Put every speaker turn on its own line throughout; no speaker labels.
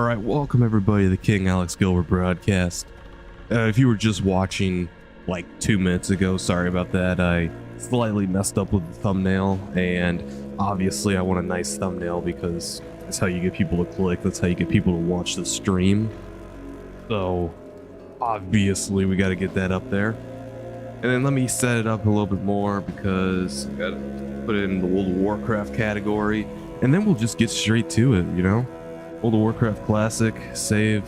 Alright, welcome everybody to the King Alex Gilbert broadcast. If you were just watching like 2 minutes ago, sorry about that. I slightly messed up with the thumbnail, and obviously I want a nice thumbnail because that's how you get people to click, that's how you get people to watch the stream. So, obviously we gotta get that up there. And then let me set it up a little bit more because I gotta put it in the World of Warcraft category, and then we'll just get straight to it, you know? World of Warcraft Classic, save,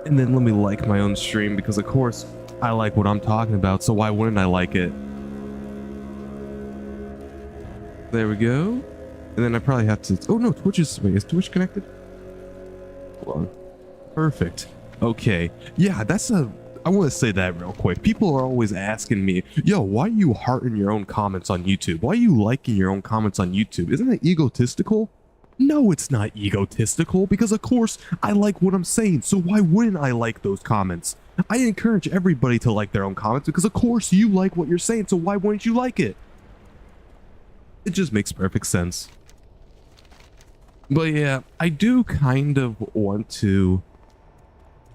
and then let me like my own stream because of course I like what I'm talking about, so why wouldn't I like it? There we go. And then I probably have to, oh no, Twitch is, wait, is Twitch connected? Hold on. Perfect. Okay. Yeah, that's I want to say that real quick. People are always asking me, yo, why are you hearting your own comments on YouTube? Why are you liking your own comments on YouTube? Isn't that egotistical? No, it's not egotistical, because of course I like what I'm saying, so why wouldn't I like those comments? I encourage everybody to like their own comments because of course you like what you're saying, so why wouldn't you like it? It just makes perfect sense. But yeah, I do kind of want to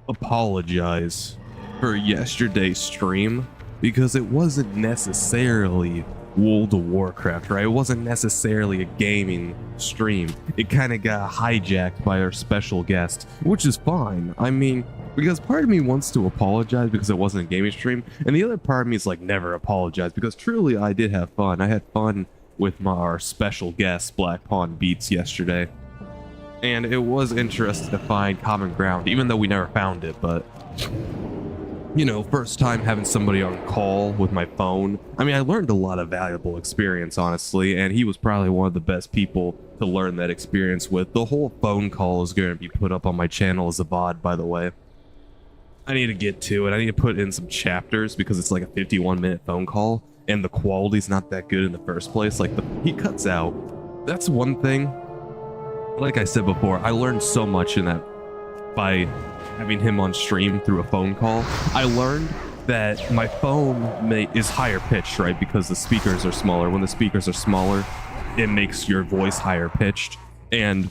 apologize for yesterday's stream because it wasn't necessarily World of Warcraft, right? It wasn't necessarily a gaming stream. It kind of got hijacked by our special guest, which is fine. I mean, because part of me wants to apologize because it wasn't a gaming stream, and the other part of me is like, never apologize, because truly I did have fun. I had fun with our special guest, Black Pawn Beats, yesterday. And it was interesting to find common ground, even though we never found it, but you know, first time having somebody on call with my phone. I mean, I learned a lot of valuable experience, honestly, and he was probably one of the best people to learn that experience with. The whole phone call is going to be put up on my channel as a VOD, by the way. I need to get to it. I need to put in some chapters because it's like a 51-minute phone call, and the quality's not that good in the first place. Like, he cuts out. That's one thing. Like I said before, I learned so much in that by having him on stream through a phone call. I learned that my phone is higher pitched, right? Because the speakers are smaller. When the speakers are smaller, it makes your voice higher pitched. And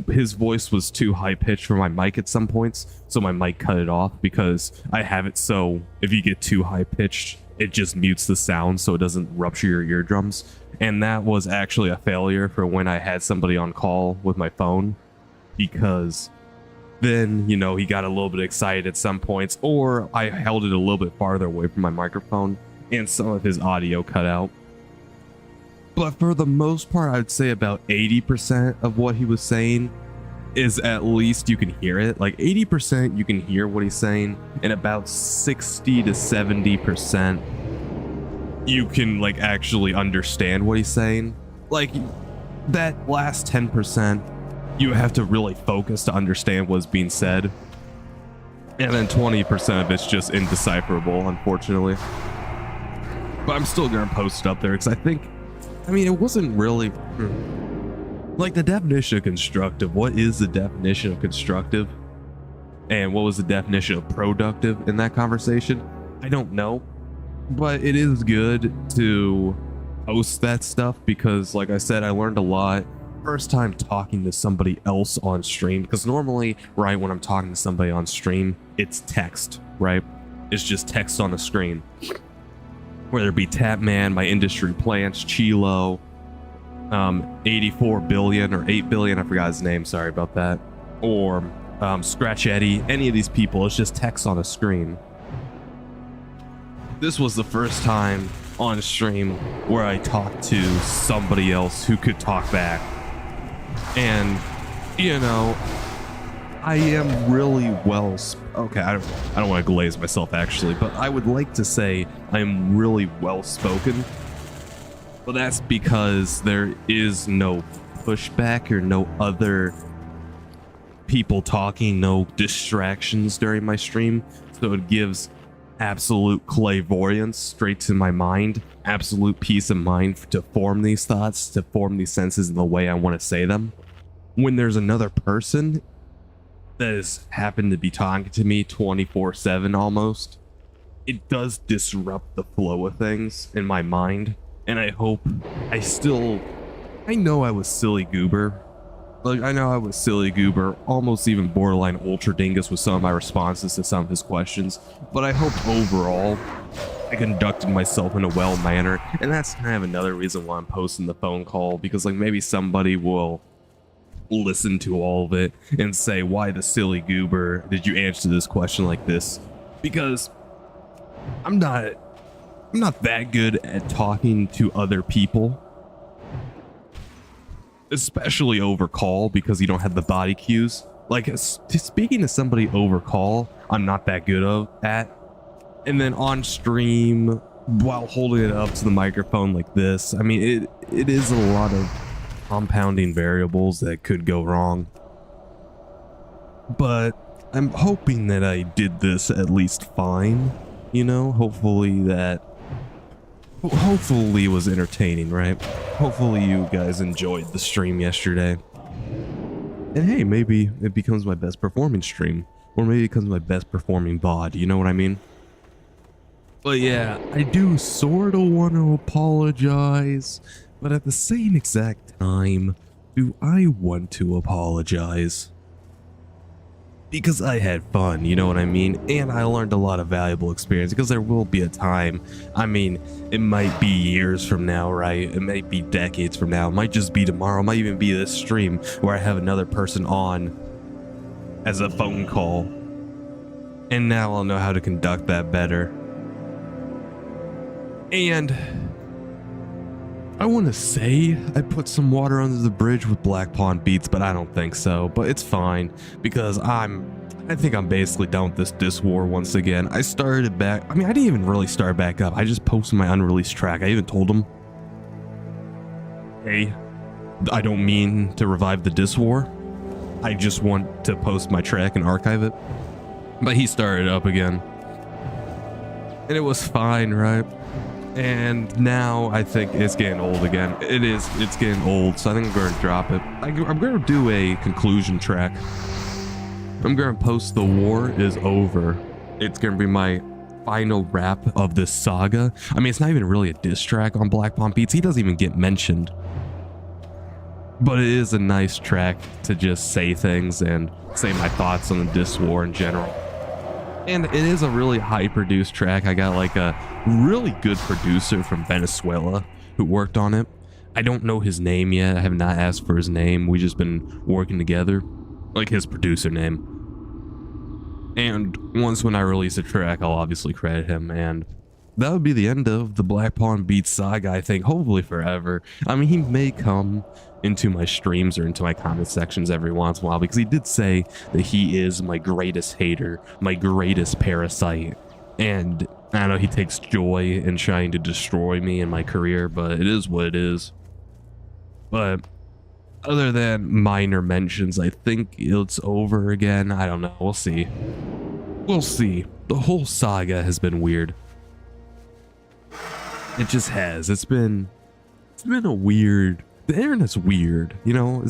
his voice was too high pitched for my mic at some points, so my mic cut it off because I have it so if you get too high pitched, it just mutes the sound so it doesn't rupture your eardrums. And that was actually a failure for when I had somebody on call with my phone, because then, you know, he got a little bit excited at some points, or I held it a little bit farther away from my microphone and some of his audio cut out. But for the most part, I'd say about 80% of what he was saying is at least you can hear it. Like 80% you can hear what he's saying, and about 60 to 70% you can like actually understand what he's saying. Like that last 10%, you have to really focus to understand what's being said. And then 20% of it's just indecipherable, unfortunately. But I'm still gonna post it up there because I think, I mean, it wasn't really like the definition of constructive. What is the definition of constructive? And what was the definition of productive in that conversation? I don't know. But it is good to post that stuff because, like I said, I learned a lot. First time talking to somebody else on stream, because normally, right, when I'm talking to somebody on stream, it's text, right? It's just text on the screen. Whether it be Tapman, my industry plants, Chilo, 84 billion or 8 billion, I forgot his name, sorry about that, or Scratch Eddie, any of these people, it's just text on a screen. This was the first time on stream where I talked to somebody else who could talk back. And, you know, I am really well... Okay, I don't want to glaze myself, actually, but I would like to say I'm really well-spoken. But that's because there is no pushback or no other people talking, no distractions during my stream. So it gives absolute clairvoyance straight to my mind, absolute peace of mind to form these thoughts, to form these senses in the way I want to say them. When there's another person that has happened to be talking to me 24/7 almost, it does disrupt the flow of things in my mind. And I hope I know I was silly goober Like, I know I was silly goober, almost even borderline ultra dingus with some of my responses to some of his questions, but I hope overall I conducted myself in a well manner, and that's kind of another reason why I'm posting the phone call, because like maybe somebody will listen to all of it and say, why the silly goober did you answer this question like this? Because I'm not that good at talking to other people, especially over call, because you don't have the body cues. Like speaking to somebody over call, I'm not that good at. And then on stream, while holding it up to the microphone like this, I mean, it is a lot of compounding variables that could go wrong. But I'm hoping that I did this at least fine, you know? Hopefully it was entertaining, right? Hopefully you guys enjoyed the stream yesterday. And hey, maybe it becomes my best performing stream, or maybe it becomes my best performing VOD, you know what I mean? But yeah, I do sort of want to apologize, but at the same exact time, do I want to apologize? Because I had fun, you know what I mean? And I learned a lot of valuable experience, because there will be a time, I mean, it might be years from now, right? It might be decades from now, it might just be tomorrow, it might even be this stream where I have another person on as a phone call. And now I'll know how to conduct that better. And I want to say I put some water under the bridge with Black Pawn Beats, but I don't think so. But it's fine, because I think I'm basically done with this diss war once again. I started it back. I mean, I didn't even really start back up. I just posted my unreleased track. I even told him, hey, I don't mean to revive the diss war. I just want to post my track and archive it. But he started up again. And it was fine, right? And now I think it's getting old again. It's getting old, so I think I'm going to drop it. I'm going to do a conclusion track. I'm going to post The War Is Over. It's going to be my final wrap of this saga. I mean, it's not even really a diss track on Black Pawn Beats. He doesn't even get mentioned. But it is a nice track to just say things and say my thoughts on the diss war in general. And it is a really high produced track. I got like a really good producer from Venezuela who worked on it. I don't know his name yet. I have not asked for his name. We've just been working together, like his producer name. And once when I release a track, I'll obviously credit him. And that would be the end of the Black Pawn Beats saga, I think, hopefully forever. I mean, he may come into my streams or into my comment sections every once in a while, because he did say that he is my greatest hater, my greatest parasite, and I know he takes joy in trying to destroy me and my career, but it is what it is. But other than minor mentions, I think it's over again. I don't know, we'll see. We'll see. The whole saga has been weird. It just has. It's been a weird, the internet's weird, you know.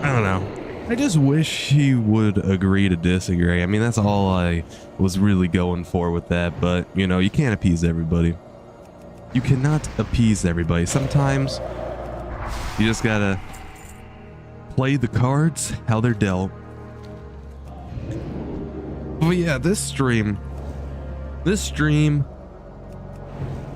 I don't know. I just wish he would agree to disagree. I mean, that's all I was really going for with that, but you know, you can't appease everybody. You cannot appease everybody. Sometimes you just gotta play the cards how they're dealt. But yeah, this stream,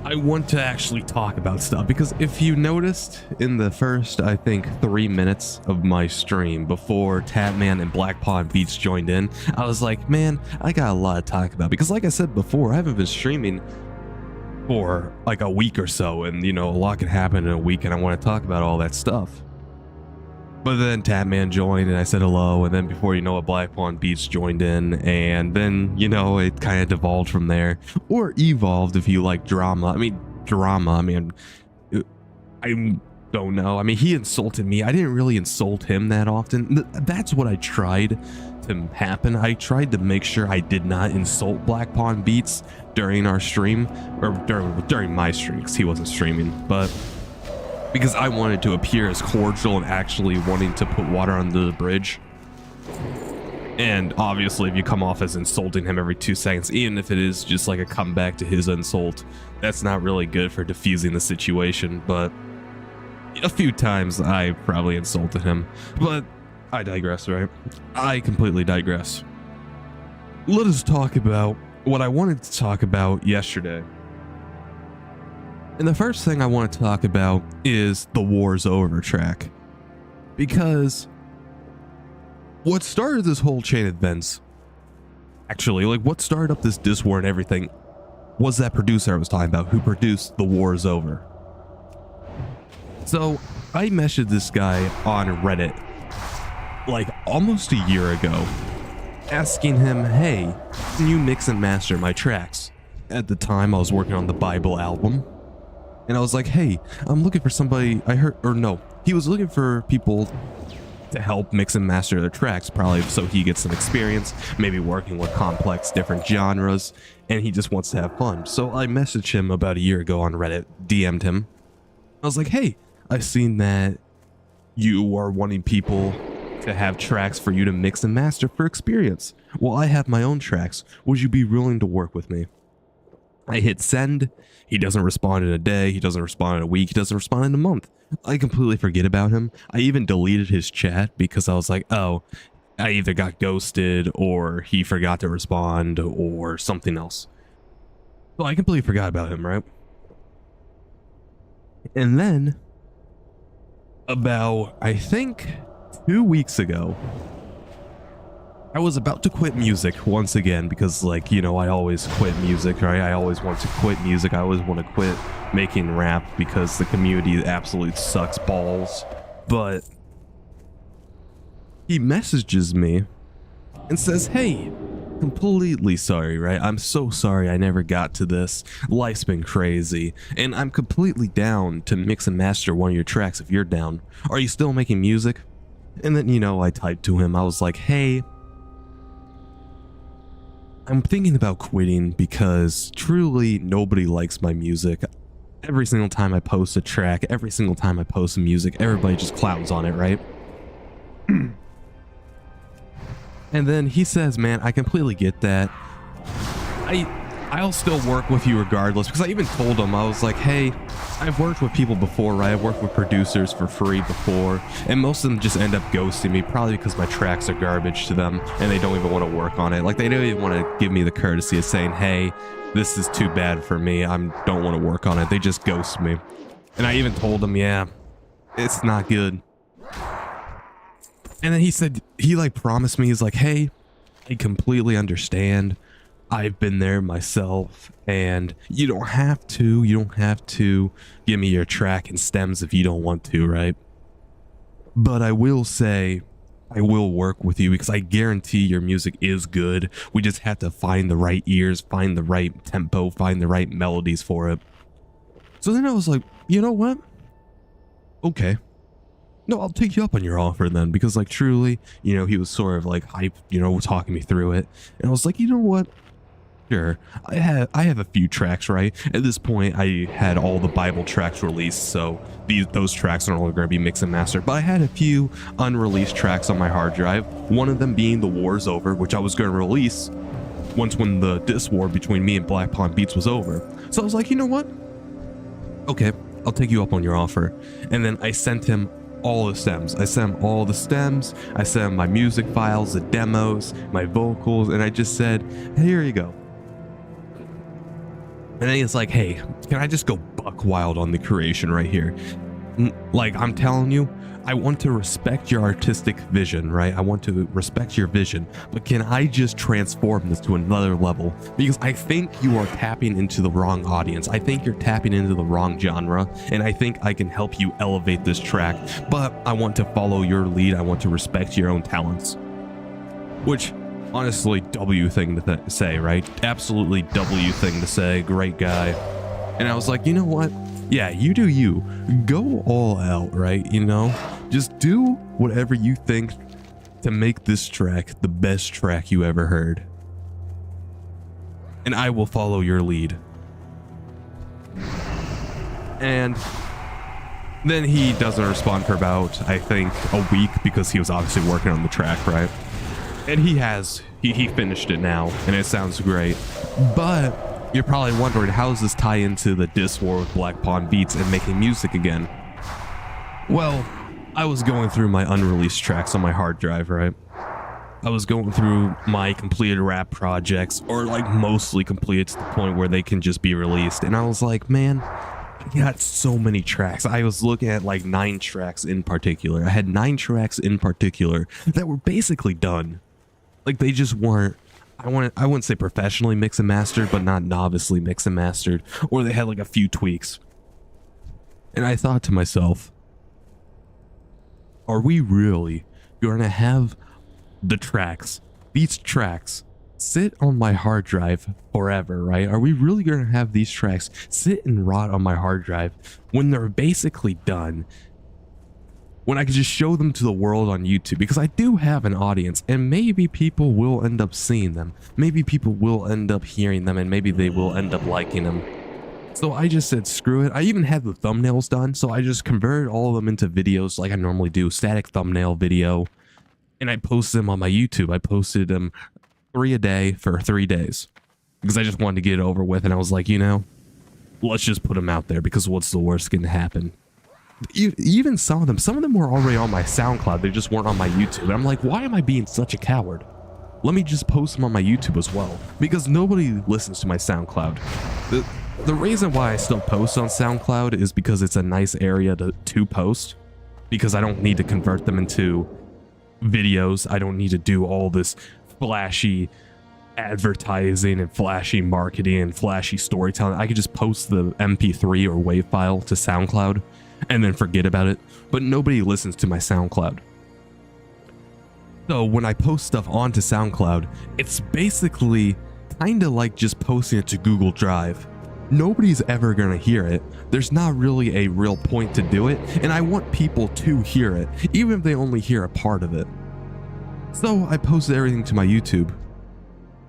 I want to actually talk about stuff, because if you noticed in the first, I think, 3 minutes of my stream before Tatman and Black Pawn Beats joined in, I was like, man, I got a lot to talk about, because like I said before, I haven't been streaming for like a week or so, and you know, a lot can happen in a week, and I want to talk about all that stuff. But then Tatman joined and I said hello, and then before you know it, Black Pawn Beats joined in, and then, you know, it kind of devolved from there. Or evolved if you like drama. I mean, I don't know. I mean, he insulted me. I didn't really insult him that often. That's what I tried to happen. I tried to make sure I did not insult Black Pawn Beats during our stream, or during my stream, because he wasn't streaming, but because I wanted to appear as cordial and actually wanting to put water under the bridge. And obviously, if you come off as insulting him every 2 seconds, even if it is just like a comeback to his insult, that's not really good for diffusing the situation. But a few times I probably insulted him, but I digress, right? I completely digress. Let us talk about what I wanted to talk about yesterday. And the first thing I want to talk about is the War's Over track. Because what started this whole chain of events, actually, like what started up this Dis War and everything, was that producer I was talking about who produced The War's Over. So I messaged this guy on Reddit like almost a year ago, asking him, hey, can you mix and master my tracks? At the time I was working on the Bible album, and I was like, hey, I'm looking for somebody. He was looking for people to help mix and master their tracks, probably so he gets some experience, maybe working with complex different genres, and he just wants to have fun. So I messaged him about a year ago on Reddit, DM'd him. I was like, hey, I've seen that you are wanting people to have tracks for you to mix and master for experience. Well, I have my own tracks. Would you be willing to work with me? I hit send. He doesn't respond in a day. He doesn't respond in a week. He doesn't respond in a month. I completely forget about him. I even deleted his chat because I was like, oh, I either got ghosted or he forgot to respond or something else. So I completely forgot about him, right? And then about, I think, 2 weeks ago, I was about to quit music once again because, like, you know, I always quit music, right? I always want to quit music. I always want to quit making rap because the community absolutely sucks balls. But he messages me and says, hey, completely sorry, right? I'm so sorry I never got to this. Life's been crazy, and I'm completely down to mix and master one of your tracks if you're down. Are you still making music? And then, you know, I typed to him. I was like, hey, I'm thinking about quitting because truly nobody likes my music. Every single time I post a track, every single time I post some music, everybody just clowns on it, right? And then he says, man, I completely get that. I'll still work with you regardless, because I even told him, I was like, hey, I've worked with people before, right? I've worked with producers for free before, and most of them just end up ghosting me, probably because my tracks are garbage to them and they don't even want to work on it. Like, they don't even want to give me the courtesy of saying, hey, this is too bad for me, I don't want to work on it. They just ghost me. And I even told him, yeah, it's not good. And then he said, he like promised me, he's like, hey, I completely understand. I've been there myself, and you don't have to give me your track and stems if you don't want to, right? But I will say, I will work with you because I guarantee your music is good. We just have to find the right ears, find the right tempo, find the right melodies for it. So then I was like, you know what? Okay. No, I'll take you up on your offer then, because like truly, you know, he was sort of like hype, you know, talking me through it. And I was like, you know what? Sure. I have a few tracks, right? At this point, I had all the Bible tracks released, so those tracks are no longer going to be mixed and mastered. But I had a few unreleased tracks on my hard drive. One of them being The War's Over, which I was going to release when the Dis War between me and Black Pond Beats was over. So I was like, you know what? Okay, I'll take you up on your offer. And then I sent him all the stems. I sent him all the stems. I sent him my music files, the demos, my vocals, and I just said, here you go. And then he's like, hey, can I just go buck wild on the creation right here? Like, I'm telling you, I want to respect your artistic vision, right? I want to respect your vision, but can I just transform this to another level? Because I think you are tapping into the wrong audience. I think you're tapping into the wrong genre, and I think I can help you elevate this track, but I want to follow your lead. I want to respect your own talents. Which, honestly, W thing to say, right? Absolutely W thing to say. Great guy. And I was like, you know what? Yeah, you do you. Go all out, right? You know? Just do whatever you think to make this track the best track you ever heard. And I will follow your lead. And then he doesn't respond for about, I think, a week, because he was obviously working on the track, right? And he finished it now, and it sounds great. But you're probably wondering, how does this tie into the Dis War with Black Pond Beats and making music again? Well, I was going through my unreleased tracks on my hard drive, right? I was going through my completed rap projects, or like mostly completed to the point where they can just be released. And I was like, man, I got so many tracks. I was looking at like 9 tracks in particular. I had 9 tracks in particular that were basically done. Like they just weren't, I wouldn't say professionally mix and mastered, but not novicely mix and mastered. Or they had like a few tweaks. And I thought to myself, are we really going to have these tracks sit on my hard drive forever, right? Are we really going to have these tracks sit and rot on my hard drive when they're basically done? When I could just show them to the world on YouTube, because I do have an audience and maybe people will end up seeing them. Maybe people will end up hearing them and maybe they will end up liking them. So I just said, screw it. I even had the thumbnails done. So I just converted all of them into videos like I normally do, static thumbnail video. And I posted them on my YouTube. I posted them 3 a day for 3 days because I just wanted to get it over with. And I was like, you know, let's just put them out there because what's the worst going to happen? Even some of them were already on my SoundCloud. They just weren't on my YouTube. And I'm like, why am I being such a coward? Let me just post them on my YouTube as well, because nobody listens to my SoundCloud. The reason why I still post on SoundCloud is because it's a nice area to post, because I don't need to convert them into videos. I don't need to do all this flashy advertising and flashy marketing and flashy storytelling. I could just post the MP3 or WAV file to SoundCloud and then forget about it. But nobody listens to my SoundCloud. So when I post stuff onto SoundCloud, it's basically kind of like just posting it to Google Drive. Nobody's ever going to hear it. There's not really a real point to do it, and I want people to hear it, even if they only hear a part of it. So I posted everything to my YouTube.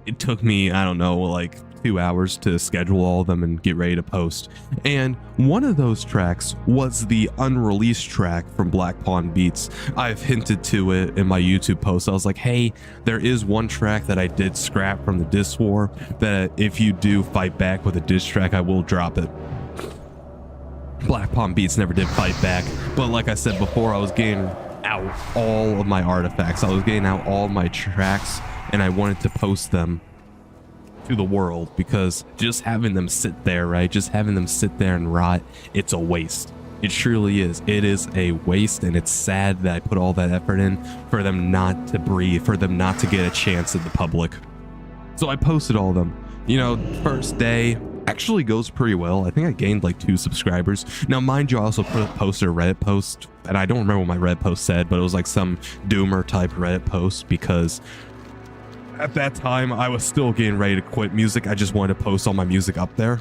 It took me, I don't know, like 2 hours to schedule all of them and get ready to post. And one of those tracks was the unreleased track from Black Pawn Beats. I've hinted to it in my YouTube post. I was like, hey, there is one track that I did scrap from the diss war that if you do fight back with a diss track, I will drop it. Black Pawn Beats never did fight back, but like I said before, I was getting out all of my artifacts. I was getting out all my tracks, and I wanted to post them to the world, because just having them sit there, right? Just having them sit there and rot, it's a waste. It truly is. It is a waste, and it's sad that I put all that effort in for them not to breathe, for them not to get a chance in the public. So I posted all of them. You know, first day actually goes pretty well. I think I gained like 2 subscribers. Now, mind you, I also posted a Reddit post, and I don't remember what my Reddit post said, but it was like some doomer type Reddit post, because at that time, I was still getting ready to quit music. I just wanted to post all my music up there.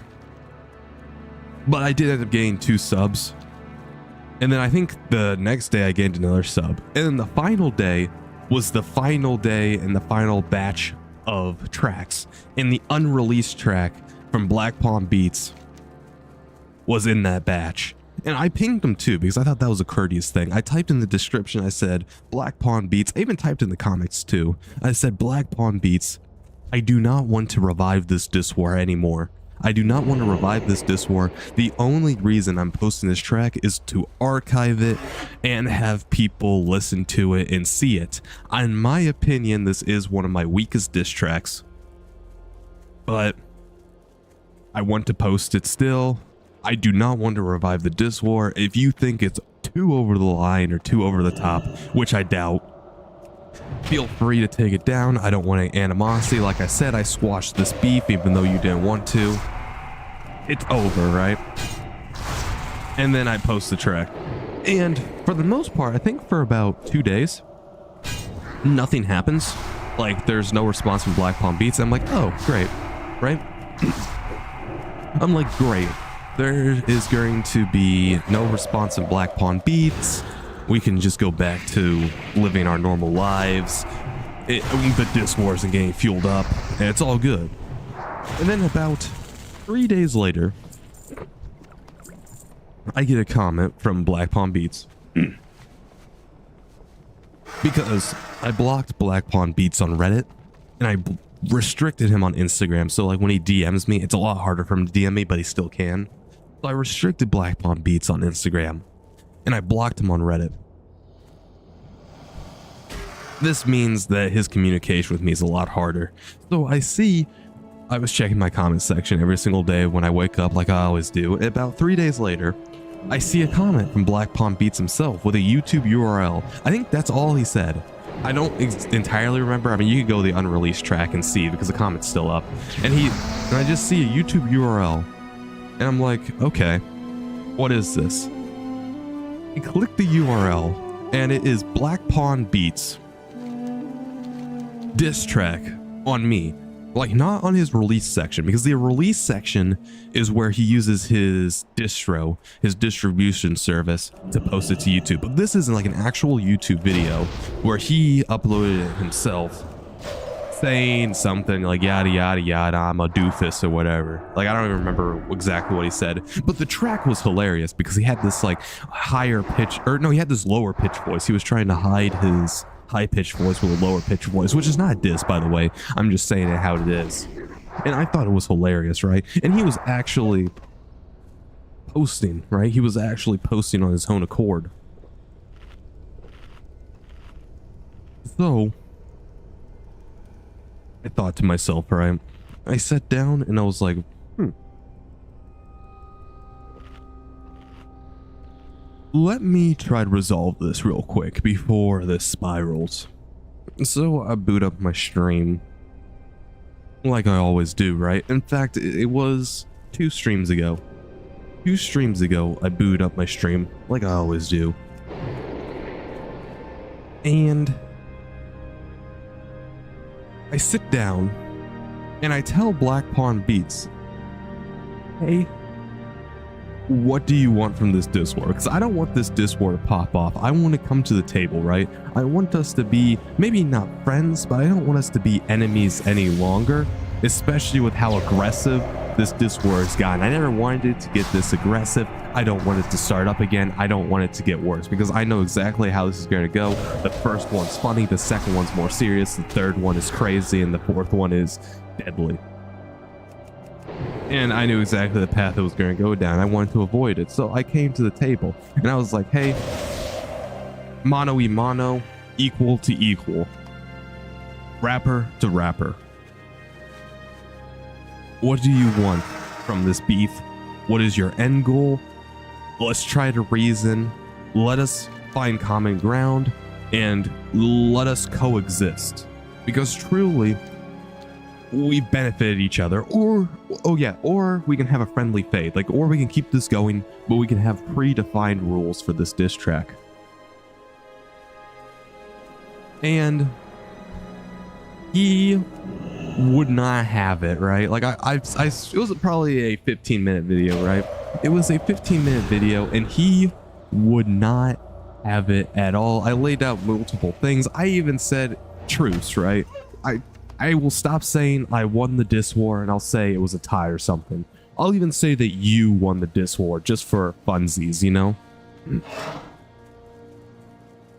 But I did end up getting 2 subs. And then I think the next day I gained another sub. And then the final day was the final day and the final batch of tracks. And the unreleased track from Black Pawn Beats was in that batch. And I pinged them too, because I thought that was a courteous thing. I typed in the description, I said, Black Pawn Beats. I even typed in the comments too. I said, Black Pawn Beats, I do not want to revive this diss war anymore. I do not want to revive this diss war. The only reason I'm posting this track is to archive it and have people listen to it and see it. In my opinion, this is one of my weakest diss tracks, but I want to post it still. I do not want to revive the diss war. If you think it's too over the line or too over the top, which I doubt, feel free to take it down. I don't want any animosity. Like I said, I squashed this beef even though you didn't want to. It's over, right? And then I post the track. And for the most part, I think for about 2 days, nothing happens. Like, there's no response from Black Pawn Beats. I'm like, oh, great, right? I'm like, great. There is going to be no response in Black Pawn Beats. We can just go back to living our normal lives. The diss war isn't getting fueled up, and it's all good. And then about 3 days later, I get a comment from Black Pawn Beats. Because I blocked Black Pawn Beats on Reddit, and I restricted him on Instagram. So like when he DMs me, it's a lot harder for him to DM me, but he still can. So I restricted Black Pawn Beats on Instagram. and I blocked him on Reddit. This means that his communication with me is a lot harder. So I was checking my comments section every single day when I wake up, like I always do. About 3 days later, I see a comment from Black Pawn Beats himself with a YouTube URL. I think that's all he said. I don't entirely remember. I mean, you could go to the unreleased track and see because the comment's still up. And I just see a YouTube URL, and I'm like, okay, what is this? I click the URL, and it is Black Pawn Beats diss track on me. Like, not on his release section, because the release section is where he uses his distro, his distribution service, to post it to YouTube. But this isn't like an actual YouTube video where he uploaded it himself, saying something like yada yada yada, I'm a doofus or whatever. Like, I don't even remember exactly what he said, but the track was hilarious because he had this like higher pitch, or no, he had this lower pitch voice. He was trying to hide his high-pitched voice with a lower-pitched voice, which is not a diss, by the way. I'm just saying it how it is. And I thought it was hilarious, right? And he was actually posting, right? He was actually posting on his own accord. So, I thought to myself, right? I sat down and I was like, let me try to resolve this real quick before this spirals. So I boot up my stream like I always do, right? In fact, it was 2 streams ago. 2 streams ago, I booted up my stream like I always do. And I sit down and I tell Black Pawn Beats, hey, what do you want from this diss war? Because I don't want this diss war to pop off. I want to come to the table, right? I want us to be, maybe not friends, but I don't want us to be enemies any longer, especially with how aggressive this diss war has gotten. I never wanted it to get this aggressive. I don't want it to start up again. I don't want it to get worse because I know exactly how this is going to go. The first one's funny, the second one's more serious, the third one is crazy, and the fourth one is deadly. And I knew exactly the path it was going to go down. I wanted to avoid it. So I came to the table and I was like, hey, mano y mano, equal to equal, rapper to rapper. What do you want from this beef? What is your end goal? Let's try to reason. Let us find common ground and let us coexist. Because truly, we benefited each other, or we can have a friendly fade, like, or we can keep this going, but we can have predefined rules for this diss track. And he would not have it, right? Like it was probably a 15-minute video, right? It was a 15-minute video, and he would not have it at all. I laid out multiple things. I even said truce, right? I will stop saying I won the diss war and I'll say it was a tie or something. I'll even say that you won the diss war just for funsies, you know?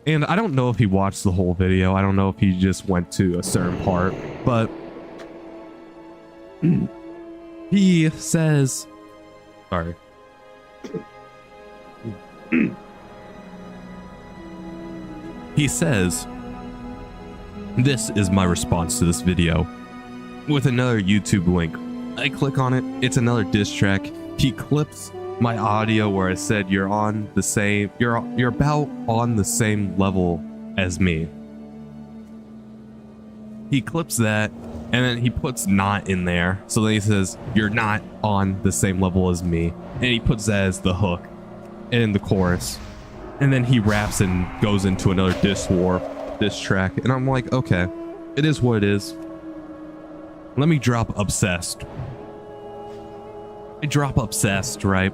And I don't know if he watched the whole video. I don't know if he just went to a certain part, but he says, sorry. He says, this is my response to this video, with another YouTube link. I click on it, it's another diss track. He clips my audio where I said you're about on the same level as me. He clips that, and then he puts not in there. So then he says, you're not on the same level as me. And he puts that as the hook in the chorus. And then he raps and goes into another diss track. And I'm like, okay, it is what it is. Let me drop Obsessed. I drop Obsessed, right?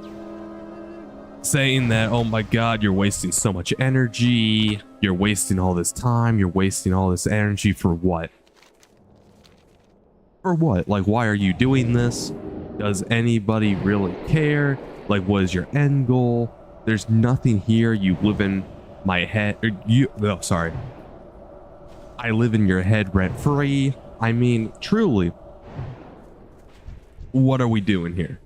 Saying that, oh my god, you're wasting so much energy. You're wasting all this time. You're wasting all this energy for what? For what? Like, why are you doing this? Does anybody really care? Like, what is your end goal? There's nothing here. You live in my head. I live in your head rent free. I mean, truly, what are we doing here?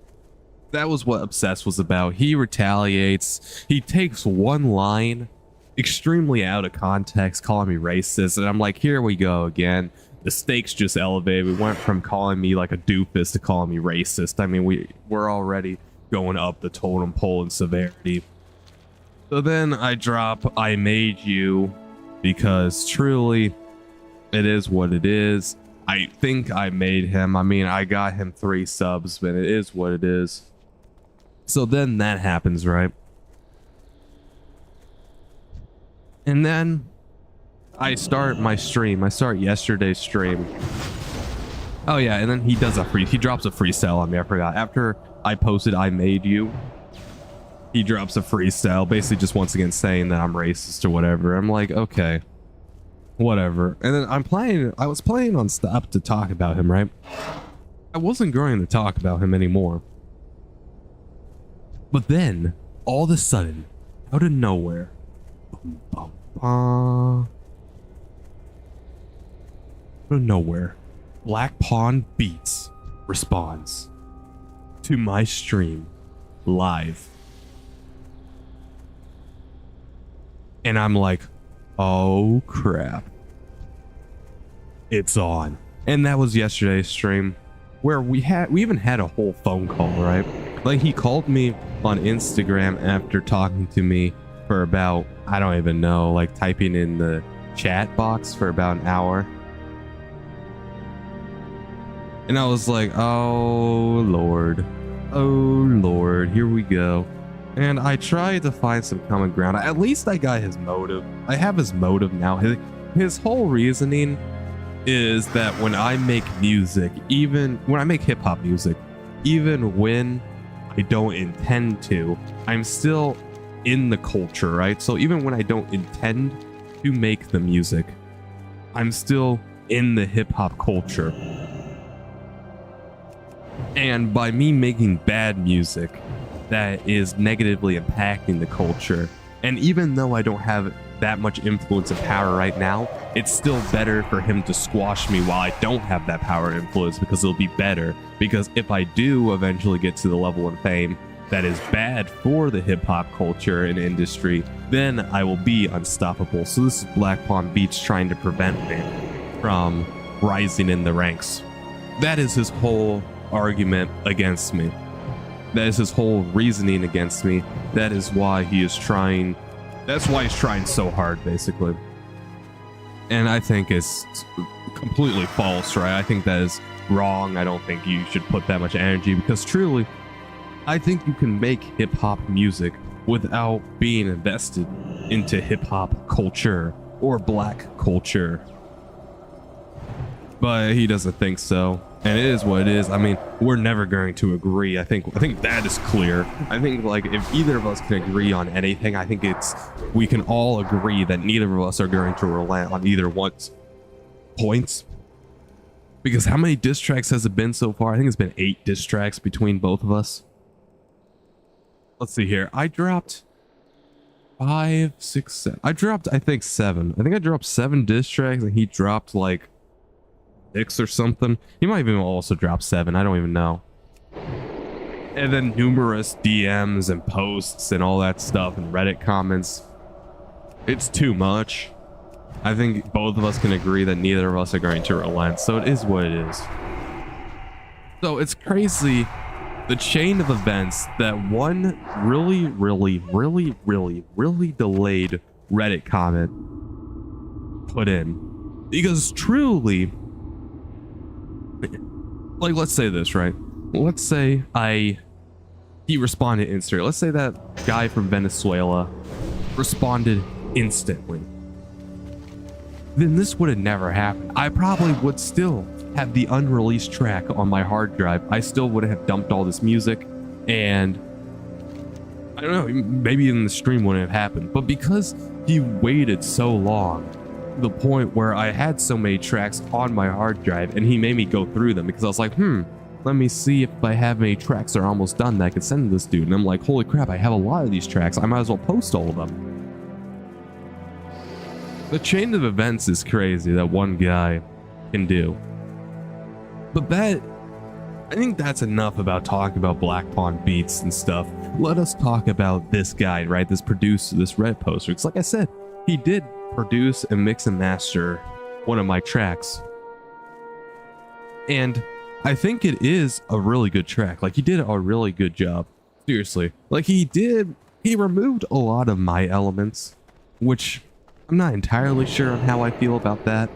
That was what Obsessed was about. He retaliates. He takes one line extremely out of context, calling me racist, and I'm like, here we go again. The stakes just elevated. We went from calling me like a doofus to calling me racist. I mean, we're already going up the totem pole in severity. So then I drop I Made You, because truly it is what it is. I think I made him. I mean, I got him 3 subs, but it is what it is. So then that happens, right? And then I start my stream. I start yesterday's stream. Oh yeah, and then he drops a freestyle on me. I forgot. After I posted I Made You, he drops a freestyle, basically just once again saying that I'm racist or whatever. I'm like, okay, whatever. And then I was playing on stop to talk about him, right? I wasn't going to talk about him anymore. But then, all of a sudden, out of nowhere, out of nowhere, Black Pawn Beats responds to my stream live. And I'm like, oh crap, it's on. And that was yesterday's stream, where we even had a whole phone call, right? Like, he called me on Instagram after talking to me for about, I don't even know, like typing in the chat box for about an hour. And I was like, oh Lord, here we go. And I tried to find some common ground. At least I got his motive. I have his motive now. His whole reasoning is that when I make music, even when I make hip-hop music, even when I don't intend to, I'm still in the culture, right? So even when I don't intend to make the music, I'm still in the hip-hop culture. And by me making bad music that is negatively impacting the culture, and even though I don't have that much influence and power right now, it's still better for him to squash me while I don't have that power and influence, because it'll be better. Because if I do eventually get to the level of fame that is bad for the hip-hop culture and industry, then I will be unstoppable. So this is Black Pawn Beats trying to prevent me from rising in the ranks. That is his whole argument against me. That is his whole reasoning against me. That is why he is trying. That's why he's trying so hard, basically. And I think it's completely false, right? I think that is wrong. I don't think you should put that much energy, because truly, I think you can make hip-hop music without being invested into hip-hop culture or black culture. But he doesn't think so. And it is what it is. I mean, we're never going to agree. I think that is clear. I think, like, if either of us can agree on anything, I think we can all agree that neither of us are going to relent on either one's points. Because how many diss tracks has it been so far? I think it's been 8 diss tracks between both of us. Let's see here. I dropped 5, 6, 7. I dropped, I think, 7. I think I dropped 7 diss tracks, and he dropped like 6 or something. He might even also drop 7. I don't even know. And then numerous DMs and posts and all that stuff and Reddit comments. It's too much. I think both of us can agree that neither of us are going to relent. So it is what it is. So it's crazy, the chain of events that one really delayed Reddit comment put in. Because truly, like, let's say this, right? Let's say he responded instantly. Let's say that guy from Venezuela responded instantly. Then this would have never happened. I probably would still have the unreleased track on my hard drive. I still would have dumped all this music, and I don't know, maybe even the stream wouldn't have happened. But because he waited so long, to the point where I had so many tracks on my hard drive, and he made me go through them, because I was like, let me see if I have any tracks that are almost done that I could send to this dude. And I'm like, holy crap, I have a lot of these tracks. I might as well post all of them. The chain of events is crazy that one guy can do. But that I think that's enough about talking about Black Pawn beats and stuff. Let us talk about this guy, right? This producer, this Red poster. Because like I said, he did produce and mix and master one of my tracks. And I think it is a really good track. Like, he did a really good job. Seriously. Like, he removed a lot of my elements, which I'm not entirely sure on how I feel about that.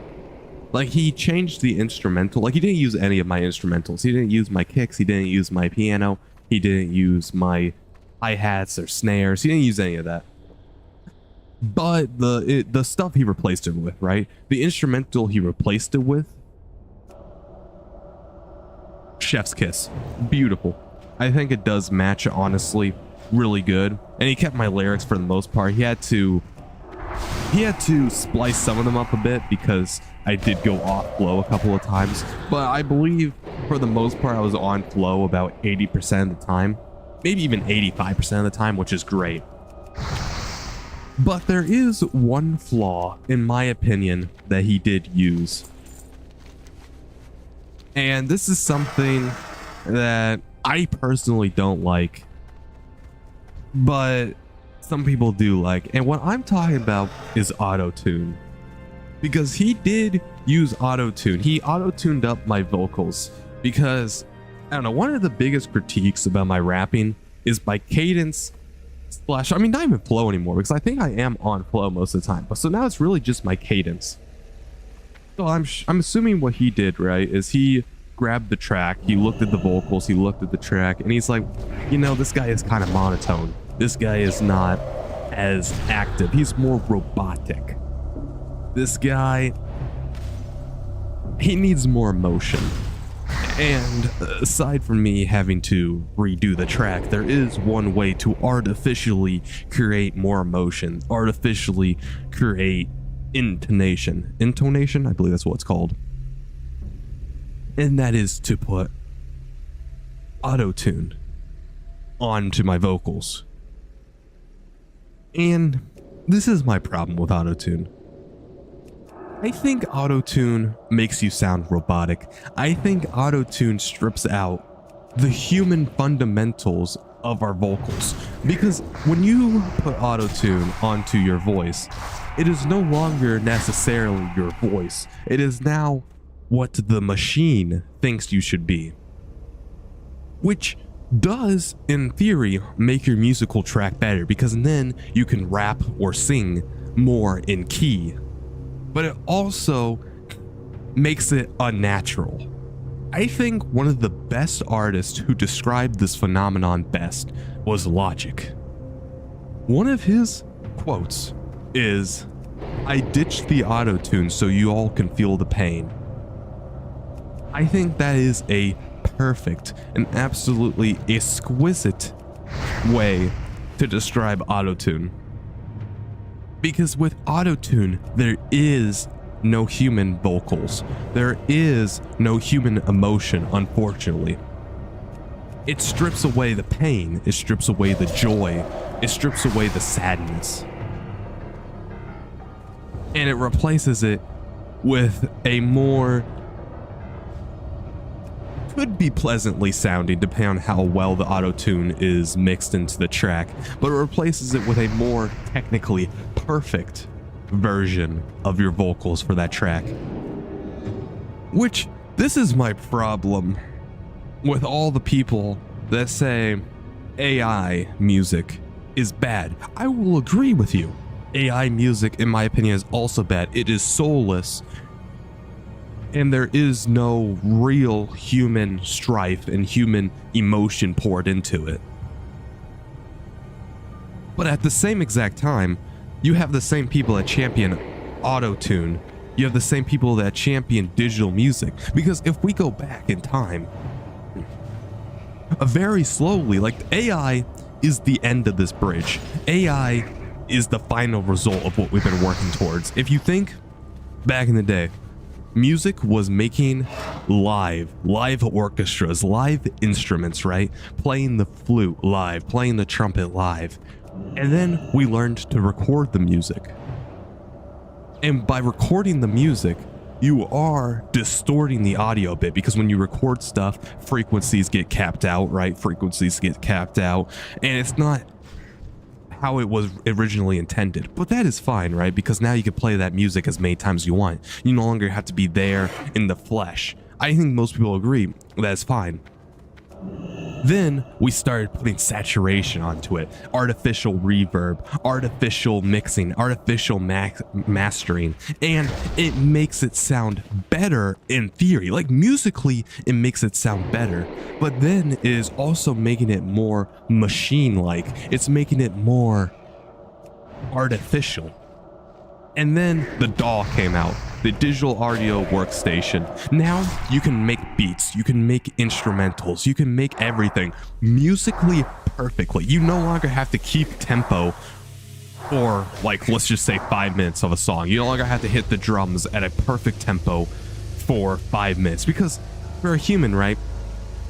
Like, he changed the instrumental. Like, he didn't use any of my instrumentals. He didn't use my kicks. He didn't use my piano. He didn't use my hi-hats or snares. He didn't use any of that. But the stuff he replaced it with, right? The instrumental he replaced it with, chef's kiss. Beautiful. I think it does match, honestly, really good. And he kept my lyrics for the most part. He had to splice some of them up a bit because I did go off flow a couple of times, but I believe for the most part I was on flow about 80% of the time, maybe even 85% of the time, which is great. But there is one flaw, in my opinion, that he did use. And this is something that I personally don't like, but some people do like. And what I'm talking about is auto-tune. Because he did use auto-tune. He auto-tuned up my vocals. Because, I don't know, one of the biggest critiques about my rapping is my cadence slash, I mean, not even flow anymore, because I think I am on flow most of the time. But so now it's really just my cadence. So I'm assuming what he did, right, is he grabbed the track, he looked at the vocals, he looked at the track, and he's like, you know, this guy is kind of monotone. This guy is not as active. He's more robotic. This guy, he needs more emotion. And aside from me having to redo the track, there is one way to artificially create more emotion, artificially create intonation. Intonation? I believe that's what it's called. And that is to put auto-tune onto my vocals. And this is my problem with auto-tune. I think auto-tune makes you sound robotic. I think auto-tune strips out the human fundamentals of our vocals. Because when you put auto-tune onto your voice, it is no longer necessarily your voice. It is now what the machine thinks you should be. Which does, in theory, make your musical track better, because then you can rap or sing more in key. But it also makes it unnatural. I think one of the best artists who described this phenomenon best was Logic. One of his quotes is, "I ditched the auto-tune so you all can feel the pain." I think that is a perfect and absolutely exquisite way to describe auto-tune. Because with auto-tune, there is no human vocals. There is no human emotion, unfortunately. It strips away the pain. It strips away the joy. It strips away the sadness. And it replaces it with a more, could be pleasantly sounding depending on how well the auto-tune is mixed into the track, but it replaces it with a more technically perfect version of your vocals for that track. Which, this is my problem with all the people that say AI music is bad. I will agree with you. AI music, in my opinion, is also bad. It is soulless, and there is no real human strife and human emotion poured into it. But at the same exact time, you have the same people that champion auto-tune. You have the same people that champion digital music. Because if we go back in time, very slowly, like, AI is the end of this bridge. AI is the final result of what we've been working towards. If you think back in the day, music was making live orchestras, live instruments, right? Playing the flute live, playing the trumpet live. And then we learned to record the music. And by recording the music, you are distorting the audio a bit, because when you record stuff, frequencies get capped out, right? Frequencies get capped out, and it's not how it was originally intended. But that is fine, right? Because now you can play that music as many times as you want. You no longer have to be there in the flesh. I think most people agree that's fine. Then we started putting saturation onto it, artificial reverb, artificial mixing, artificial mastering, and it makes it sound better in theory. Like musically, it makes it sound better, but then it is also making it more machine-like. It's making it more artificial. And then the DAW came out, the digital audio workstation. Now you can make beats, you can make instrumentals, you can make everything musically perfectly. You no longer have to keep tempo for, like, let's just say 5 minutes of a song. You no longer have to hit the drums at a perfect tempo for 5 minutes, because for a human, right,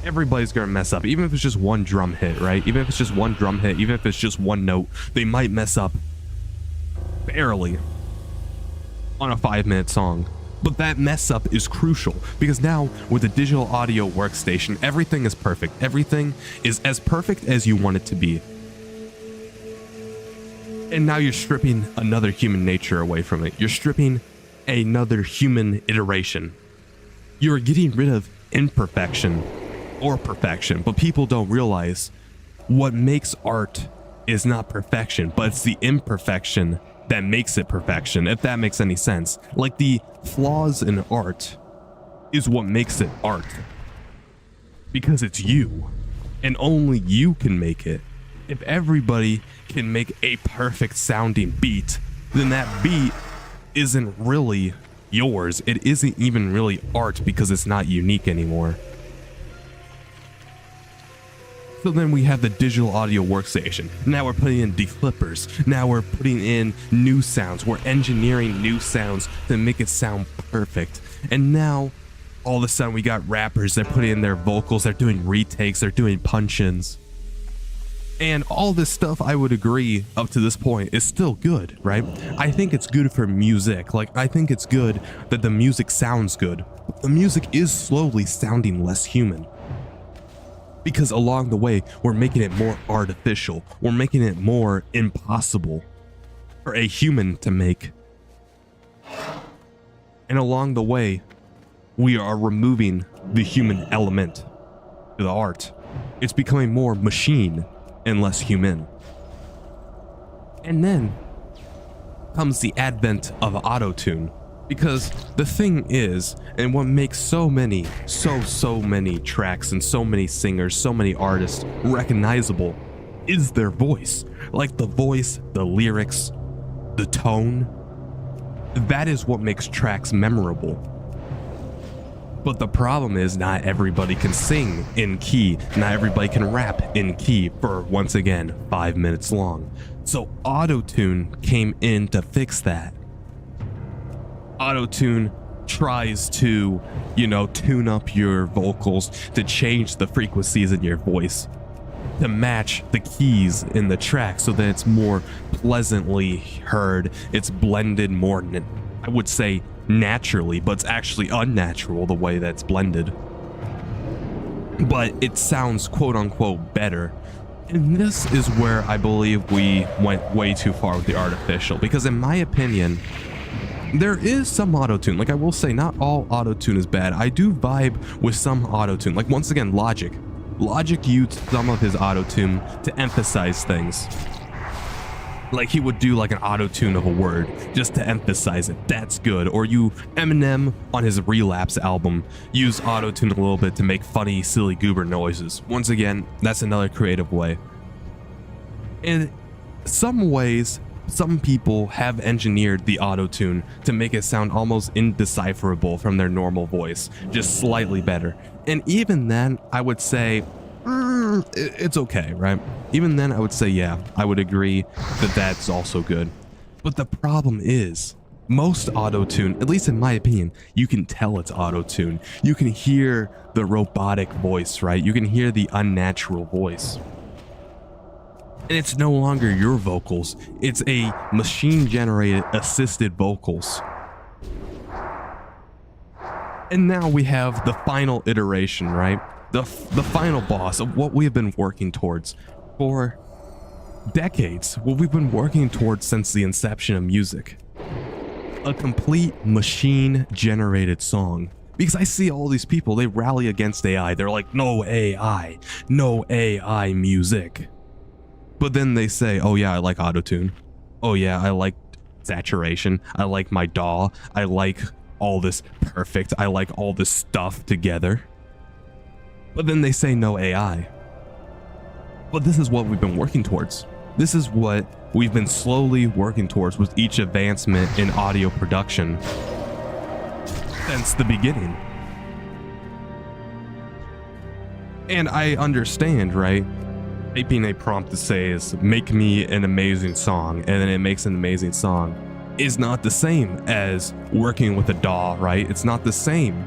everybody's gonna mess up, even if it's just one drum hit, right? Even if it's just one drum hit, even if it's just one note, they might mess up barely on a 5-minute song. But that mess up is crucial, because now with the digital audio workstation, everything is perfect. Everything is as perfect as you want it to be. And now you're stripping another human nature away from it. You're stripping another human iteration. You're getting rid of imperfection or perfection, but people don't realize what makes art is not perfection, but it's the imperfection that makes it perfection, if that makes any sense. Like, the flaws in art is what makes it art, because it's you, and only you can make it. If everybody can make a perfect sounding beat, then that beat isn't really yours. It isn't even really art, because it's not unique anymore. So then we have the digital audio workstation. Now we're putting in declippers. Now we're putting in new sounds. We're engineering new sounds to make it sound perfect. And now, all of a sudden, we got rappers. They're putting in their vocals. They're doing retakes. They're doing punch-ins. And all this stuff, I would agree, up to this point, is still good, right? I think it's good for music. Like, I think it's good that the music sounds good. The music is slowly sounding less human, because along the way, we're making it more artificial. We're making it more impossible for a human to make. And along the way, we are removing the human element to the art. It's becoming more machine and less human. And then comes the advent of auto-tune. Because the thing is, and what makes so many tracks and so many singers, so many artists recognizable, is their voice. Like the voice, the lyrics, the tone. That is what makes tracks memorable. But the problem is, not everybody can sing in key. Not everybody can rap in key for, once again, 5 minutes long. So auto-tune came in to fix that. Auto-tune tries to, tune up your vocals, to change the frequencies in your voice, to match the keys in the track so that it's more pleasantly heard. It's blended more, I would say, naturally, but it's actually unnatural the way that's blended. But it sounds quote-unquote better. And this is where I believe we went way too far with the artificial, because in my opinion, there is some auto-tune. Like, I will say, not all auto-tune is bad. I do vibe with some auto-tune. Like, once again, Logic used some of his auto-tune to emphasize things. Like, he would do like an auto-tune of a word just to emphasize it. That's good. Or Eminem on his Relapse album used auto-tune a little bit to make funny, silly goober noises. Once again, that's another creative way. In some ways, some people have engineered the auto-tune to make it sound almost indecipherable from their normal voice, just slightly better. And even then, I would say, it's okay, right? Even then, I would say, yeah, I would agree that that's also good. But the problem is, most auto-tune, at least in my opinion, you can tell it's auto-tune. You can hear the robotic voice, right? You can hear the unnatural voice. And it's no longer your vocals, it's a machine-generated assisted vocals. And now we have the final iteration, right? The final boss of what we've been working towards for decades, what we've been working towards since the inception of music. A complete machine-generated song. Because I see all these people, they rally against AI. They're like, no AI music. But then they say, oh yeah, I like autotune. Oh yeah, I like saturation. I like my DAW. I like all this perfect. I like all this stuff together. But then they say no AI. But this is what we've been working towards. This is what we've been slowly working towards with each advancement in audio production since the beginning. And I understand, right? Typing a prompt to say is make me an amazing song, and then it makes an amazing song is not the same as working with a DAW, right? It's not the same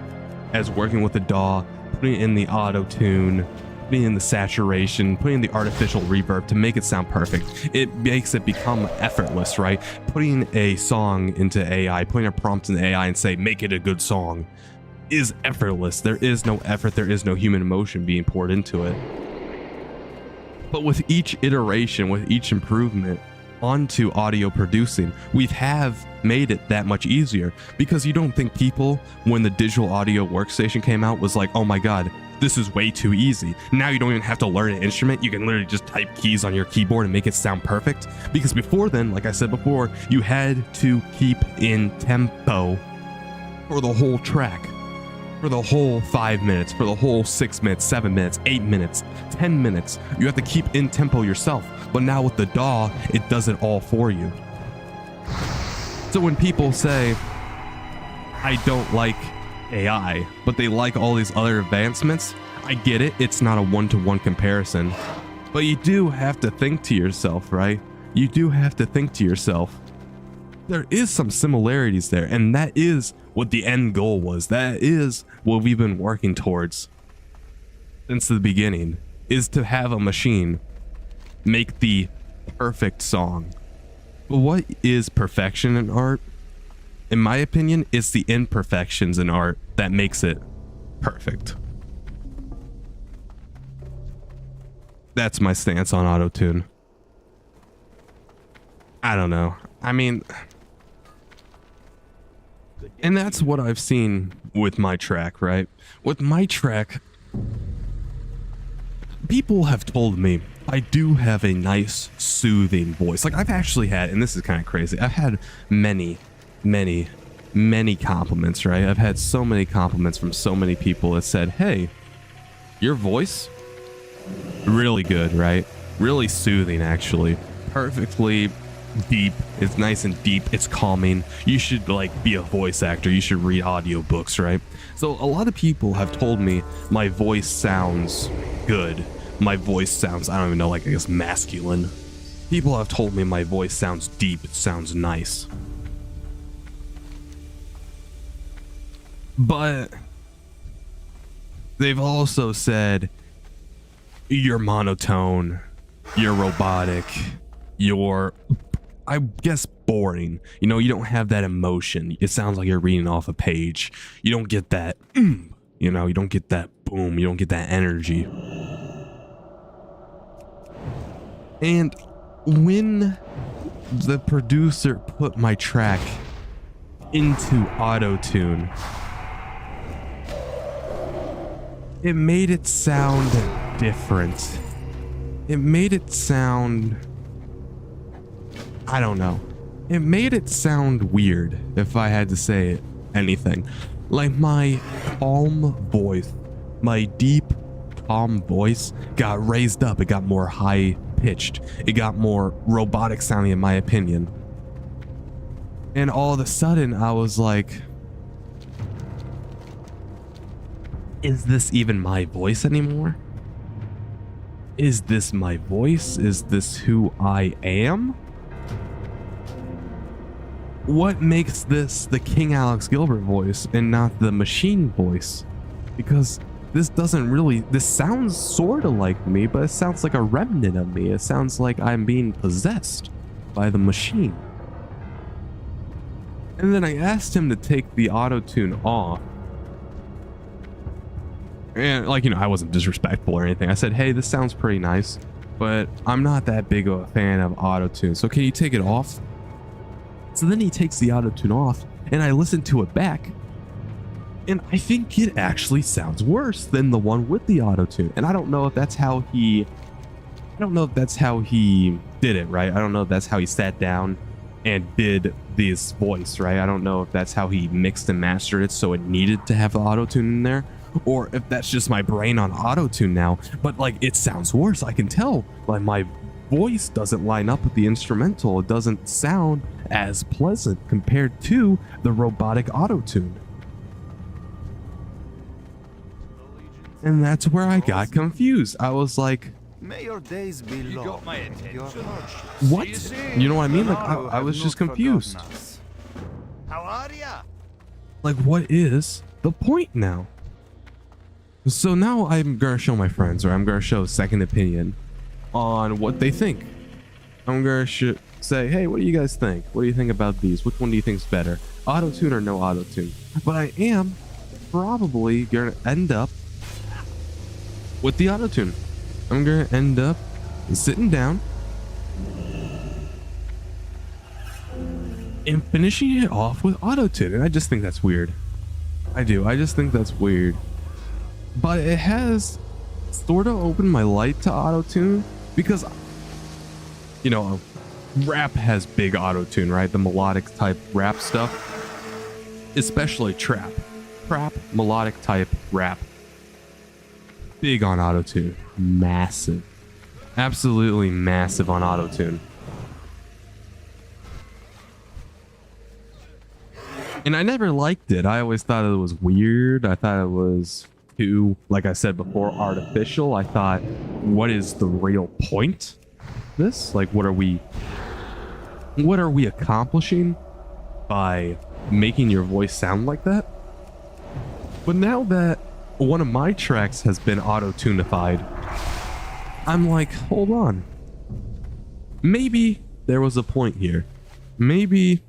as working with a DAW, putting in the auto tune, putting in the saturation, putting in the artificial reverb to make it sound perfect. It makes it become effortless, right? Putting a song into AI, putting a prompt in AI and say, make it a good song is effortless. There is no effort, there is no human emotion being poured into it. But with each iteration, with each improvement onto audio producing, we have made it that much easier, because you don't think people, when the digital audio workstation came out, was like, oh my god, this is way too easy. Now you don't even have to learn an instrument. You can literally just type keys on your keyboard and make it sound perfect. Because before then, like I said before, you had to keep in tempo for the whole track, for the whole 5 minutes, for the whole 6 minutes, 7 minutes, 8 minutes, 10 minutes. You have to keep in tempo yourself. But now with the DAW, it does it all for you. So when people say, I don't like AI, but they like all these other advancements, I get it. It's not a one-to-one comparison. But you do have to think to yourself, right? You do have to think to yourself, there is some similarities there, and that is what the end goal was. That is what we've been working towards since the beginning, is to have a machine make the perfect song. But what is perfection in art? In my opinion, it's the imperfections in art that makes it perfect. That's my stance on autotune. I don't know. I mean, and that's what I've seen with my track, right? With my track, people have told me I do have a nice, soothing voice. Like, I've actually had, and this is kind of crazy, I've had many compliments, right? I've had so many compliments from so many people that said, hey, your voice, really good, right? Really soothing, actually. Perfectly deep. It's nice and deep. It's calming. You should, like, be a voice actor. You should read audiobooks, right? So a lot of people have told me my voice sounds good. My voice sounds, I don't even know, like, I guess masculine. People have told me my voice sounds deep. It sounds nice. But they've also said you're monotone, you're robotic, you're, I guess, boring. You know, you don't have that emotion. It sounds like you're reading off a page. You don't get that, you know, you don't get that boom. You don't get that energy. And when the producer put my track into auto-tune, it made it sound different. It made it sound, I don't know. It made it sound weird, if I had to say anything. Like, my calm voice, my deep, calm voice got raised up. It got more high pitched. It got more robotic sounding, in my opinion. And all of a sudden, I was like, is this even my voice anymore? Is this my voice? Is this who I am? What makes this the King Alex Gilbert voice and not the machine voice? Because this doesn't really, this sounds sort of like me, but it sounds like a remnant of me. It sounds like I'm being possessed by the machine. And then I asked him to take the auto-tune off, And like, you know, I wasn't disrespectful or anything. I said, hey, this sounds pretty nice, but I'm not that big of a fan of auto-tune. So can you take it off? So then he takes the auto-tune off and I listen to it back. And I think it actually sounds worse than the one with the auto-tune. And I don't know if that's how he did it, right? I don't know if that's how he sat down and did this voice, right? I don't know if that's how he mixed and mastered it so it needed to have the auto-tune in there, or if that's just my brain on auto-tune now. But like, it sounds worse. I can tell like my voice doesn't line up with the instrumental. It doesn't sound as pleasant compared to the robotic auto-tune. And that's where I got confused. I was like,
may your days be long. You got my attention.
What? You know what I mean? Like, I was just confused.
How are ya?
Like, what is the point now? So now I'm gonna show my friends, or I'm gonna show a second opinion on what they think. I'm gonna say, hey, what do you guys think? What do you think about these? Which one do you think is better? Auto-tune or no auto-tune? But I am probably gonna end up with the auto-tune. I'm gonna end up sitting down and finishing it off with auto-tune. And I just think that's weird. I do. I just think that's weird. But it has sort of opened my light to auto-tune because, you know, rap has big auto-tune, right? The melodic type rap stuff, especially trap, melodic type rap. Big on auto-tune. Massive. Absolutely massive on auto-tune. And I never liked it. I always thought it was weird. I thought it was too, like I said before, artificial. I thought, what is the real point of this? Like, what are we accomplishing by making your voice sound like that? But now that one of my tracks has been auto-tunified, I'm like, hold on. Maybe there was a point here. Maybe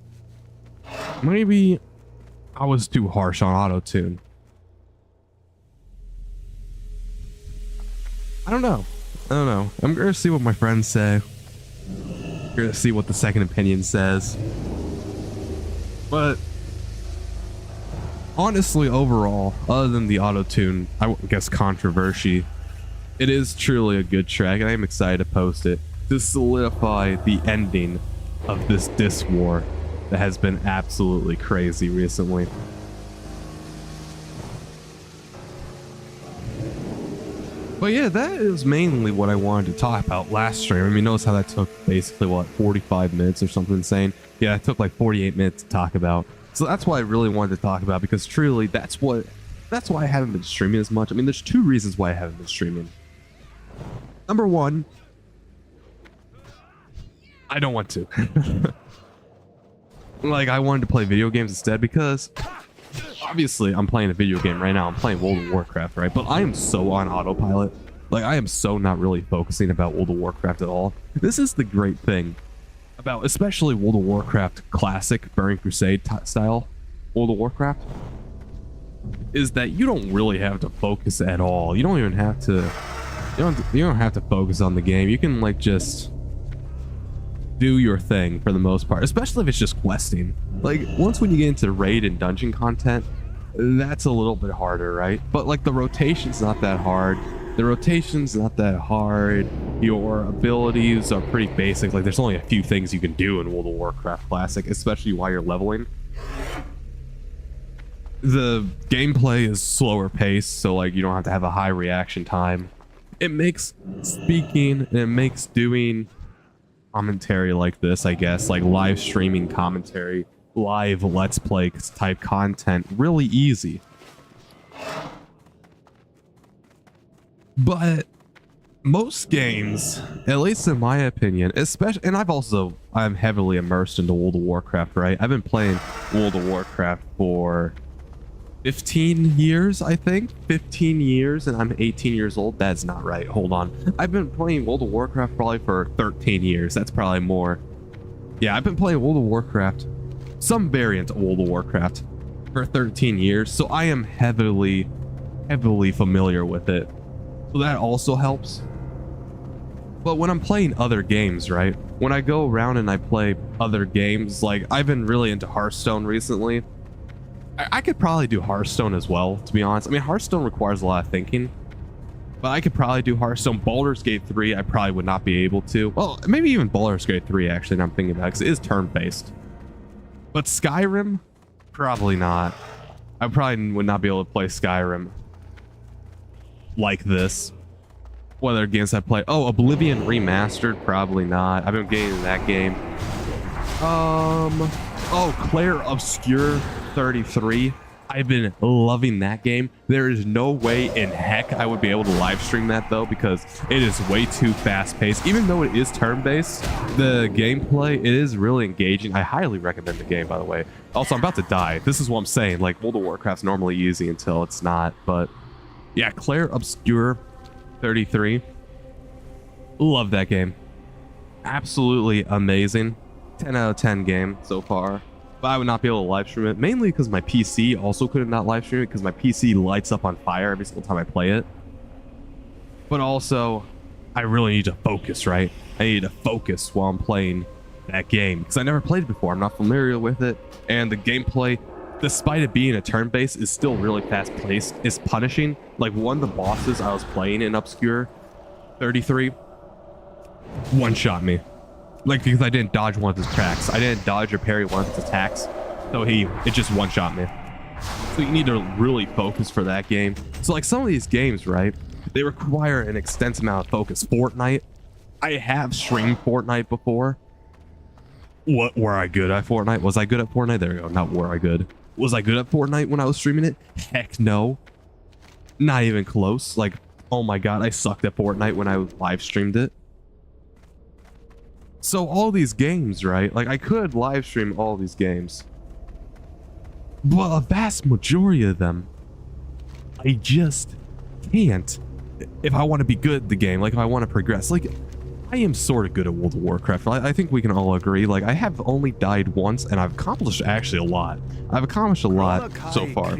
I was too harsh on auto-tune. I don't know. I'm gonna see what my friends say. I'm gonna see what the second opinion says. But honestly, overall, other than the auto-tune, I guess controversy, it is truly a good track, and I am excited to post it to solidify the ending of this diss war that has been absolutely crazy recently. But yeah, that is mainly what I wanted to talk about last stream. I mean, notice how that took basically, what, 45 minutes or something insane? Yeah, it took like 48 minutes to talk about. So that's why I really wanted to talk about, because truly, that's why I haven't been streaming as much. I mean, there's two reasons why I haven't been streaming. Number one, I don't want to. Like, I wanted to play video games instead, because obviously I'm playing a video game right now. I'm playing World of Warcraft, right? But I am so on autopilot. Like, I am so not really focusing about World of Warcraft at all. This is the great thing about especially World of Warcraft Classic, Burning Crusade style World of Warcraft, is that you don't really have to focus at all. You don't even have to, you don't have to focus on the game. You can like just do your thing for the most part, especially if it's just questing. Like, once when you get into raid and dungeon content, that's a little bit harder, right? But like, the rotation's not that hard. Your abilities are pretty basic. Like, there's only a few things you can do in World of Warcraft Classic, especially while you're leveling. The gameplay is slower paced, so like, you don't have to have a high reaction time. It makes speaking and it makes doing commentary like this, I guess, like live streaming commentary, live let's play type content, really easy. But most games, at least in my opinion, especially, and I'm heavily immersed into World of Warcraft, right? I've been playing World of Warcraft for 15 years, I think. 15 years, and I'm 18 years old. That's not right. Hold on. I've been playing World of Warcraft probably for 13 years. That's probably more. Yeah, I've been playing World of Warcraft, some variant of World of Warcraft, for 13 years. So I am heavily heavily familiar with it. So that also helps. But when I'm playing other games, right? When I go around and I play other games, like I've been really into Hearthstone recently. I could probably do Hearthstone as well, to be honest. I mean, Hearthstone requires a lot of thinking, but I could probably do Hearthstone. Baldur's Gate 3, I probably would not be able to. Well, maybe even Baldur's Gate 3, actually, now I'm thinking about it, because it is turn-based. But Skyrim, probably not. I probably would not be able to play Skyrim like this. What other games I play? Oh, Oblivion Remastered, probably not. I've been getting into that game. Oh, Claire Obscure 33. I've been loving that game. There is no way in heck I would be able to live stream that though, because it is way too fast paced. Even though it is turn-based, the gameplay, it is really engaging. I highly recommend the game, by the way. Also, I'm about to die. This is what I'm saying. Like, World of Warcraft's normally easy until it's not, but yeah, Claire Obscure 33. Love that game. Absolutely amazing. 10 out of 10 game so far. But I would not be able to live stream it, mainly because my PC also could not live stream it, because my PC lights up on fire every single time I play it. But also, I really need to focus, right? I need to focus while I'm playing that game, because I never played it before. I'm not familiar with it, and the gameplay, despite it being a turn-based, is still really fast-paced. It's punishing. Like, one of the bosses I was playing in Obscure 33 one-shot me. Like, because I didn't dodge one of his attacks. I didn't dodge or parry one of his attacks. So it just one-shot me. So you need to really focus for that game. So like some of these games, right? They require an extensive amount of focus. Fortnite. I have streamed Fortnite before. What were I good at Fortnite? Was I good at Fortnite? There we go. Not were I good. Was I good at Fortnite when I was streaming it? Heck no. Not even close. Like, oh my god, I sucked at Fortnite when I live streamed it. So all these games, right? Like, I could live stream all these games, but a vast majority of them, I just can't. If I want to be good at the game, like if I want to progress, like I am sort of good at World of Warcraft. I think we can all agree. Like, I have only died once, and I've accomplished actually a lot. I've accomplished a lot so far.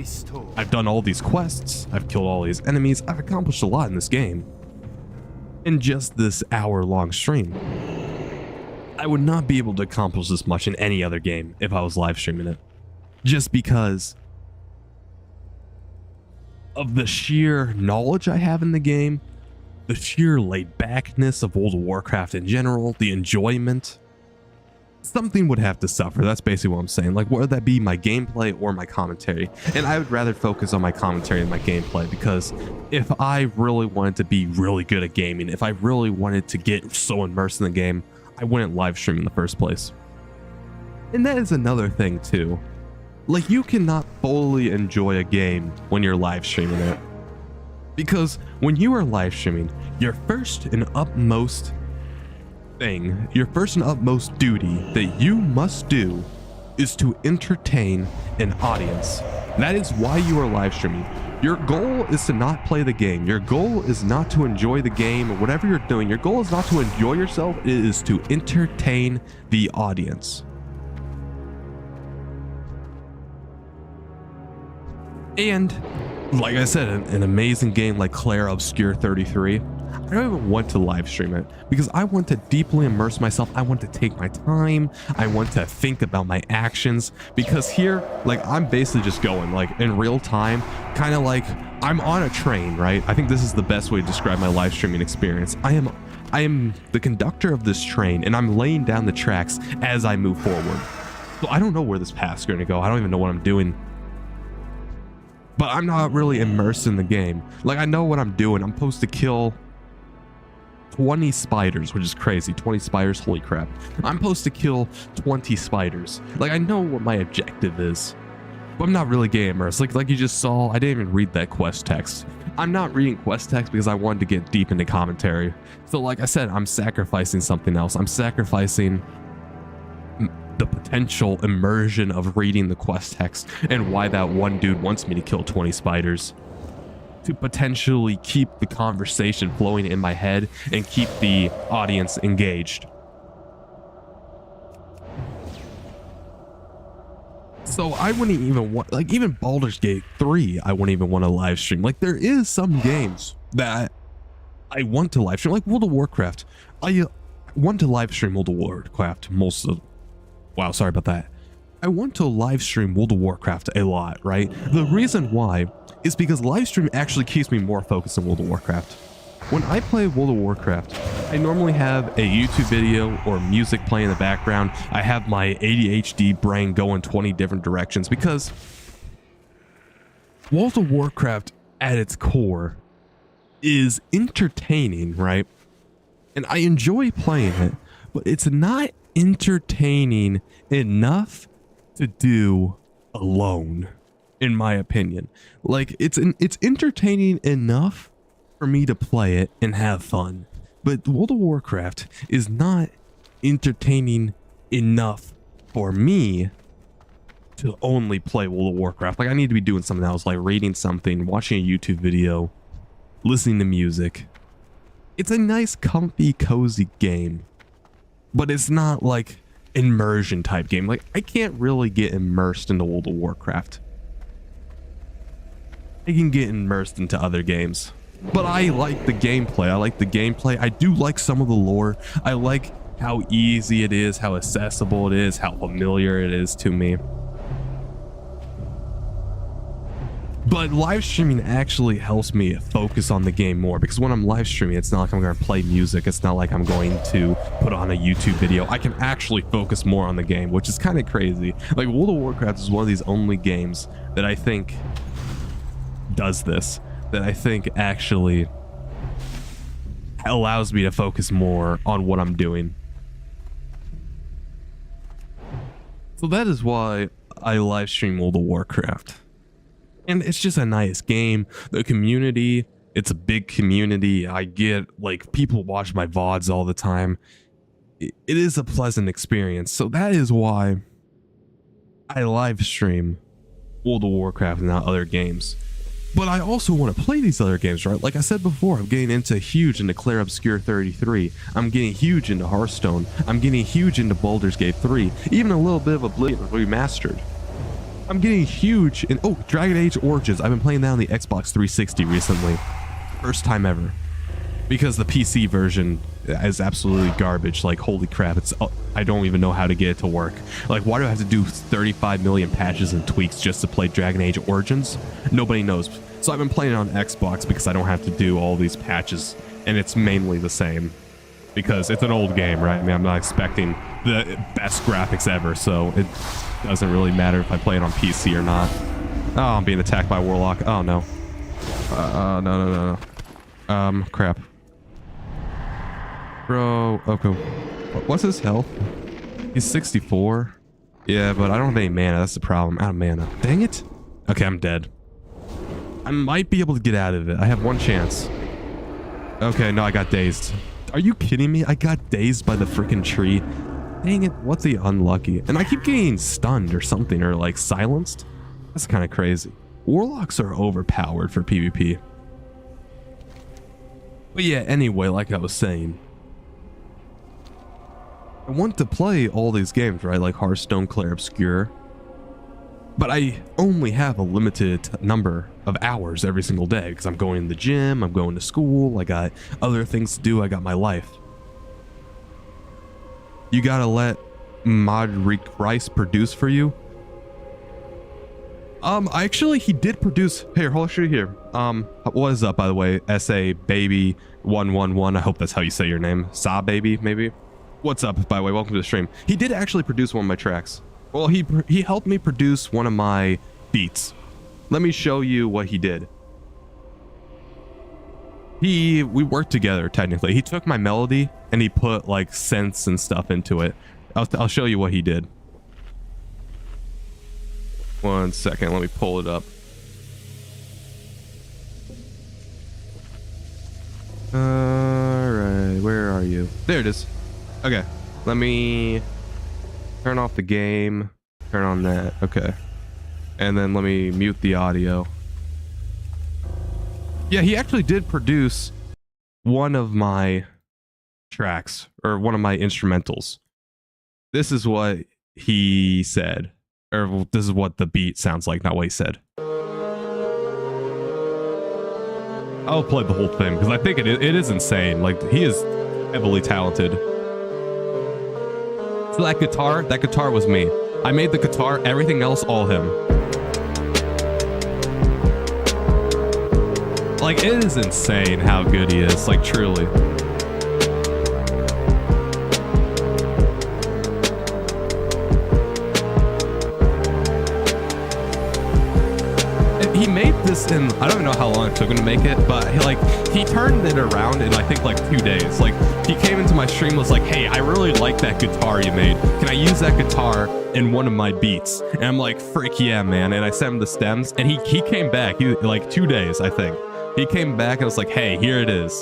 I've done all these quests. I've killed all these enemies. I've accomplished a lot in this game in just this hour-long stream. I would not be able to accomplish this much in any other game if I was live streaming it, just because of the sheer knowledge I have in the game, the sheer laid-backness of World of Warcraft in general, the enjoyment. Something would have to suffer. That's basically what I'm saying. Like, whether that be my gameplay or my commentary. And I would rather focus on my commentary than my gameplay, because if I really wanted to be really good at gaming, if I really wanted to get so immersed in the game, I wouldn't live stream in the first place. And that is another thing too. Like, you cannot fully enjoy a game when you're live streaming it. Because when you are live streaming, your first and utmost thing, your first and utmost duty that you must do is to entertain an audience. That is why you are live streaming. Your goal is to not play the game. Your goal is not to enjoy the game or whatever you're doing. Your goal is not to enjoy yourself. It is to entertain the audience. And like I said, an amazing game like Claire Obscure 33, I don't even want to live stream it because I want to deeply immerse myself. I want to take my time. I want to think about my actions, because here, like, I'm basically just going like in real time, kind of like I'm on a train, right? I think this is the best way to describe my live streaming experience. I am the conductor of this train, and I'm laying down the tracks as I move forward. So I don't know where this path's going to go. I don't even know what I'm doing. But I'm not really immersed in the game. Like, I know what I'm doing. I'm supposed to kill 20 spiders, which is crazy. 20 spiders, holy crap. I'm supposed to kill 20 spiders. Like, I know what my objective is, but I'm not really getting immersed. Like you just saw, I didn't even read that quest text. I'm not reading quest text because I wanted to get deep into commentary. So like I said, I'm sacrificing something else. I'm sacrificing the potential immersion of reading the quest text and why that one dude wants me to kill 20 spiders, to potentially keep the conversation flowing in my head and keep the audience engaged. So I wouldn't even want, like, even Baldur's Gate 3, I wouldn't even want to live stream. Like, there is some games that I want to live stream, like World of Warcraft. I want to live stream World of Warcraft most of, wow, sorry about that. I want to live stream World of Warcraft a lot, right? The reason why is because live stream actually keeps me more focused on World of Warcraft. When I play World of Warcraft, I normally have a YouTube video or music playing in the background. I have my ADHD brain going 20 different directions because World of Warcraft at its core is entertaining, right? And I enjoy playing it, but it's not entertaining enough to do alone, in my opinion. Like, it's entertaining enough for me to play it and have fun, but World of Warcraft is not entertaining enough for me to only play World of Warcraft. Like, I need to be doing something else, like reading something, watching a YouTube video, listening to music. It's a nice, comfy, cozy game, but it's not like immersion type game. Like, I can't really get immersed into World of Warcraft. I can get immersed into other games, but I like the gameplay. I do like some of the lore. I like how easy it is, how accessible it is, how familiar it is to me. But live streaming actually helps me focus on the game more, because when I'm live streaming, it's not like I'm going to play music. It's not like I'm going to put on a YouTube video. I can actually focus more on the game, which is kind of crazy. Like, World of Warcraft is one of these only games that I think does this, that I think actually allows me to focus more on what I'm doing. So that is why I live stream World of Warcraft. And it's just a nice game. The community, it's a big community. I get, like, people watch my VODs all the time. It is a pleasant experience. So that is why I live stream World of Warcraft and not other games. But I also want to play these other games, right? Like I said before, I'm getting huge into Clair Obscur 33. I'm getting huge into Hearthstone. I'm getting huge into Baldur's Gate 3. Even a little bit of Oblivion Remastered. I'm getting huge in, oh, Dragon Age Origins. I've been playing that on the Xbox 360 recently. First time ever. Because the PC version is absolutely garbage. Like, holy crap, I don't even know how to get it to work. Like, why do I have to do 35 million patches and tweaks just to play Dragon Age Origins? Nobody knows. So I've been playing it on Xbox because I don't have to do all these patches, and it's mainly the same. Because it's an old game, right? I mean, I'm not expecting the best graphics ever, so it doesn't really matter if I play it on PC or not. Oh, I'm being attacked by Warlock. Oh, no. No. Crap. Bro, okay. What's his health? He's 64. Yeah, but I don't have any mana. That's the problem. Out of mana. Dang it. Okay, I'm dead. I might be able to get out of it. I have one chance. Okay, no, I got dazed. Are you kidding me? I got dazed by the freaking tree. Dang it. What's the unlucky? And I keep getting stunned or something, or like silenced. That's kind of crazy. Warlocks are overpowered for PvP. But yeah, anyway, like I was saying, I want to play all these games, right? Like Hearthstone, Clair Obscur. But I only have a limited number of hours every single day because I'm going to the gym, I'm going to school, I got other things to do, I got my life. You gotta let Modric Rice produce for you. Actually, he did produce. Here, hold on here. What is up, by the way? SA Baby 111. I hope that's how you say your name. Sa Baby, maybe. What's up, by the way? Welcome to the stream. He did actually produce one of my tracks. Well, he helped me produce one of my beats. Let me show you what he did. We worked together, technically. He took my melody and he put like synths and stuff into it. I'll show you what he did. 1 second, let me pull it up. Alright, where are you? There it is. Okay, let me turn off the game, turn on that. Okay, and then let me mute the audio. Yeah, he actually did produce one of my tracks, or one of my instrumentals. This is what he said, Or well, this is what the beat sounds like, not what he said. I'll play the whole thing because I think it is insane. Like, he is heavily talented. So that guitar was me. I made the guitar, everything else all him. Like, it is insane how good he is, like, truly. He made this in, I don't even know how long it took him to make it, but he turned it around in, I think, like 2 days. Like, he came into my stream, was like, hey, I really like that guitar you made. Can I use that guitar in one of my beats? And I'm like, frick yeah, man. And I sent him the stems, and he came back. He, like 2 days, I think. He came back and was like, hey, here it is.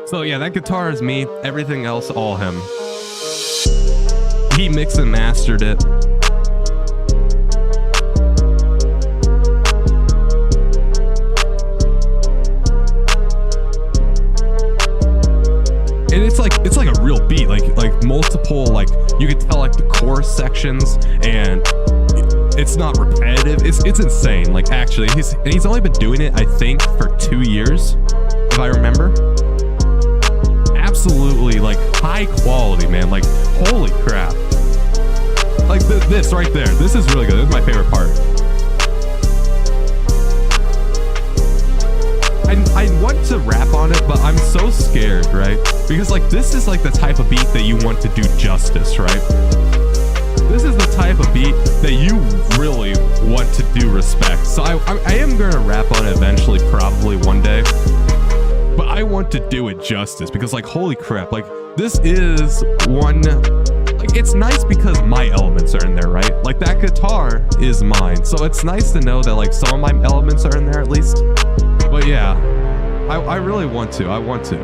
So yeah, that guitar is me. Everything else, all him. He mixed and mastered it. And it's like a real beat, like multiple, like you could tell like the chorus sections, and it's not repetitive. It's insane. Like, actually, he's only been doing it, I think, for 2 years, if I remember. Absolutely, like, high quality, man. Like, holy crap. Like this right there. This is really good. This is my favorite part. I want to rap on it, but I'm so scared, right? Because like this is like the type of beat that you want to do justice, right? This is the type of beat that you really want to do respect. So I am gonna rap on it eventually, probably one day. But I want to do it justice because like, holy crap, like this is one, like it's nice because my elements are in there, right? Like that guitar is mine. So it's nice to know that like some of my elements are in there at least. But yeah, I really want to. I want to.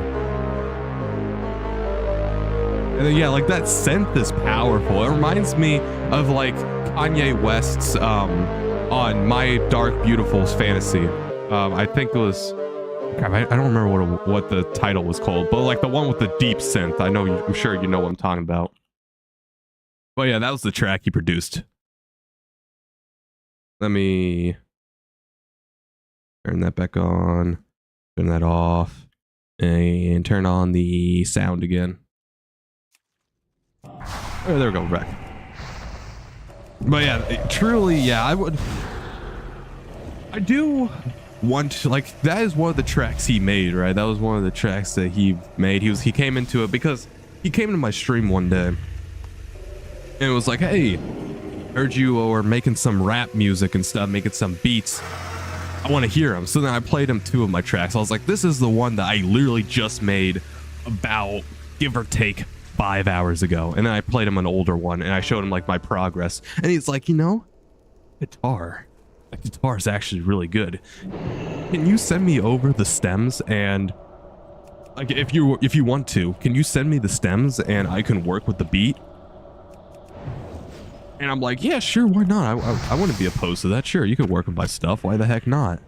And then, yeah, like that synth is powerful. It reminds me of like Kanye West's on My Dark Beautiful Fantasy. I think it was, I don't remember what the title was called, but like the one with the deep synth. I'm sure you know what I'm talking about. But yeah, that was the track he produced. Let me turn that back on, turn that off, and turn on the sound again. Oh, there we go, back. But yeah, truly, yeah, I do want to, like, that is one of the tracks he made, right? That was one of the tracks that he made. He came into it because he came into my stream one day and it was like, hey, heard you were making some rap music and stuff, making some beats. I want to hear them. So then I played him 2 of my tracks. I was like, this is the one that I literally just made about, give or take, 5 hours ago. And then I played him an older one and I showed him like my progress. And he's like, you know, that guitar is actually really good. Can you send me over the stems? And like, if you want to, can you send me the stems and I can work with the beat? And I'm like, yeah, sure, why not? I wouldn't be opposed to that. Sure, you can work with my stuff. Why the heck not?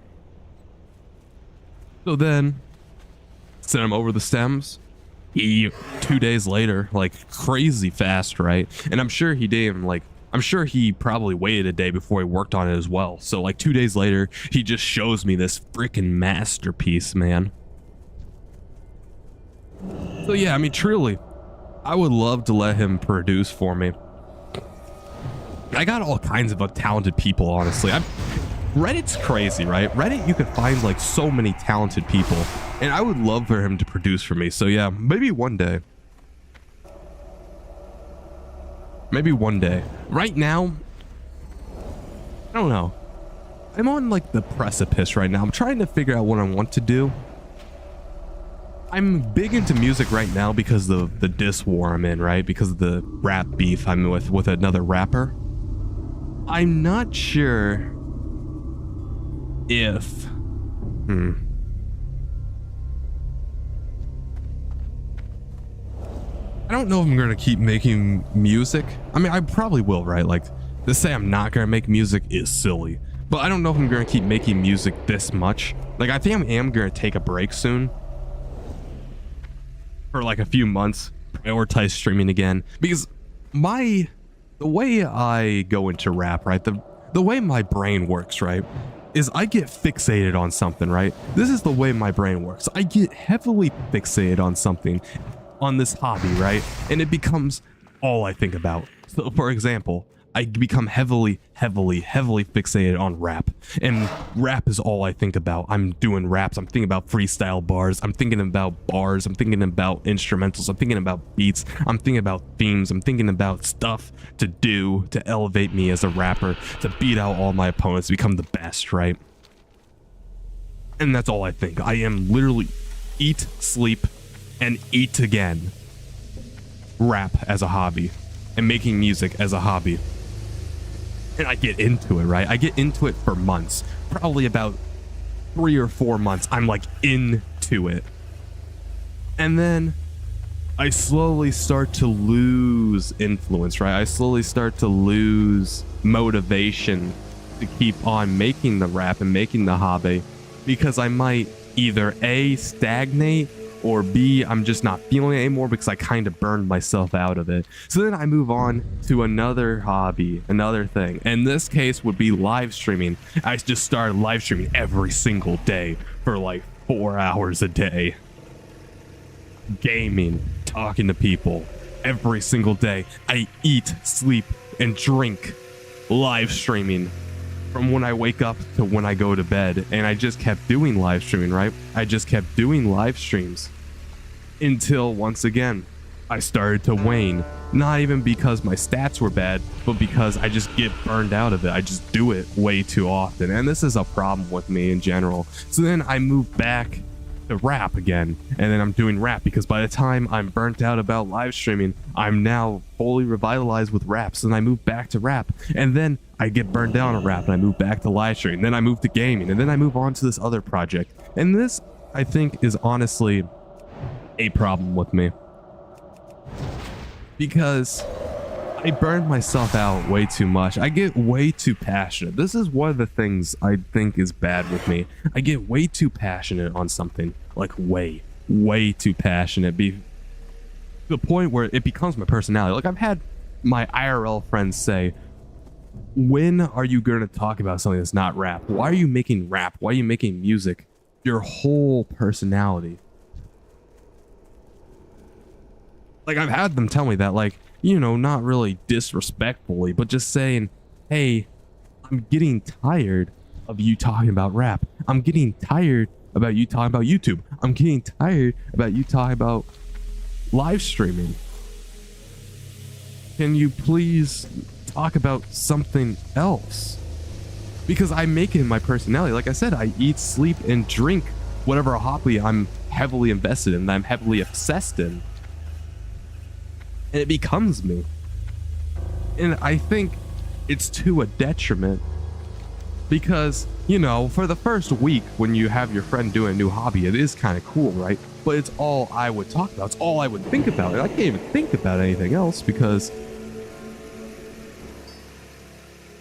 So then, sent him over the stems. 2 days later, like crazy fast, right? And I'm sure he didn't like, I'm sure he probably waited a day before he worked on it as well. So like 2 days later, he just shows me this freaking masterpiece, man. So yeah, I mean, truly, I would love to let him produce for me. I got all kinds of talented people, honestly. Reddit's crazy, right? Reddit, you could find like so many talented people, and I would love for him to produce for me. So yeah, maybe one day. Maybe one day. Right now, I don't know. I'm on like the precipice right now. I'm trying to figure out what I want to do. I'm big into music right now because of the diss war I'm in, right? Because of the rap beef I'm with another rapper. I'm not sure if I don't know if I'm gonna keep making music. I mean, I probably will, right? Like, to say I'm not gonna make music is silly, but I don't know if I'm gonna keep making music this much. Like, I think I am gonna take a break soon for like a few months, prioritize streaming again, because my the way I go into rap, right? The way my brain works, right? Is I get fixated on something, right? This is the way my brain works. I get heavily fixated on something, on this hobby, right? And it becomes all I think about. So for example, I become heavily fixated on rap, and rap is all I think about. I'm doing raps, I'm thinking about freestyle bars, I'm thinking about bars, I'm thinking about instrumentals, I'm thinking about beats, I'm thinking about themes, I'm thinking about stuff to do to elevate me as a rapper, to beat out all my opponents, become the best, right? And that's all I think. I am literally eat, sleep, and eat again. Rap as a hobby, and making music as a hobby. And I get into it, right? I get into it for months, probably about 3 or 4 months. I'm like into it. And then I slowly start to lose influence, right? I slowly start to lose motivation to keep on making the rap and making the hobby, because I might either A, stagnate, or B, I'm just not feeling it anymore because I kind of burned myself out of it. So then I move on to another hobby, another thing. In this case would be live streaming. I just started live streaming every single day for like 4 hours a day. Gaming, talking to people every single day. I eat, sleep, and drink live streaming from when I wake up to when I go to bed. And I just kept doing live streaming, right? I just kept doing live streams until once again I started to wane. Not even because my stats were bad, but because I just get burned out of it. I just do it way too often, and this is a problem with me in general. So then I moved back to rap again, and then I'm doing rap because by the time I'm burnt out about live streaming, I'm now fully revitalized with rap. So then I move back to rap, and then I get burned down on rap, and I move back to live streaming. Then I move to gaming, and then I move on to this other project. And this, I think, is honestly a problem with me, because I burned myself out way too much. I get way too passionate. This is one of the things I think is bad with me. I get way too passionate on something, like way too passionate, to the point where it becomes my personality. Like I've had my IRL friends say, when are you going to talk about something that's not rap? Why are you making rap? Why are you making music your whole personality? Like, I've had them tell me that, like, you know, not really disrespectfully, but just saying, hey, I'm getting tired of you talking about rap. I'm getting tired about you talking about YouTube. I'm getting tired about you talking about live streaming. Can you please talk about something else? Because I make it in my personality. Like I said, I eat, sleep, and drink whatever hobby I'm heavily invested in, that I'm heavily obsessed in. And it becomes me. And I think it's to a detriment, because, you know, for the first week when you have your friend doing a new hobby, it is kind of cool, right? But it's all I would talk about. It's all I would think about. And I can't even think about anything else because...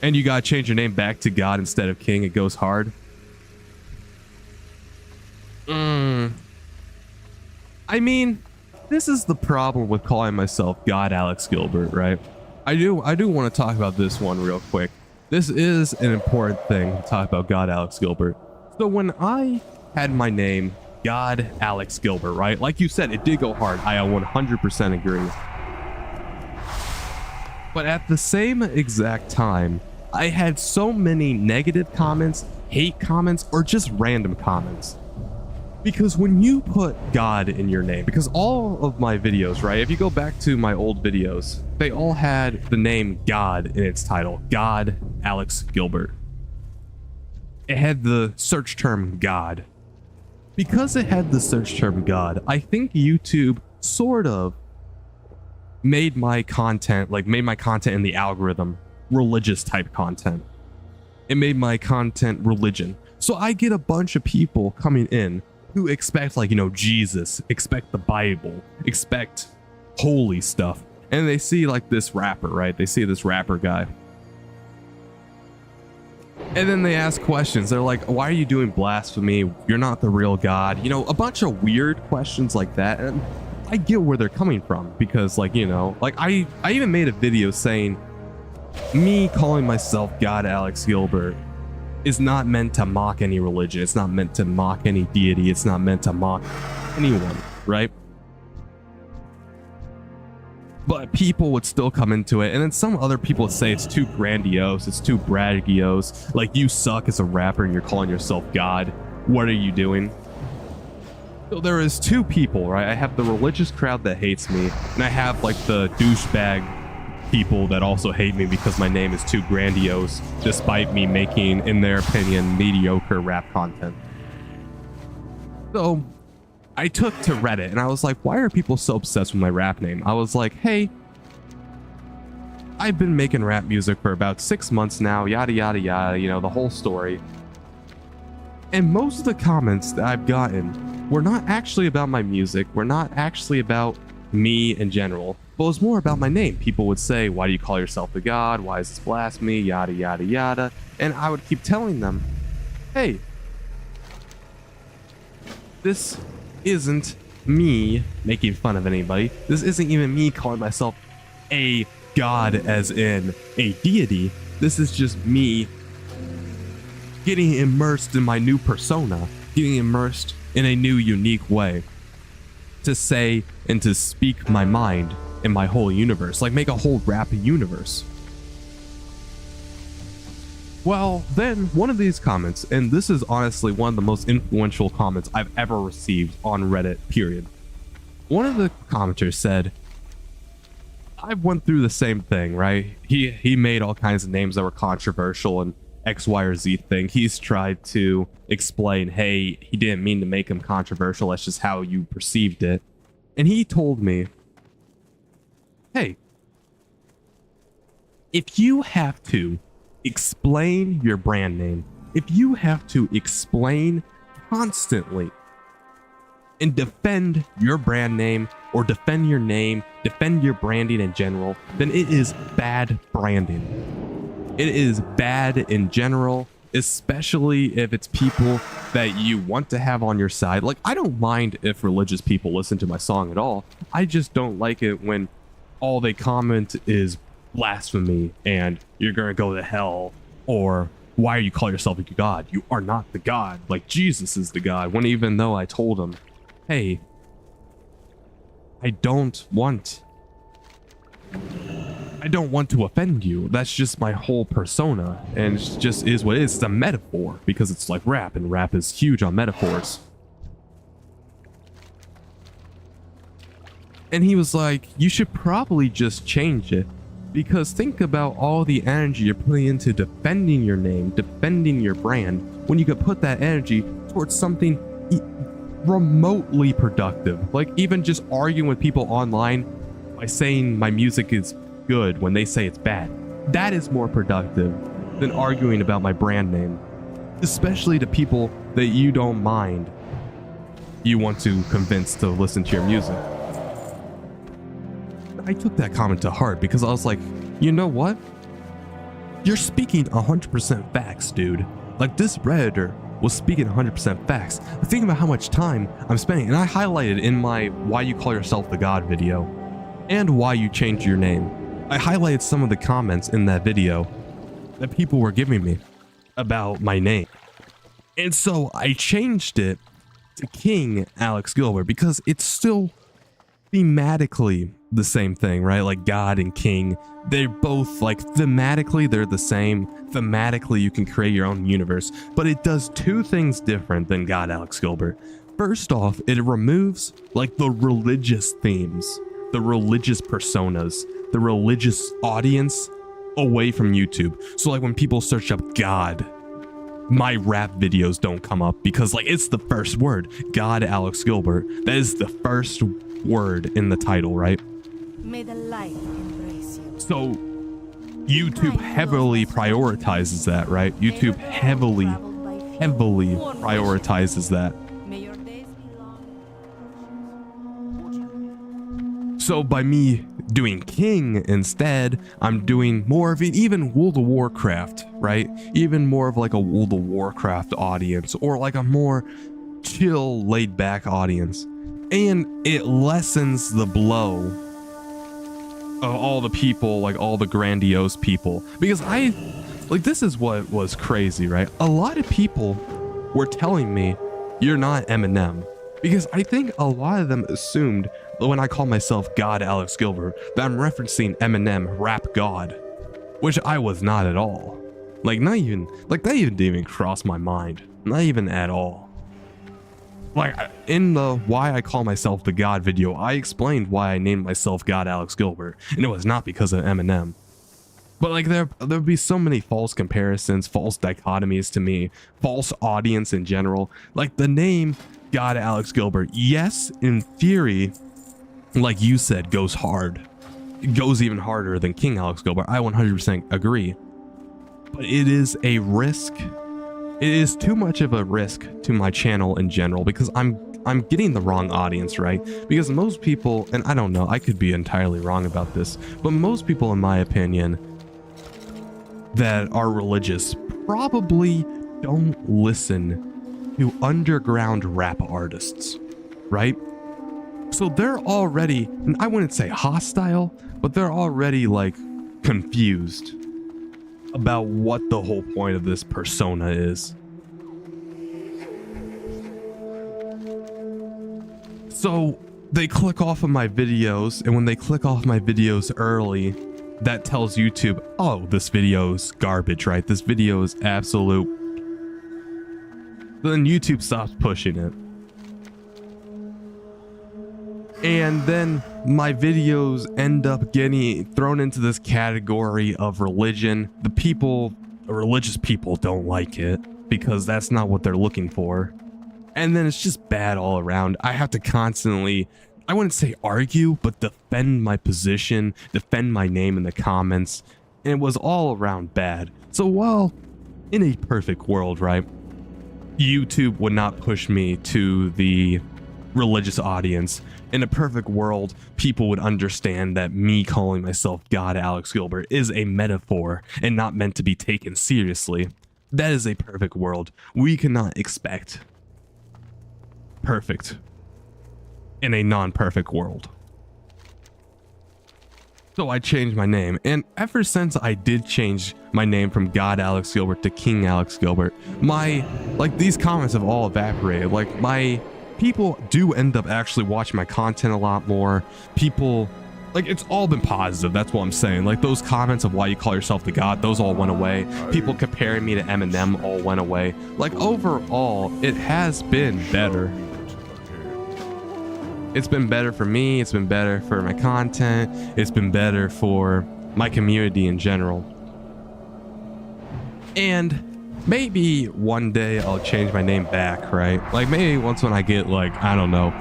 And you gotta change your name back to God instead of King. It goes hard. I mean... This is the problem with calling myself God Alex Gilbert, right? I do want to talk about this one real quick. This is an important thing to talk about God Alex Gilbert. So when I had my name, God Alex Gilbert, right? Like you said, it did go hard. I 100% agree. But at the same exact time, I had so many negative comments, hate comments, or just random comments. Because when you put God in your name, because all of my videos, right, if you go back to my old videos, they all had the name God in its title. God Alex Gilbert. It had the search term God. Because it had the search term God, I think YouTube sort of made my content in the algorithm religious type content. It made my content religion. So I get a bunch of people coming in who expect, like, you know, Jesus, expect the Bible, expect holy stuff. And they see like this rapper, right? They see this rapper guy. And then they ask questions. They're like, why are you doing blasphemy? You're not the real God. You know, a bunch of weird questions like that. And I get where they're coming from because, like, you know, like I even made a video saying me calling myself God Alex Gilbert is not meant to mock any religion. It's not meant to mock any deity. It's not meant to mock anyone, right? But people would still come into it, and then some other people would say it's too grandiose, it's too braggiose, like you suck as a rapper and you're calling yourself God. What are you doing? So there is two people, right? I have the religious crowd that hates me, and I have like the douchebag people that also hate me because my name is too grandiose, despite me making, in their opinion, mediocre rap content. So I took to Reddit and I was like, why are people so obsessed with my rap name? I was like, hey, I've been making rap music for about 6 months now, yada yada yada, you know, the whole story. And most of the comments that I've gotten were not actually about my music, were not actually about me in general, but it was more about my name. People would say, why do you call yourself the God? Why is this blasphemy? Yada yada yada. And I would keep telling them, hey, this isn't me making fun of anybody. This isn't even me calling myself a god as in a deity. This is just me getting immersed in my new persona, getting immersed in a new unique way to say and to speak my mind in my whole universe, like make a whole rap universe. Well, then one of these comments, and this is honestly one of the most influential comments I've ever received on Reddit, period. One of the commenters said, I went through the same thing, right? He made all kinds of names that were controversial and X, Y, or Z thing. He's tried to explain, hey, he didn't mean to make them controversial. That's just how you perceived it. And he told me, hey, if you have to explain your brand name, if you have to explain constantly and defend your brand name or defend your name, defend your branding in general, then it is bad branding. It is bad in general, especially if it's people that you want to have on your side. Like, I don't mind if religious people listen to my song at all. I just don't like it when all they comment is blasphemy and you're gonna go to hell, or why are you calling yourself a god? You are not the god. Like, Jesus is the god. When even though I told him, hey, I don't want to offend you. That's just my whole persona, and it just is what it is. It's a metaphor because it's like rap, and rap is huge on metaphors. And he was like, you should probably just change it, because think about all the energy you're putting into defending your name, defending your brand, when you could put that energy towards something remotely productive. Like even just arguing with people online by saying my music is good when they say it's bad. That is more productive than arguing about my brand name, especially to people that you don't mind you want to convince to listen to your music. I took that comment to heart because I was like, you know what? You're speaking 100% facts, dude. Like, this Redditor was speaking 100% facts. Think about how much time I'm spending, and I highlighted in my Why You Call Yourself the God video and Why You Changed Your Name. I highlighted some of the comments in that video that people were giving me about my name. And so I changed it to King Alex Gilbert because it's still thematically the same thing, right? Like God and King, they're both like thematically they're the same. Thematically you can create your own universe, but it does two things different than God Alex Gilbert. First off, it removes like the religious themes, the religious personas, the religious audience away from YouTube. So like when people search up God, my rap videos don't come up because like it's the first word, God Alex Gilbert. That is the first word in the title, right?
May the light embrace you.
So YouTube heavily prioritizes that, right? YouTube heavily prioritizes that.
May your days be long.
So by me doing King instead, I'm doing more of it, even World of Warcraft, right? Even more of like a World of Warcraft audience, or like a more chill, laid back audience. And it lessens the blow of all the people, like all the grandiose people, because this is what was crazy, right? A lot of people were telling me you're not Eminem, because I think a lot of them assumed that when I call myself God Alex Gilbert that I'm referencing Eminem, rap god, which I was not at all. That didn't even cross my mind, not even at all. Like, in the why I call myself the God video, I explained why I named myself God Alex Gilbert, and it was not because of Eminem. But like there'd be so many false comparisons, false dichotomies to me, false audience in general. Like the name God Alex Gilbert, yes, in theory, like you said, goes hard. It goes even harder than King Alex Gilbert. I 100% agree. But it is a risk. It is too much of a risk to my channel in general, because I'm getting the wrong audience, right? Because most people, and I don't know, I could be entirely wrong about this, but most people, in my opinion, that are religious probably don't listen to underground rap artists, right? So they're already, and I wouldn't say hostile, but they're already like confused about what the whole point of this persona is. So they click off of my videos, and when they click off my videos early, that tells YouTube, oh, this video's garbage, right? This video is absolute. Then YouTube stops pushing it. And then my videos end up getting thrown into this category of religion. Religious people don't like it because that's not what they're looking for. And then it's just bad all around. I have to constantly, I wouldn't say argue, but defend my position, defend my name in the comments. And it was all around bad. So while in a perfect world, right, YouTube would not push me to the religious audience. In a perfect world, people would understand that me calling myself God Alex Gilbert is a metaphor and not meant to be taken seriously. That is a perfect world. We cannot expect perfect in a non-perfect world. So I changed my name, and ever since I did change my name from God Alex Gilbert to King Alex Gilbert, these comments have all evaporated. Like, my people do end up actually watching my content a lot more. People, like, it's all been positive. That's what I'm saying. Like, those comments of why you call yourself the God, those all went away. People comparing me to Eminem all went away. Like, overall, it has been better. It's been better for me. It's been better for my content. It's been better for my community in general. And maybe one day I'll change my name back, right? Like, maybe once when I get, like, I don't know,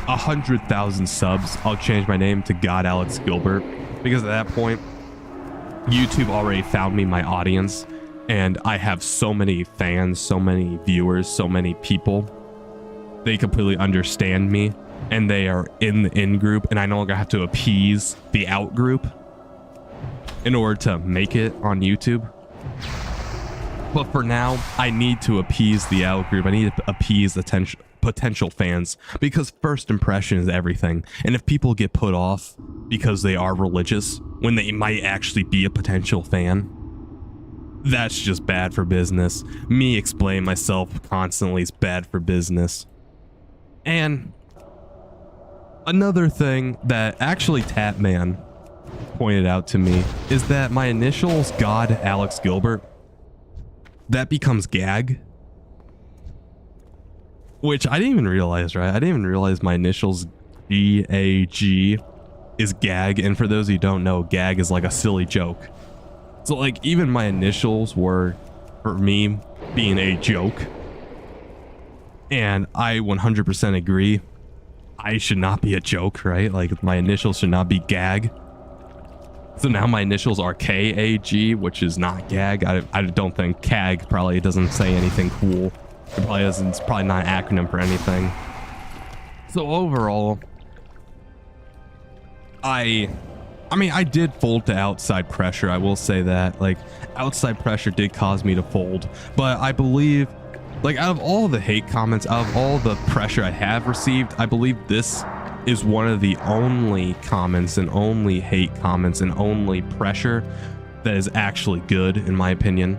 100,000 subs, I'll change my name to God Alex Gilbert, because at that point YouTube already found me my audience, and I have so many fans, so many viewers, so many people. They completely understand me, and they are in the in group, and I no longer have to appease the out group in order to make it on YouTube. But for now, I need to appease the out group. I need to appease the potential fans, because first impression is everything. And if people get put off because they are religious when they might actually be a potential fan, that's just bad for business. Me explaining myself constantly is bad for business. And another thing that actually Tapman pointed out to me is that my initials, God Alex Gilbert, that becomes GAG, which I didn't even realize, right? I didn't even realize my initials, GAG, is gag. And for those of you who don't know, gag is like a silly joke. So like, even my initials were, for me, being a joke. And I 100% agree. I should not be a joke, right? Like, my initials should not be gag. So now my initials are KAG, which is not gag. I don't think CAG probably doesn't say anything cool. It probably doesn't, it's probably not an acronym for anything. So overall, I mean, I did fold to outside pressure. I will say that, like, outside pressure did cause me to fold, but I believe, like, out of all the hate comments, out of all the pressure I have received, I believe this is one of the only comments and only hate comments and only pressure that is actually good, in my opinion.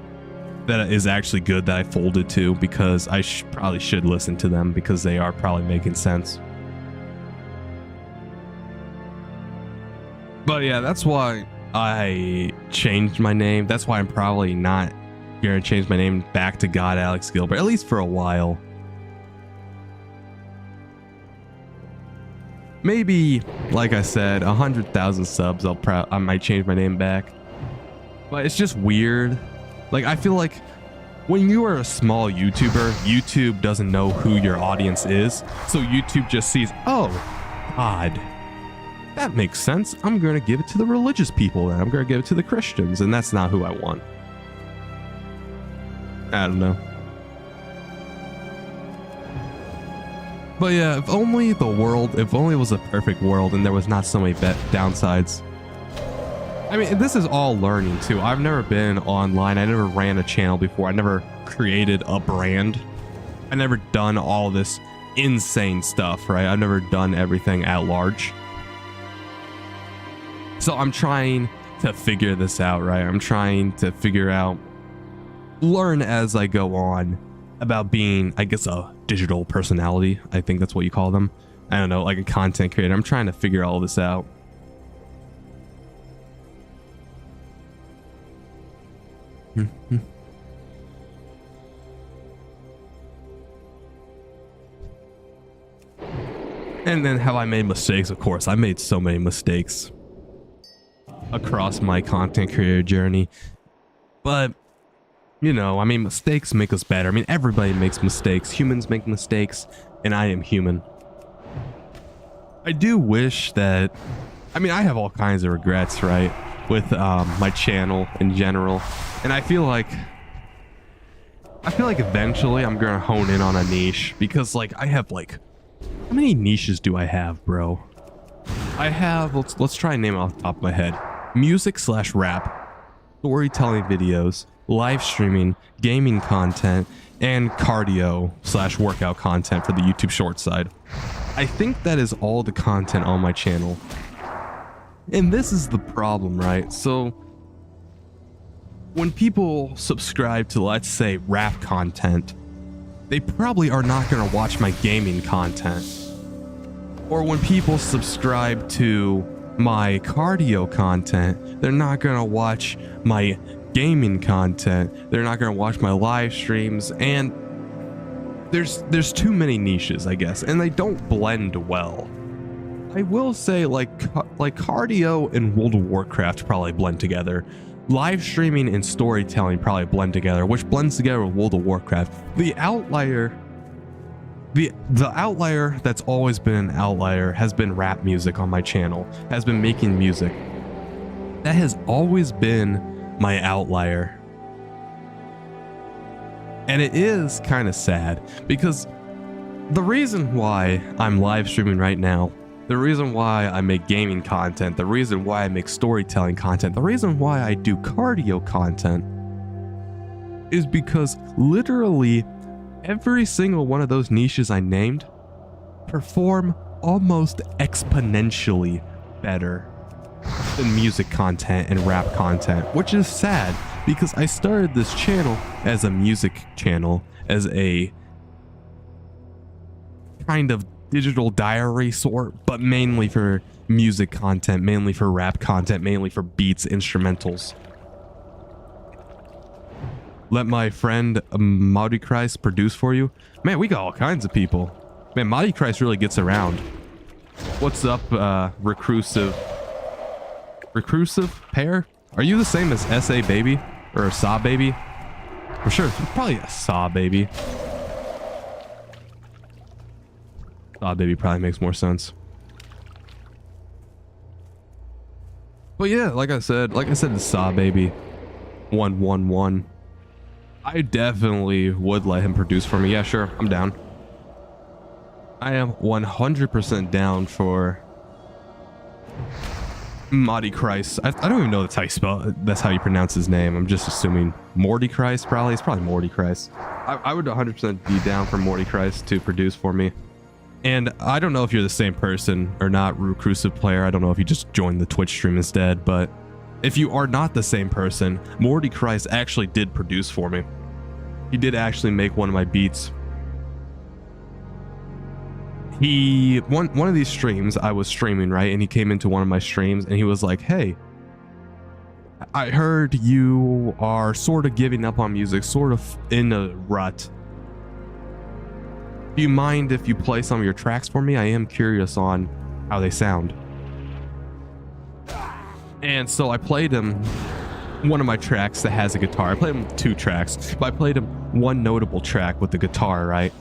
That is actually good that I folded to, because I probably should listen to them because they are probably making sense. But yeah, that's why I changed my name. That's why I'm probably not going to change my name back to God Alex Gilbert, at least for a while. Maybe, like I said, 100,000 subs, I might change my name back. But it's just weird. Like, I feel like when you are a small YouTuber, YouTube doesn't know who your audience is. So YouTube just sees, oh, God, that makes sense. I'm going to give it to the religious people, and I'm going to give it to the Christians. And that's not who I want. I don't know. But yeah, if only it was a perfect world and there was not so many downsides. I mean, this is all learning too. I've never been online. I never ran a channel before. I never created a brand. I never done all this insane stuff, right? I've never done everything at large. So I'm trying to figure this out, right? I'm trying to figure out, learn as I go on about being, I guess, a digital personality. I think that's what you call them. I don't know, like a content creator. I'm trying to figure all this out. And then have I made mistakes? Of course, I made so many mistakes across my content creator journey. But, you know, I mean, mistakes make us better. I mean, everybody makes mistakes. Humans make mistakes, and I am human. I do wish that, I mean, I have all kinds of regrets, right, with my channel in general. And I feel like eventually I'm gonna hone in on a niche, because like I have like, how many niches do I have, bro? I have, let's try and name it off the top of my head. Music/rap, storytelling videos, live streaming, gaming content, and cardio/workout content for the YouTube short side. I think that is all the content on my channel. And this is the problem, right? So when people subscribe to, let's say, rap content, they probably are not going to watch my gaming content. Or when people subscribe to my cardio content, they're not going to watch my gaming content. They're not going to watch my live streams. And there's too many niches, I guess, and they don't blend well. I will say, like cardio and World of Warcraft probably blend together. Live streaming and storytelling probably blend together, which blends together with World of Warcraft. The outlier that's always been an outlier has been rap music on my channel, has been making music. That has always been my outlier. And it is kind of sad, because the reason why I'm live streaming right now, the reason why I make gaming content, the reason why I make storytelling content, the reason why I do cardio content is because literally every single one of those niches I named perform almost exponentially better than music content and rap content, which is sad because I started this channel as a music channel, as a kind of digital diary sort, but mainly for music content, mainly for rap content, mainly for beats, instrumentals. Let my friend Maudie Christ produce for you. Man, we got all kinds of people. Man, Maudie Christ really gets around. What's up, reclusive pair? Are you the same as SA Baby or a Saw Baby? For sure, probably a Saw Baby. Saw Baby probably makes more sense. But yeah, like I said, the Saw Baby 111. I definitely would let him produce for me. Yeah, sure, I'm down. I am 100% down for Maudie Christ. I don't even know that's how you spell it. That's how you pronounce his name. I'm just assuming Morty Christ, probably. It's probably Morty Christ. I would 100% be down for Morty Christ to produce for me. And I don't know if you're the same person or not, Reclusive Player. I don't know if you just joined the Twitch stream instead, but if you are not the same person, Morty Christ actually did produce for me. He did actually make one of my beats. One of these streams, I was streaming, right? And he came into one of my streams and he was like, hey, I heard you are sort of giving up on music, sort of in a rut. Do you mind if you play some of your tracks for me? I am curious on how they sound. And so I played him one of my tracks that has a guitar. I played him 2 tracks, but I played him one notable track with the guitar, right?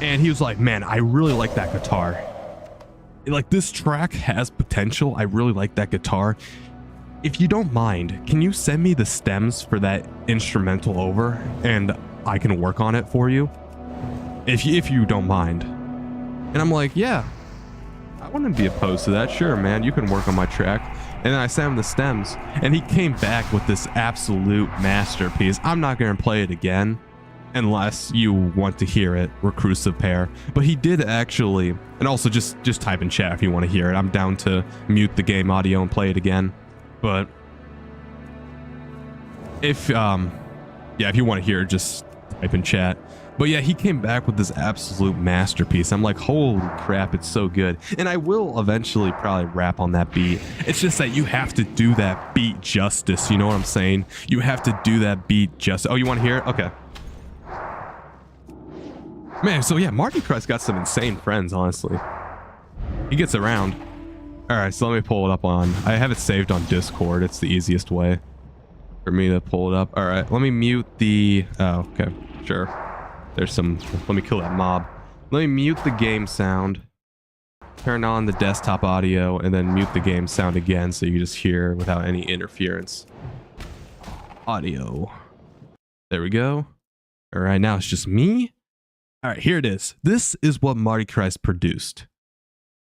And he was like, man, I really like that guitar. Like, this track has potential. I really like that guitar. If you don't mind, can you send me the stems for that instrumental over and I can work on it for you? If you don't mind. And I'm like, yeah, I wouldn't be opposed to that. Sure, man, you can work on my track. And then I sent him the stems and he came back with this absolute masterpiece. I'm not going to play it again unless you want to hear it, Reclusive Pair. But he did actually, and also just type in chat if you want to hear it. I'm down to mute the game audio and play it again. But if if you want to hear it, just type in chat. But yeah, he came back with this absolute masterpiece. I'm like, holy crap, it's so good. And I will eventually probably rap on that beat. It's just that you have to do that beat justice. You know what I'm saying? You have to do that beat justice. Oh, you want to hear it? Okay. Man, so yeah, Marty Christ got some insane friends, honestly. He gets around. All right, so let me pull it up on... I have it saved on Discord. It's the easiest way for me to pull it up. All right, let me mute the... Oh, okay, sure. There's some... Let me kill that mob. Let me mute the game sound. Turn on the desktop audio, and then mute the game sound again so you just hear without any interference. Audio. There we go. All right, now it's just me. All right, here it is. This is what Marty Christ produced.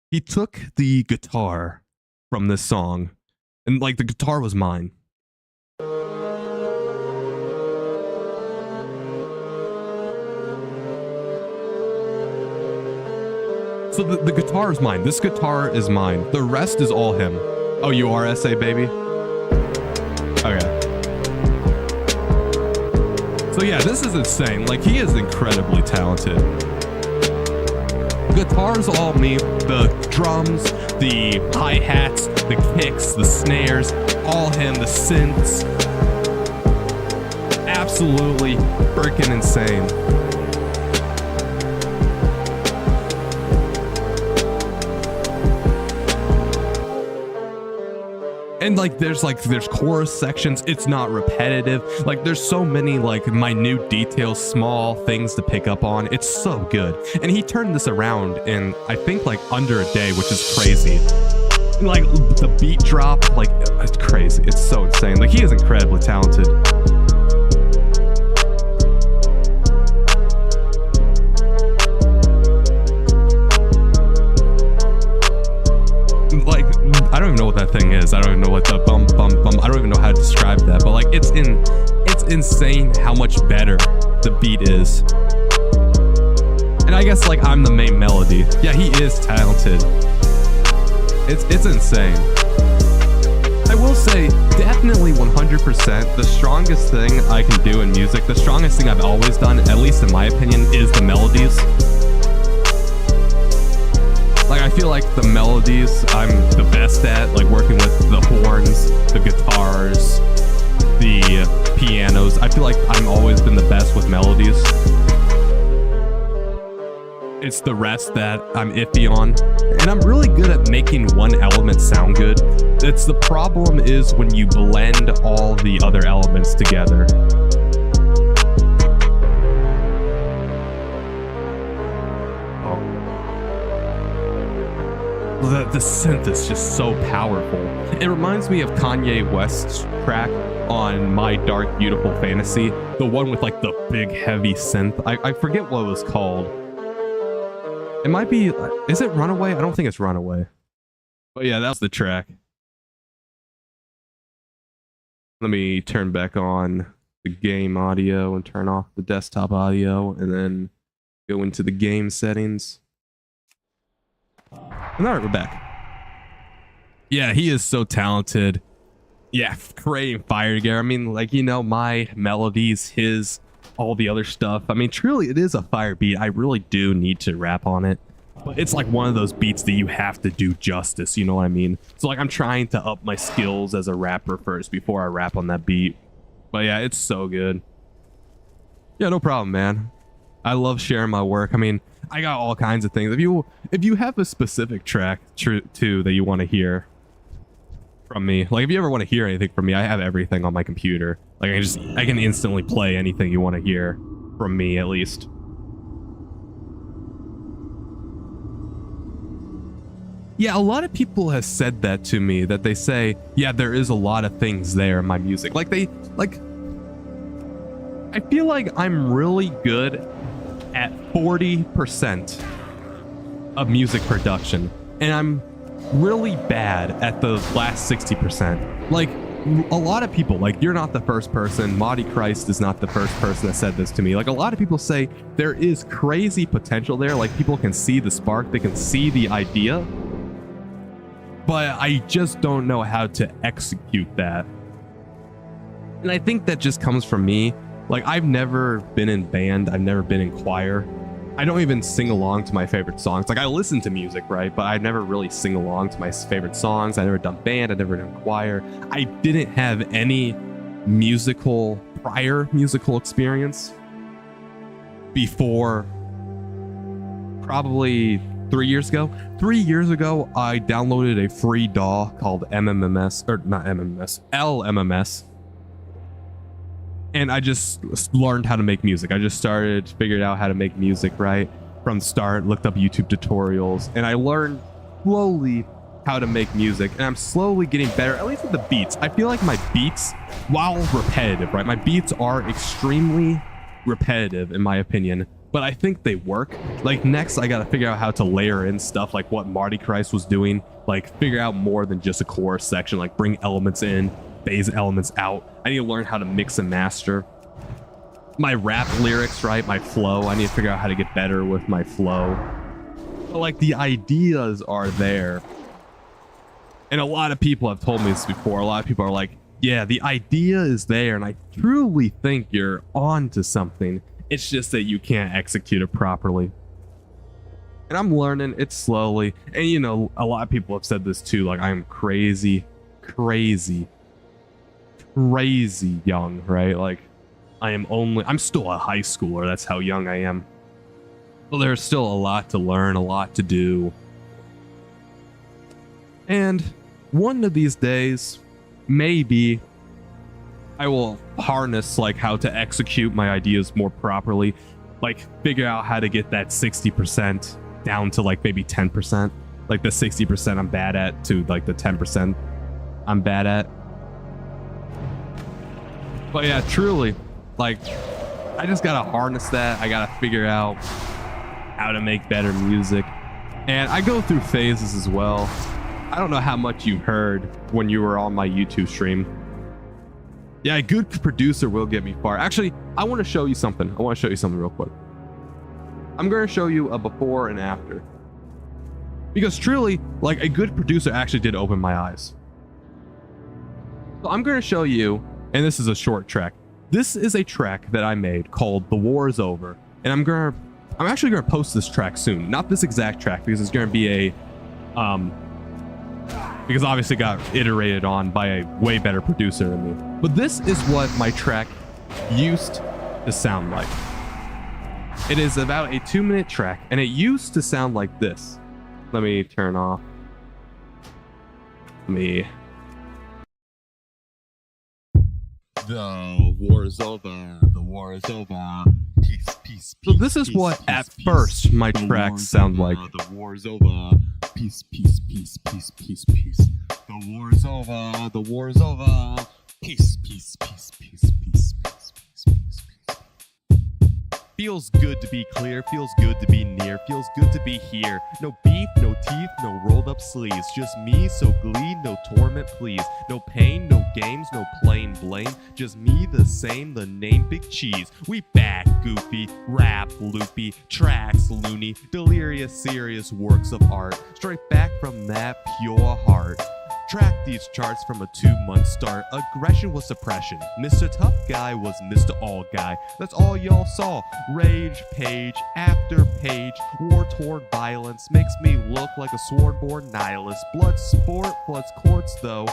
He took the guitar from this song, and like the guitar was mine. So the guitar is mine. This guitar is mine. The rest is all him. Oh, you are SA, baby? Okay. So yeah, this is insane. Like, he is incredibly talented. Guitar's all me. The drums, the hi-hats, the kicks, the snares, all him, the synths. Absolutely freaking insane. And there's chorus sections. It's not repetitive. Like, there's so many like minute details, small things to pick up on. It's so good. And he turned this around in, I think, like under a day, which is crazy. Like, the beat drop, like, it's crazy. It's so insane. Like, he is incredibly talented. Like, I don't even know what that thing is. I don't even know what the bum bum bum. I don't even know how to describe that. But like, it's insane how much better the beat is. And I guess like I'm the main melody. Yeah, he is talented. It's insane. I will say, definitely 100%, the strongest thing I can do in music, the strongest thing I've always done, at least in my opinion, is the melodies. Like, I feel like the melodies I'm the best at, like working with the horns, the guitars, the pianos. I feel like I've always been the best with melodies. It's the rest that I'm iffy on. And I'm really good at making one element sound good. It's the problem is when you blend all the other elements together. The synth is just so powerful. It reminds me of Kanye West's track on My Dark Beautiful Fantasy, the one with like the big heavy synth. I forget what it was called. It might be, is it Runaway? I don't think it's Runaway. But yeah, that's the track. Let me turn back on the game audio and turn off the desktop audio and then Go into the game settings. And all right, we're back. Yeah, he is so talented. Yeah, creating fire together. I mean, like, you know, my melodies, his, all the other stuff. I mean, truly, it is a fire beat. I really do need to rap on it. But it's like one of those beats that you have to do justice, you know what I mean? So like I'm trying to up my skills as a rapper first before I rap on that beat. But yeah, it's so good. Yeah, no problem, man. I love sharing my work. I mean, I got all kinds of things. If you have a specific track too that you want to hear from me, like if you ever want to hear anything from me, I have everything on my computer. Like I can instantly play anything you want to hear from me, at least. Yeah, a lot of people have said that to me, that they say, yeah, there is a lot of things there in my music. I feel like I'm really good at 40% of music production, and I'm really bad at the last 60%. Like, a lot of people, like, you're not the first person, Maudie Christ is not the first person that said this to me. Like, a lot of people say there is crazy potential there, like, people can see the spark, they can see the idea, but I just don't know how to execute that. And I think that just comes from me. Like, I've never been in band, I've never been in choir. I don't even sing along to my favorite songs. Like, I listen to music, right? But I never really sing along to my favorite songs. I never done band, I never done choir. I didn't have any prior musical experience before probably 3 years ago. 3 years ago, I downloaded a free DAW called LMMS. And I just learned how to make music. I just figured out how to make music, right? From the start, looked up YouTube tutorials, and I learned slowly how to make music, and I'm slowly getting better, at least with the beats. I feel like my beats, while repetitive, right? My beats are extremely repetitive, in my opinion, but I think they work. Like, next, I gotta figure out how to layer in stuff like what Maudie Christ was doing, like figure out more than just a chorus section, like bring elements in, phase elements out. I need to learn how to mix and master my rap lyrics, right? My flow. I need to figure out how to get better with my flow. But like, the ideas are there. And a lot of people have told me this before. A lot of people are like, yeah, the idea is there, and I truly think you're on to something. It's just that you can't execute it properly. And I'm learning it slowly. And you know, a lot of people have said this too, like, I'm crazy young, right? Like, I'm still a high schooler. That's how young I am. Well, there's still a lot to learn, a lot to do. And one of these days, maybe I will harness like how to execute my ideas more properly, like figure out how to get that 60% down to like maybe 10%, like the 60% I'm bad at to like the 10% I'm bad at. But yeah, truly, like, I just gotta harness that. I gotta figure out how to make better music. And I go through phases as well. I don't know how much you heard when you were on my YouTube stream. Yeah, a good producer will get me far. Actually, I want to show you something. Real quick. I'm going to show you a before and after. Because truly, like, a good producer actually did open my eyes. So I'm going to show you, and this is a short track. This is a track that I made called The War Is Over. And I'm actually going to post this track soon. Not this exact track, because it's going to be a because obviously it got iterated on by a way better producer than me. But this is what my track used to sound like. It is about a 2-minute track, and it used to sound like this. Let me turn off. The war is over. The war is over. Peace, peace, peace. So this is what at first my tracks sound like. The war is over. Peace, peace, peace, peace, peace, peace. The war is over. The war is over. Peace, peace, peace, peace, peace, peace, peace, peace, peace. Feels good to be clear. Feels good to be near. Feels good to be here. No beef, no teeth, no rolled up sleeves. Just me, so glee, no torment, please. No pain, no games, no plain blame. Just me, the same, the name Big Cheese. We back. goofy, rap loopy, tracks loony, delirious serious works of art, straight back from that pure heart. Track these charts from a 2-month start. Aggression was suppression. Mr. Tough Guy was Mr. All Guy. That's all y'all saw. Rage page after page. War-torn violence makes me look like a sword-born nihilist. Blood sport floods courts though.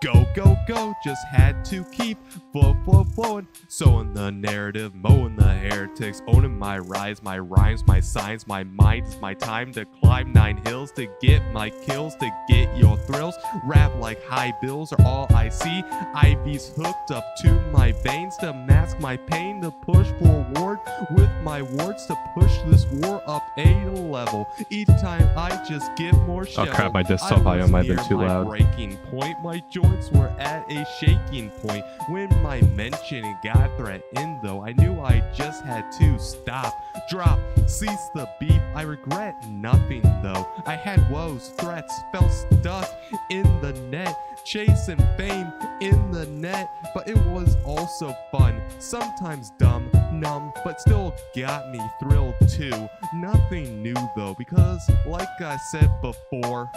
Go, go, go, just had to keep flowing. Sowing the narrative, mowing the heretics, owning my rise, my rhymes, my signs, my mind. It's my time to climb 9 hills, to get my kills, to get your thrills. Rap like high bills are all I see. IVs hooked up to my veins to mask my pain, to push forward with my words, to push this war up a level. Each time I just get more shell.
Oh crap, my desktop volume might have been too loud.
Breaking point, my joints were at a shaking point. When my mention got threatened though, I knew I just had to stop, drop, cease the beef. I regret nothing though. I had woes, threats, felt stuck in the net, chasing fame in the net, but it was also fun, sometimes dumb, numb, but still got me thrilled too. Nothing new though, because like I said before,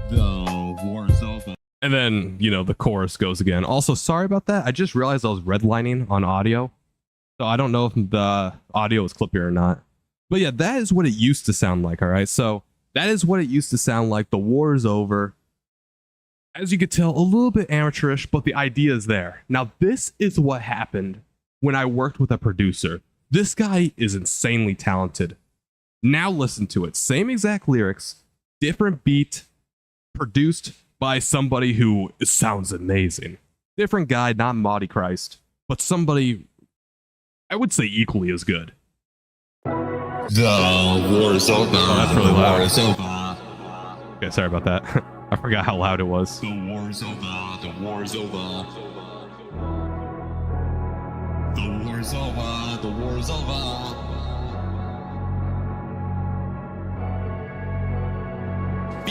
the war's over.
And then, you know, the chorus goes again. Also, sorry about that. I just realized I was redlining on audio. So I don't know if the audio is clippy or not. But yeah, that is what it used to sound like, all right? So that is what it used to sound like. The war is over. As you could tell, a little bit amateurish, but the idea is there. Now, this is what happened when I worked with a producer. This guy is insanely talented. Now listen to it. Same exact lyrics, different beat, produced by somebody who sounds amazing. Different guy, not Maudie Christ, but somebody, I would say, equally as good.
The war's over.
Oh, that's really loud.
The war's over.
Okay, sorry about that. I forgot how loud it was.
The war's over. The war's over. The war's over. The war's over.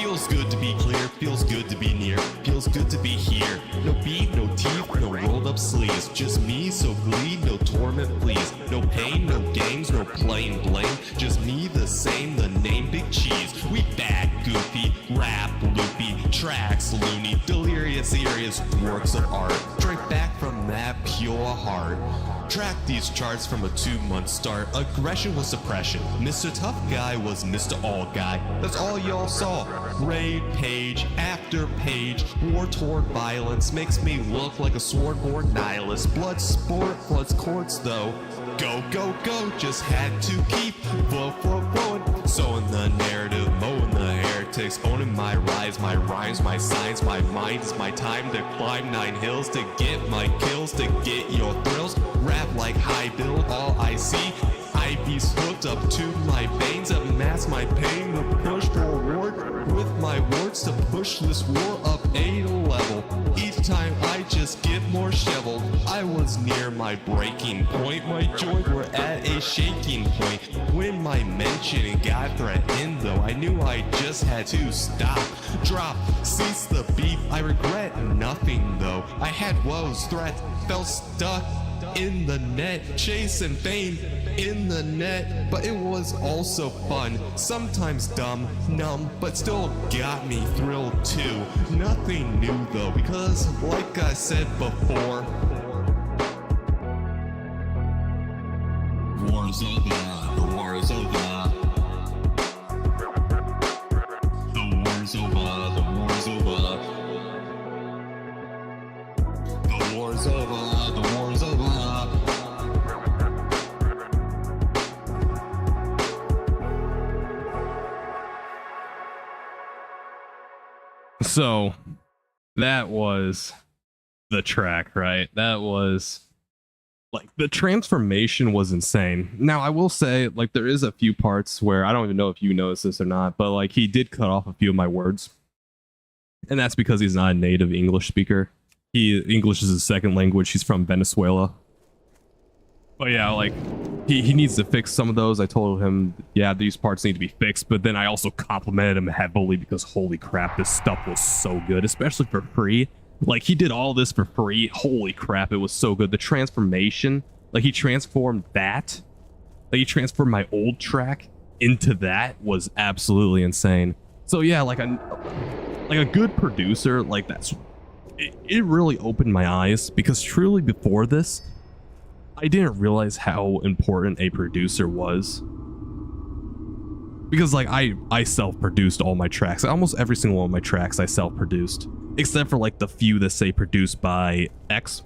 feels good to be clear, feels good to be near, feels good to be here. No beat, no teeth, no rolled up sleeves. Just me, so glee, no torment please. No pain, no games, no plain blame. Just me the same, the name Big Cheese. We back, goofy, rap, loopy, tracks, loony, delirious, serious works of art. Straight back from that pure heart. Track these charts from a 2-month start. Aggression was suppression. Mr. Tough Guy was Mr. All Guy. That's all y'all saw. Raid page after page. War-torn violence makes me look like a sword-born nihilist. Blood sport floods courts though. Go, go, go, just had to keep flowing. Sowing the narrative, mowing the heretics, owning my rise, my rhymes, my signs, my mind. It's my time to climb 9 hills, to get my kills, to get your thrills. Rap like high bill, all I see. IVs hooked up to my veins, that mask my pain, to push forward with my words, to push this war up a level. Each time I just get more shoveled. I was near my breaking point, my joints were at a shaking point. When my mention got threatened though, I knew I just had to stop, drop, cease the beef. I regret nothing though. I had woes, threats, felt stuck in the net, chasing fame in the net, but it was also fun, sometimes dumb, numb, but still got me thrilled too. Nothing new though, because like I said before,
War's over. The war is over. The war's over. The war's over. The war's over. The war's over.
So that was the track, right? That was like the transformation was insane. Now I will say, like, there is a few parts where I don't even know if you noticed this or not, but like he did cut off a few of my words, and that's because he's not a native English speaker. English is his second language. He's from Venezuela. But yeah, like he needs to fix some of those. I told him, yeah, these parts need to be fixed, but then I also complimented him heavily because holy crap, this stuff was so good, especially for free. Like, he did all this for free. Holy crap, it was so good. The transformation, like, he transformed that Like he transferred my old track into that was absolutely insane. So yeah, like a good producer, like it really opened my eyes, because truly before this, I didn't realize how important a producer was. Because like I self-produced all my tracks. Almost every single one of my tracks I self-produced, except for like the few that say produced by X.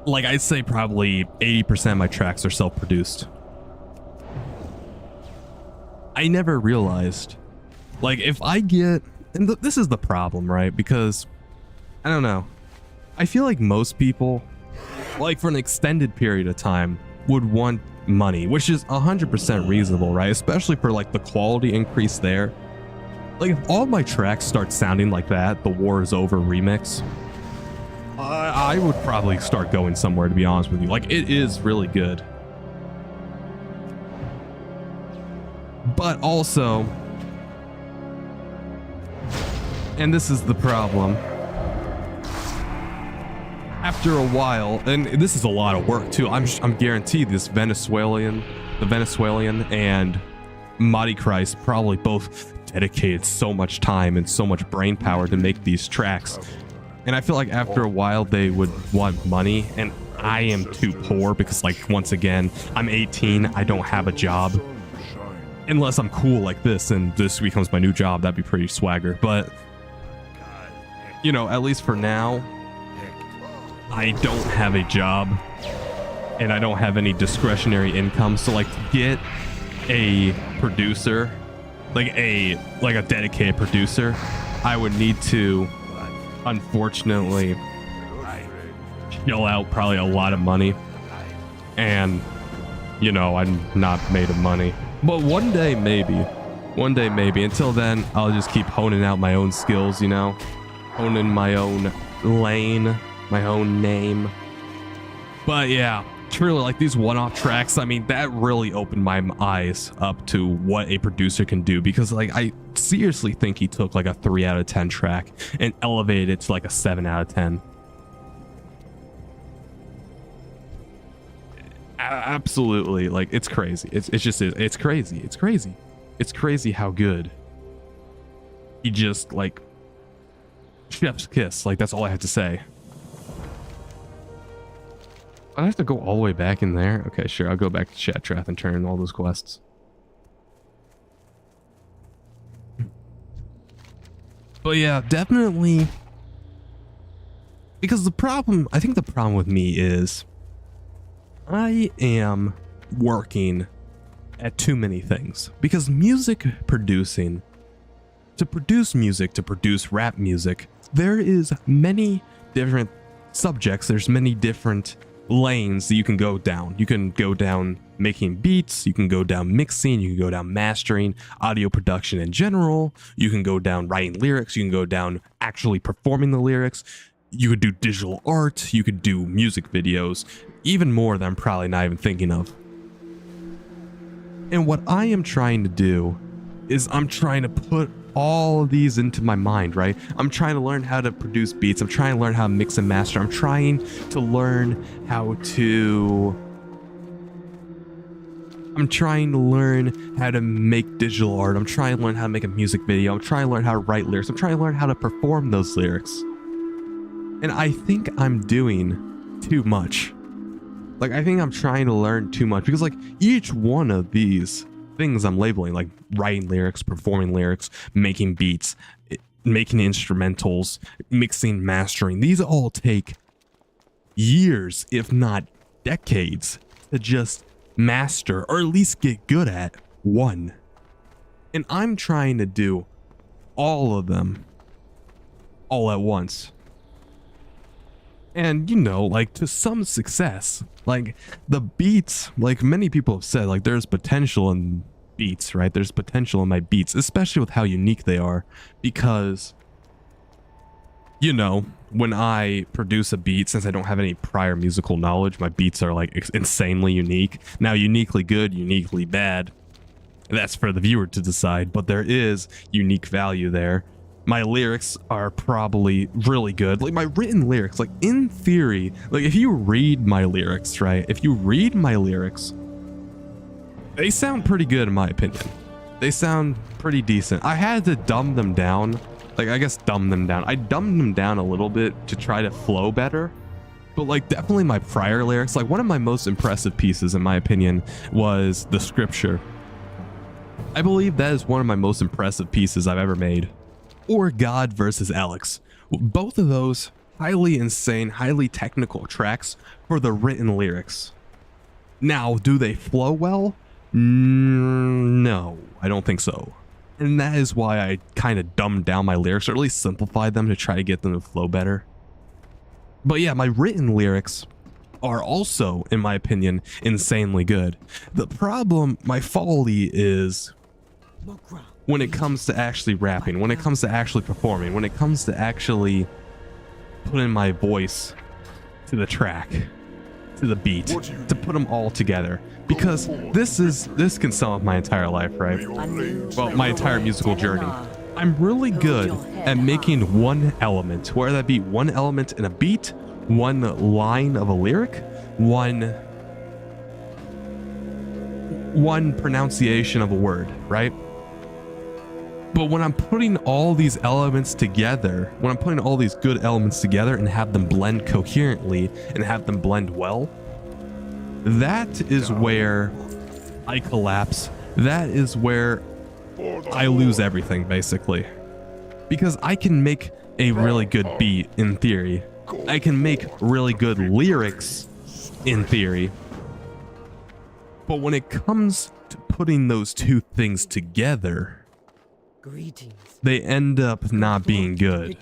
Like I'd say probably 80% of my tracks are self-produced. I never realized, like, if I get, and this is the problem, right? Because I don't know, I feel like most people, like for an extended period of time, would want money, which is 100% reasonable, right? Especially for like the quality increase there. Like if all my tracks start sounding like that, the War Is Over remix, I would probably start going somewhere, to be honest with you. Like it is really good. But also, and this is the problem, after a while, and this is a lot of work too, I'm guaranteed the Venezuelan and Madi Christ probably both dedicated so much time and so much brain power to make these tracks. And I feel like after a while they would want money, and I am too poor because, like, once again, I'm 18, I don't have a job. Unless I'm cool like this and this becomes my new job, that'd be pretty swagger. But, you know, at least for now, I don't have a job and I don't have any discretionary income. So like to get a producer, like a dedicated producer, I would need to, unfortunately, shell out probably a lot of money. And, you know, I'm not made of money. But one day maybe. Until then, I'll just keep honing out my own skills, you know? Honing my own lane, my own name. But yeah, truly, like these one-off tracks, I mean, that really opened my eyes up to what a producer can do. Because like, I seriously think he took like a 3 out of 10 track and elevated it to like a 7 out of 10. Absolutely, like it's crazy. It's crazy how good he just, like, chef's kiss. Like that's all I have to say. I have to go all the way back in there. Okay, sure, I'll go back to Chatrath and turn in all those quests. But yeah, definitely, because I think the problem with me is I am working at too many things. Because music producing, to produce rap music, there is many different subjects, there's many different lanes that you can go down. You can go down making beats, you can go down mixing, you can go down mastering, audio production in general, you can go down writing lyrics, you can go down actually performing the lyrics, you could do digital art, you could do music videos, even more that I'm probably not even thinking of. And what I am trying to do is I'm trying to put all of these into my mind, right? I'm trying to learn how to produce beats. I'm trying to learn how to mix and master. I'm trying to learn how to make digital art. I'm trying to learn how to make a music video. I'm trying to learn how to write lyrics. I'm trying to learn how to perform those lyrics. And I think I'm doing too much. Like, I think I'm trying to learn too much, because like each one of these things I'm labeling, like writing lyrics, performing lyrics, making beats, making instrumentals, mixing, mastering, these all take years, if not decades, to just master, or at least get good at one. And I'm trying to do all of them all at once. And, you know, like, to some success, like the beats, like many people have said, like there's potential in beats, right? There's potential in my beats, especially with how unique they are, because, you know, when I produce a beat, since I don't have any prior musical knowledge, my beats are like insanely unique. Now, uniquely good, uniquely bad, that's for the viewer to decide, but there is unique value there. my lyrics are probably really good. Like my written lyrics, like in theory, like if you read my lyrics, right? If you read my lyrics, they sound pretty good in my opinion. They sound pretty decent. I had to dumb them down. Like I guess dumb them down. I dumbed them down a little bit to try to flow better. But like definitely my prior lyrics, like one of my most impressive pieces in my opinion was the scripture. I believe that is one of my most impressive pieces I've ever made. Or God versus Alex. Both of those highly insane, highly technical tracks for the written lyrics. Now, do they flow well? No, I don't think so. And that is why I kind of dumbed down my lyrics, or at least simplified them to try to get them to flow better. But yeah, my written lyrics are also, in my opinion, insanely good. The problem, my folly is when it comes to actually rapping, when it comes to actually performing, when it comes to actually putting my voice to the track, to the beat, to put them all together. Because this can sum up my entire life, right? Well, my entire musical journey. I'm really good at making one element, whether that be one element in a beat, one line of a lyric, one pronunciation of a word, right? But when I'm putting all these elements together, when I'm putting all these good elements together and have them blend coherently and have them blend well, that is where I collapse. That is where I lose everything, basically. Because I can make a really good beat in theory. I can make really good lyrics in theory. But when it comes to putting those two things together, they end up not being good.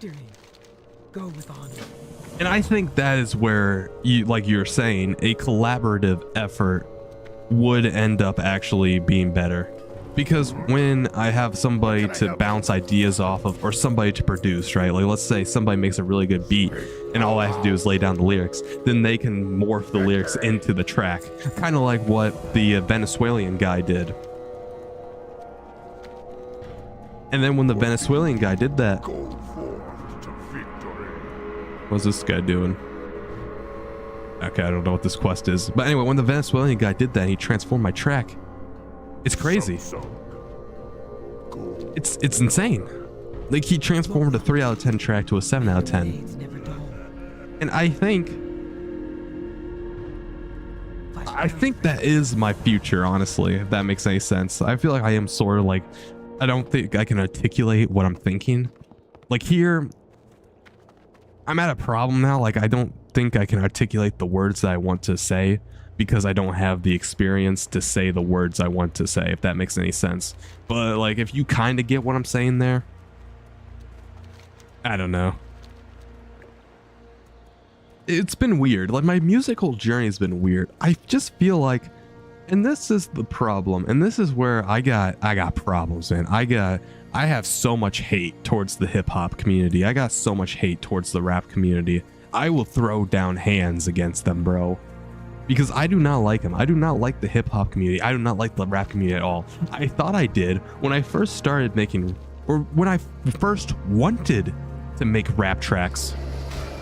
And I think that is where, like you're saying, a collaborative effort would end up actually being better. Because when I have somebody to bounce ideas off of, or somebody to produce, right? Like let's say somebody makes a really good beat and all I have to do is lay down the lyrics, then they can morph the lyrics into the track. Kind of like what the Venezuelan guy did. And then when the Venezuelan guy did that, what's this guy doing? Okay, I don't know what this quest is. But anyway, when the Venezuelan guy did that, he transformed my track. It's crazy. It's insane. Like he transformed a 3 out of 10 track to a 7 out of 10. And I think that is my future, honestly, if that makes any sense. I feel like I am sort of like, I don't think I can articulate what I'm thinking. Like here, I'm at a problem now. Like I don't think I can articulate the words that I want to say because I don't have the experience to say the words I want to say, if that makes any sense. But like, if you kind of get what I'm saying there, I don't know. It's been weird. Like my musical journey has been weird. I just feel like, and this is the problem, and this is where I got problems, man. I have so much hate towards the hip hop community. I got so much hate towards the rap community. I will throw down hands against them, bro. Because I do not like them. I do not like the hip hop community. I do not like the rap community at all. I thought I did when I first started making, or when I first wanted to make rap tracks.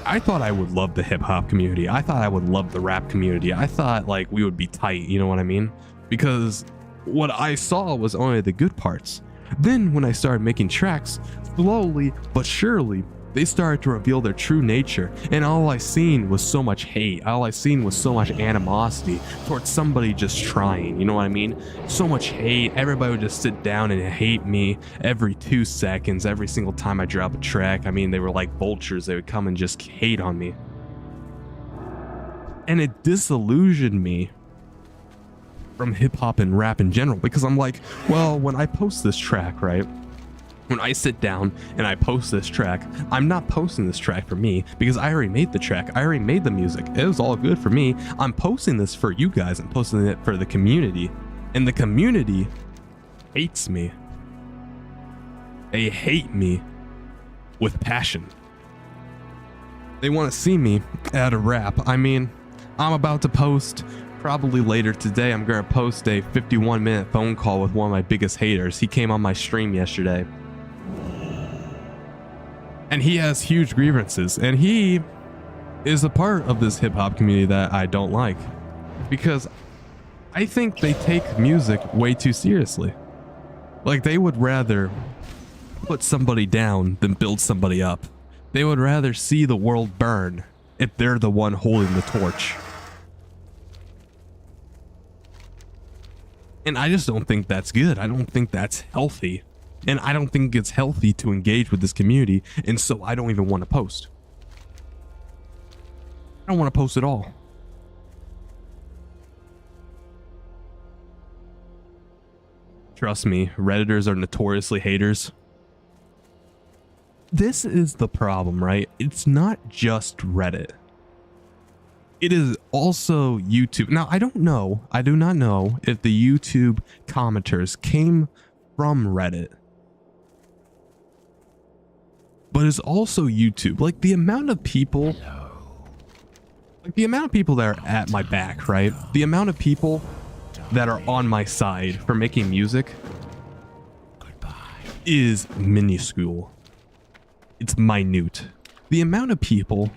I thought I would love the hip hop community. I thought I would love the rap community. I thought like we would be tight, you know what I mean? Because what I saw was only the good parts. Then when I started making tracks, slowly but surely, they started to reveal their true nature, and all I seen was so much hate. All I seen was so much animosity towards somebody just trying, you know what I mean? So much hate. Everybody would just sit down and hate me every 2 seconds, every single time I drop a track. I mean, they were like vultures. They would come and just hate on me. And it disillusioned me from hip hop and rap in general, because I'm like, well, when I post this track, right? When I sit down and I post this track, I'm not posting this track for me because I already made the track. I already made the music. It was all good for me. I'm posting this for you guys. I'm posting it for the community. And the community hates me. They hate me with passion. They want to see me at a rap. I mean, I'm about to post, probably later today, I'm going to post a 51-minute phone call with one of my biggest haters. He came on my stream yesterday. And he has huge grievances, and he is a part of this hip-hop community that I don't like, because I think they take music way too seriously. Like, they would rather put somebody down than build somebody up. They would rather see the world burn if they're the one holding the torch. And I just don't think that's good. I don't think that's healthy. And I don't think it's healthy to engage with this community. And so I don't even want to post. I don't want to post at all. Trust me, Redditors are notoriously haters. This is the problem, right? It's not just Reddit. It is also YouTube. Now, I don't know. I do not know if the YouTube commenters came from Reddit. But it's also YouTube. Like, the amount of people... Like, the amount of people that are at my back, right? The amount of people that are on my side for making music is minuscule. It's minute. The amount of people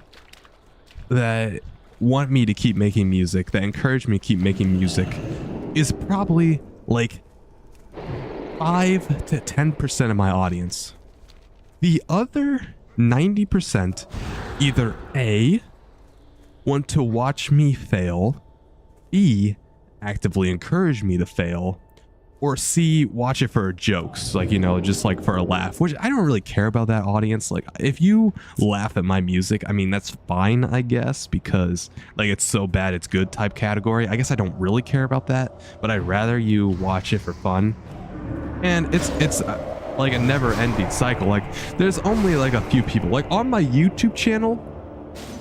that want me to keep making music, that encourage me to keep making music, is probably like 5 to 10% of my audience. The other 90% either A, want to watch me fail, B, actively encourage me to fail, or C, watch it for jokes, like, you know, just like for a laugh, which I don't really care about that audience. Like, if you laugh at my music, I mean, that's fine, I guess, because like it's so bad it's good type category. I guess I don't really care about that, but I'd rather you watch it for fun. And it's like a never-ending cycle. Like, there's only like a few people, like on my YouTube channel,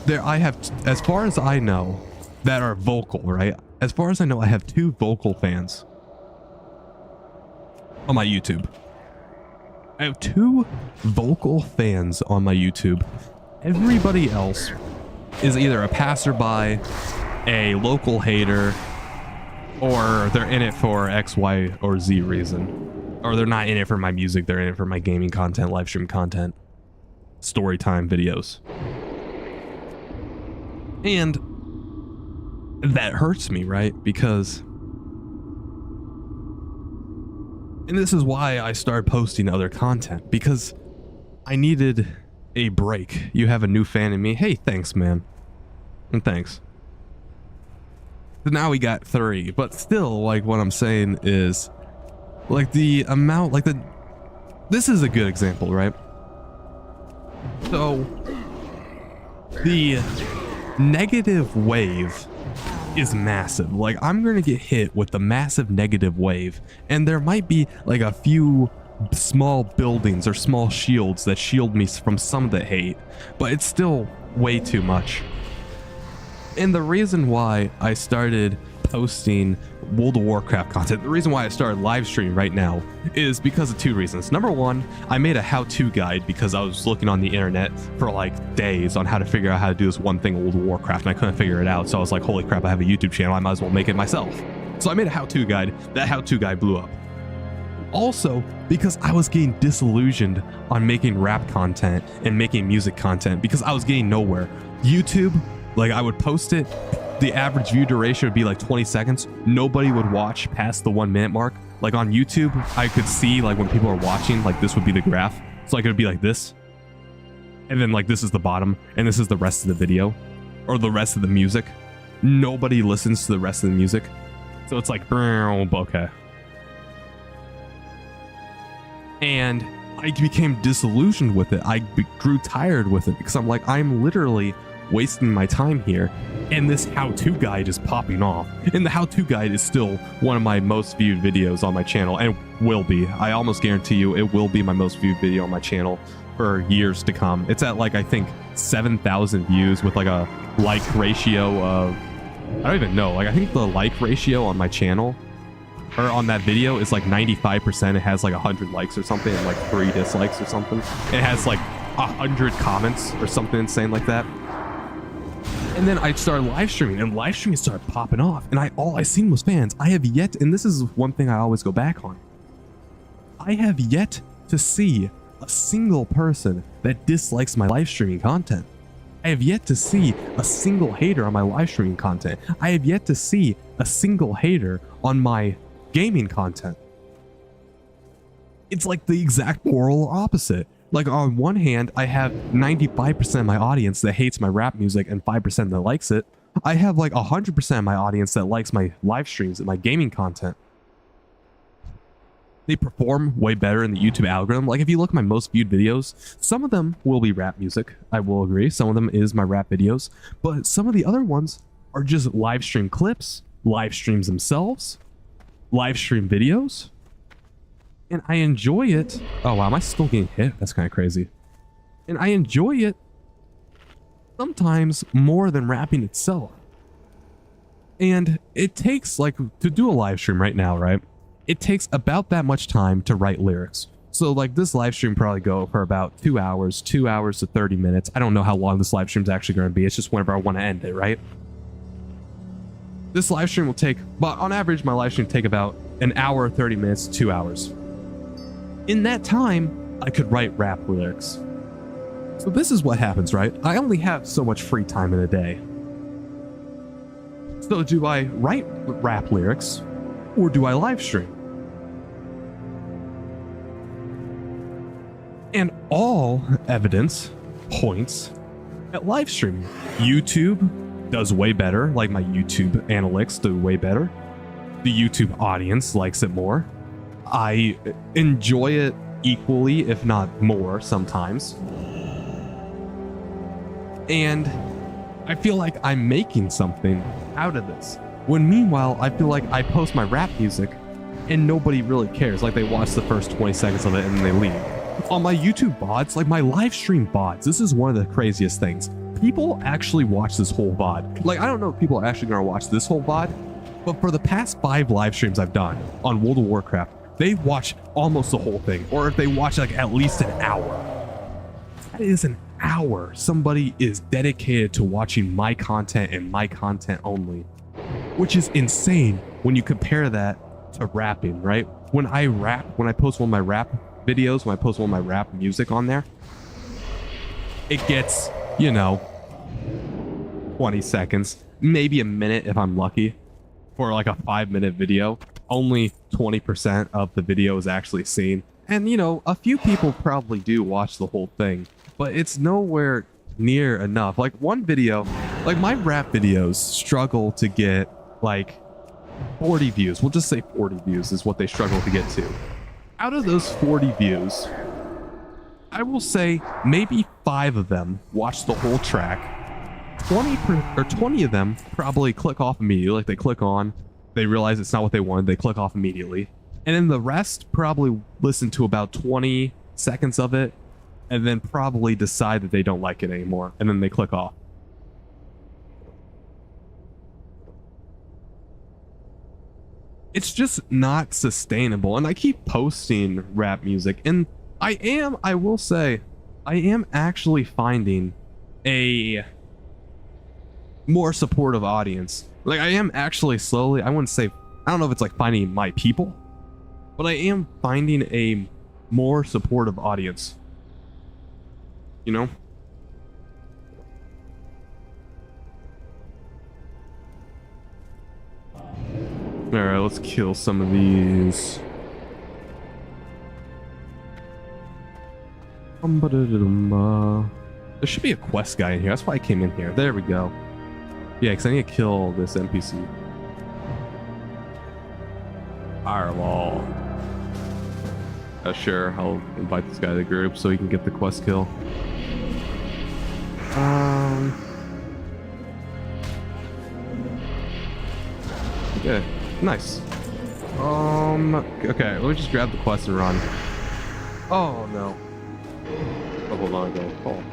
there I have, as far as I know, that are vocal, right? As far as I know, I have 2 vocal fans on my YouTube. I have 2 vocal fans on my YouTube. Everybody else is either a passerby, a local hater, or they're in it for X, Y, or Z reason. Or they're not in it for my music, they're in it for my gaming content, live stream content, story time videos. And that hurts me, right? Because... And this is why I started posting other content, because I needed a break. You have a new fan in me. Hey, thanks, man. And thanks. So now we got 3, but still, like, what I'm saying is, like, the amount, like, this is a good example, right? So, the negative wave is massive. Like, I'm gonna get hit with the massive negative wave, and there might be like a few small buildings or small shields that shield me from some of the hate, but it's still way too much. And the reason why I started posting World of Warcraft content, the reason why I started live streaming right now, is because of 2 reasons. Number 1, I made a how-to guide because I was looking on the internet for like days on how to figure out how to do this one thing in World of Warcraft, and I couldn't figure it out. So I was like, holy crap, I have a YouTube channel, I might as well make it myself. So I made a how-to guide. That how-to guide blew up. Also, because I was getting disillusioned on making rap content and making music content because I was getting nowhere. YouTube, like, I would post it, the average view duration would be like 20 seconds. Nobody would watch past the 1 minute mark. Like, on YouTube, I could see, like, when people are watching, like, this would be the graph. So like, it would be like this. And then like, this is the bottom, and this is the rest of the video, or the rest of the music. Nobody listens to the rest of the music. So it's like, okay. And I became disillusioned with it. I grew tired with it because I'm like, I'm literally wasting my time here, and this how-to guide is popping off. And the how-to guide is still one of my most viewed videos on my channel, and will be. I almost guarantee you it will be my most viewed video on my channel for years to come. It's at like, I think 7,000 views with like a like ratio of, I don't even know, like, I think the like ratio on my channel or on that video is like 95%. It has like 100 likes or something and like 3 dislikes or something. It has like 100 comments or something insane like that. And then I started live streaming, and live streaming started popping off, and all I seen was fans. I have yet, and this is one thing I always go back on, I have yet to see a single person that dislikes my live streaming content. I have yet to see a single hater on my live streaming content. I have yet to see a single hater on my gaming content. It's like the exact polar opposite. Like on one hand, I have 95% of my audience that hates my rap music and 5% that likes it. I have like 100% of my audience that likes my live streams and my gaming content. They perform way better in the YouTube algorithm. Like if you look at my most viewed videos, some of them will be rap music. I will agree. Some of them is my rap videos, but some of the other ones are just live stream clips, live streams themselves, live stream videos. And I enjoy it. Oh wow, am I still getting hit? That's kind of crazy. And I enjoy it sometimes more than rapping itself. And it takes, like, to do a live stream right now, right? It takes about that much time to write lyrics. So like this live stream probably go for about 2 hours to 30 minutes. I don't know how long this live stream is actually going to be. It's just whenever I want to end it, right? This live stream will take, but on average, my live stream take about an hour, 30 minutes, 2 hours. In that time, I could write rap lyrics. So this is what happens, right? I only have so much free time in a day. So do I write rap lyrics or do I live stream? And all evidence points at live streaming. YouTube does way better, like my YouTube analytics do way better. The YouTube audience likes it more. I enjoy it equally, if not more sometimes. And I feel like I'm making something out of this. When meanwhile, I feel like I post my rap music and nobody really cares. Like they watch the first 20 seconds of it and then they leave. On my YouTube VODs, like my live stream VODs, this is one of the craziest things. People actually watch this whole VOD. Like, I don't know if people are actually gonna watch this whole VOD, but for the past 5 live streams I've done on World of Warcraft, they watch almost the whole thing. Or if they watch like at least an hour. That is an hour. Somebody is dedicated to watching my content and my content only. Which is insane when you compare that to rapping, right? When I rap, when I post one of my rap videos, when I post one of my rap music on there, it gets, you know, 20 seconds, maybe a minute if I'm lucky. For like a 5-minute video, only 20% of the video is actually seen. And you know, a few people probably do watch the whole thing, but it's nowhere near enough. Like one video, like my rap videos struggle to get like 40 views. We'll just say 40 views is what they struggle to get to. Out of those 40 views, I will say maybe 5 of them watch the whole track. 20 of them probably click off immediately. Like they click on, they realize it's not what they wanted, they click off immediately. And then the rest probably listen to about 20 seconds of it and then probably decide that they don't like it anymore. And then they click off. It's just not sustainable. And I keep posting rap music and I will say, I am actually finding a more supportive audience. Like I am actually slowly, I wouldn't say, I don't know if it's like finding my people, but I am finding a more supportive audience. You know? Alright, let's kill some of these. There should be a quest guy in here. That's why I came in here. There we go. Yeah, because I need to kill this NPC. Fireball. Sure, I'll invite this guy to the group so he can get the quest kill. Okay, nice. Okay, let me just grab the quest and run. Oh no. Oh, hold on, go. Oh.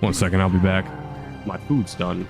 One second, I'll be back. My food's done.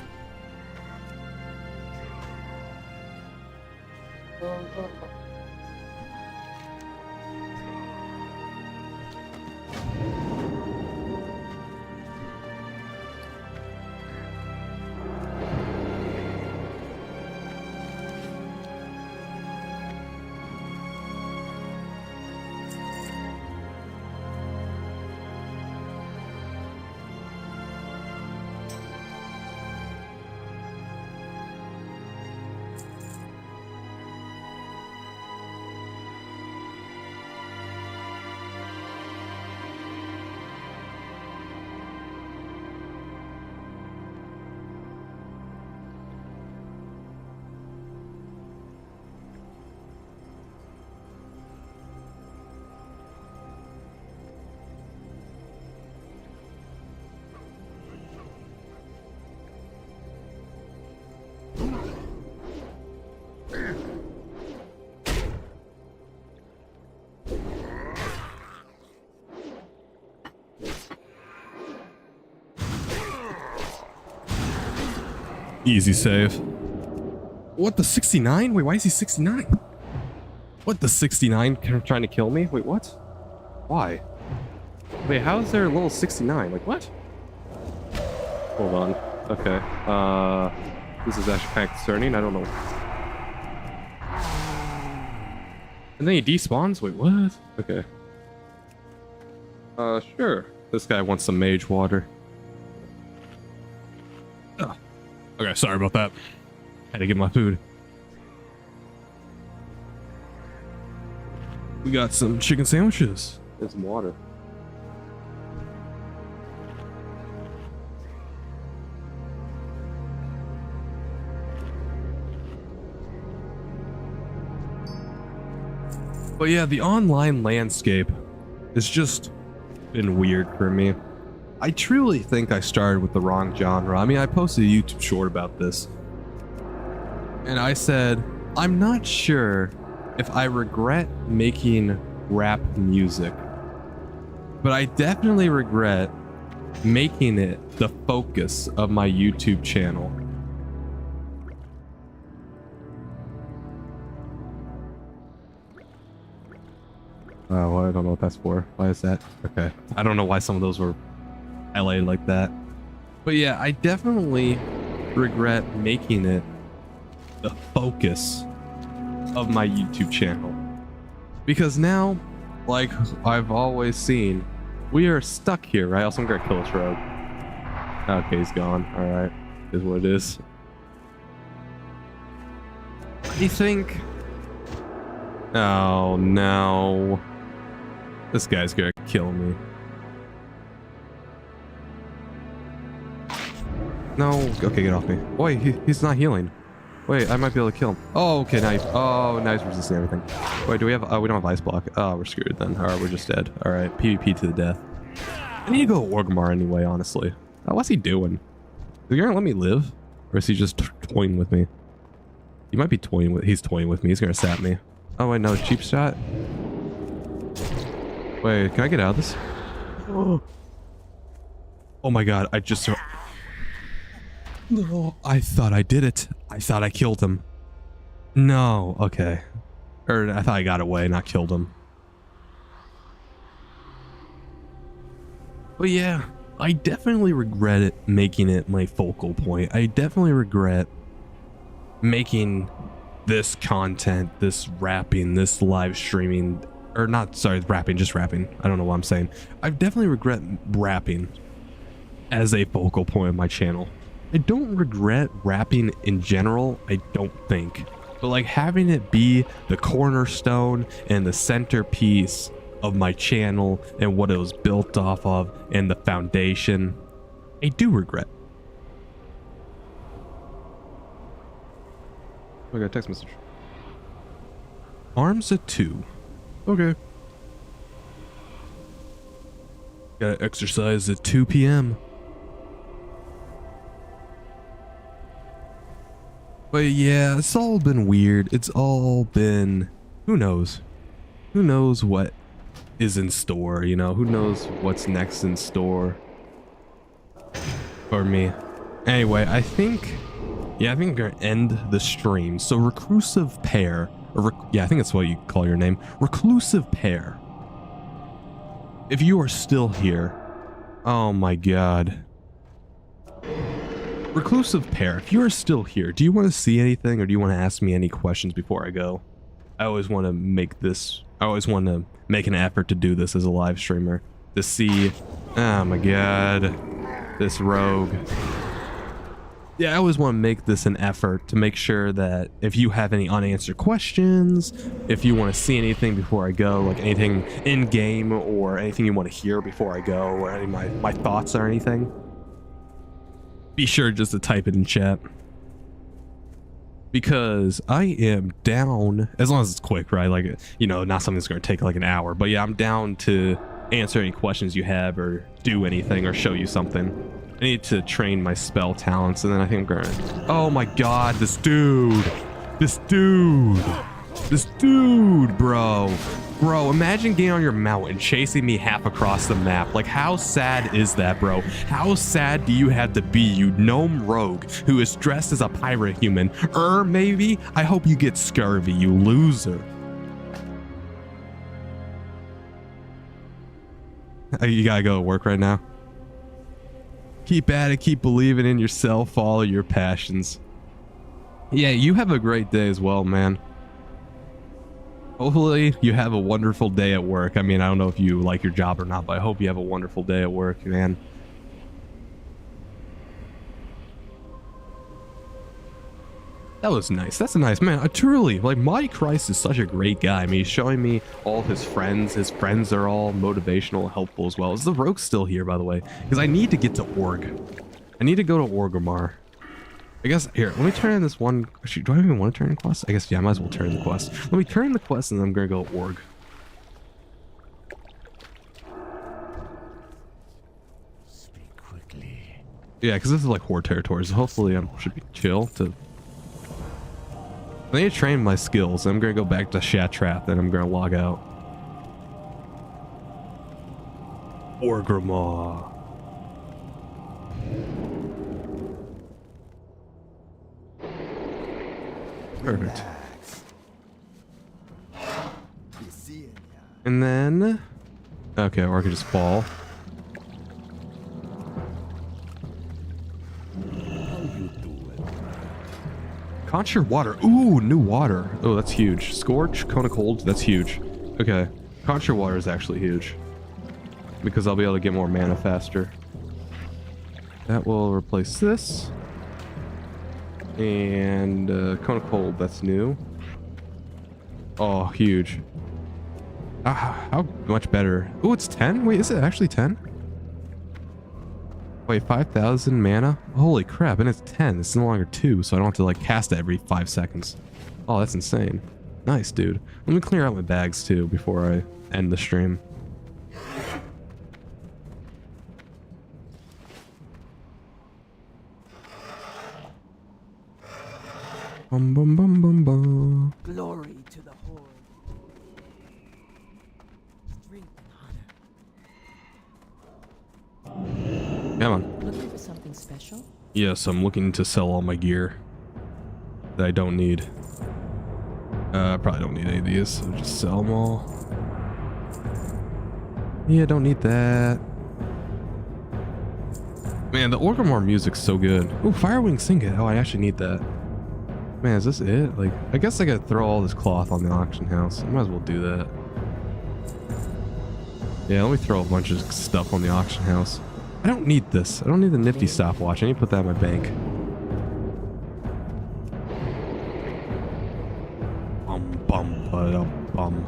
Easy save. What, the 69? Wait, why is he 69? What, the 69 trying to kill me? Wait, what? Why? Wait, how is there a little 69? Like, what? Hold on. Okay. This is actually kind of concerning. I don't know. And then he despawns? Wait, what? Okay. Sure. This guy wants some mage water. Oh. Okay, sorry about that. Had to get my food. We got some chicken sandwiches and some water. But yeah, the online landscape has just been weird for me. I truly think I started with the wrong genre. I mean, I posted a YouTube short about this. And I said, I'm not sure if I regret making rap music, but I definitely regret making it the focus of my YouTube channel. Oh, I don't know what that's for. Why is that? Okay. I don't know why some of those were highlighted like that. But yeah, I definitely regret making it the focus of my YouTube channel. Because now, like I've always seen, we are stuck here, right? Also, I'm gonna kill this rogue. Okay, he's gone. Alright. Is what it is. I think... Oh, no. This guy's gonna kill me. No. Okay, get off me. Wait, he's not healing. Wait, I might be able to kill him. Oh, okay, now he's resisting everything. Wait, do we have... Oh, we don't have ice block. Oh, we're screwed then. Alright, we're just dead. Alright, PvP to the death. I need to go to Orgrimmar anyway, honestly. What's he doing? Is he gonna let me live? Or is he just toying with me? He might be toying with... He's toying with me. He's gonna sap me. Oh, wait, no, cheap shot. Wait, can I get out of this? Oh my god, I just... No, I thought I did it. I thought I killed him. No, okay. Or I thought I got away, not killed him. But yeah, I definitely regret it making it my focal point. I definitely regret making this content, this rapping, this live streaming, or not, sorry, rapping, just rapping. I don't know what I'm saying. I definitely regret rapping as a focal point of my channel. I don't regret rapping in general, I don't think. But like having it be the cornerstone and the centerpiece of my channel and what it was built off of and the foundation, I do regret. I got a text message. Arms at 2. Okay. Gotta exercise at 2 p.m. But yeah, it's all been weird. It's all been... Who knows? Who knows what is in store, you know? Who knows what's next in store for me? Anyway, I think... Yeah, I think I'm gonna end the stream. So Reclusive Pair... yeah, I think that's what you call your name. Reclusive Pair. If you are still here... Oh my god. Reclusive Pair, if you are still here, do you want to see anything or do you want to ask me any questions before I go? I always want to make this... I always want to make an effort to do this as a live streamer. To see... Oh my god. This rogue. Yeah, I always want to make this an effort to make sure that if you have any unanswered questions, if you want to see anything before I go, like anything in-game or anything you want to hear before I go, or any of my thoughts or anything, be sure just to type it in chat. Because I am down, as long as it's quick, right? Like, you know, not something that's going to take like an hour. But yeah, I'm down to answer any questions you have or do anything or show you something. I need to train my spell talents, and then I think I'm gonna... Oh my god, this dude! This dude! This dude, bro! Bro, imagine getting on your mountain, chasing me half across the map. Like, how sad is that, bro? How sad do you have to be, you gnome rogue who is dressed as a pirate human? Or maybe, I hope you get scurvy, you loser. You gotta go to work right now. Keep at it, keep believing in yourself, follow your passions. Yeah, you have a great day as well, man. Hopefully you have a wonderful day at work. I mean, I don't know if you like your job or not, but I hope you have a wonderful day at work, man. That was nice. That's a nice man. Truly, like, Mighty Christ is such a great guy. I mean, he's showing me all his friends. His friends are all motivational, helpful as well. Is the rogue still here, by the way? Because I need to get to Org. I need to go to Orgrimmar. I guess, here, let me turn in this one. Actually, do I even want to turn in quest? I guess, yeah, I might as well turn in the quest. Let me turn in the quest and then I'm going to go to Org.
Speak quickly.
Yeah, because this is like Horde territory, so hopefully I should be chill to... I need to train my skills. I'm going to go back to Shattrath and I'm going to log out. Orgrimmar. Perfect. And then... Okay, or I could just fall. Conjure water. Ooh, new water. Oh, that's huge. Scorch, Cone of Cold, that's huge. Okay. Conjure water is actually huge. Because I'll be able to get more mana faster. That will replace this. And Cone of Cold, that's new. Oh, huge. How much better? Oh, it's 10? Wait, is it actually 10? Wait, 5,000 mana? Holy crap, and it's 10. It's no longer 2, so I don't have to like cast it every 5 seconds. Oh, that's insane. Nice, dude. Let me clear out my bags too before I end the stream. Bum bum bum bum bum.
Glory to the Horde. Strength and honor.
Come on.
Looking for something special?
Yes, I'm looking to sell all my gear that I don't need. I probably don't need any of these, so just sell them all. Yeah, don't need that. Man, the Orgrimmar music's so good. Ooh, Firewing Singlet. Oh, I actually need that. Man, is this it? Like, I guess I gotta throw all this cloth on the auction house. I might as well do that. Yeah, let me throw a bunch of stuff on the auction house. I don't need this. I don't need the nifty stopwatch. I need to put that in my bank. Bum bum ba bum.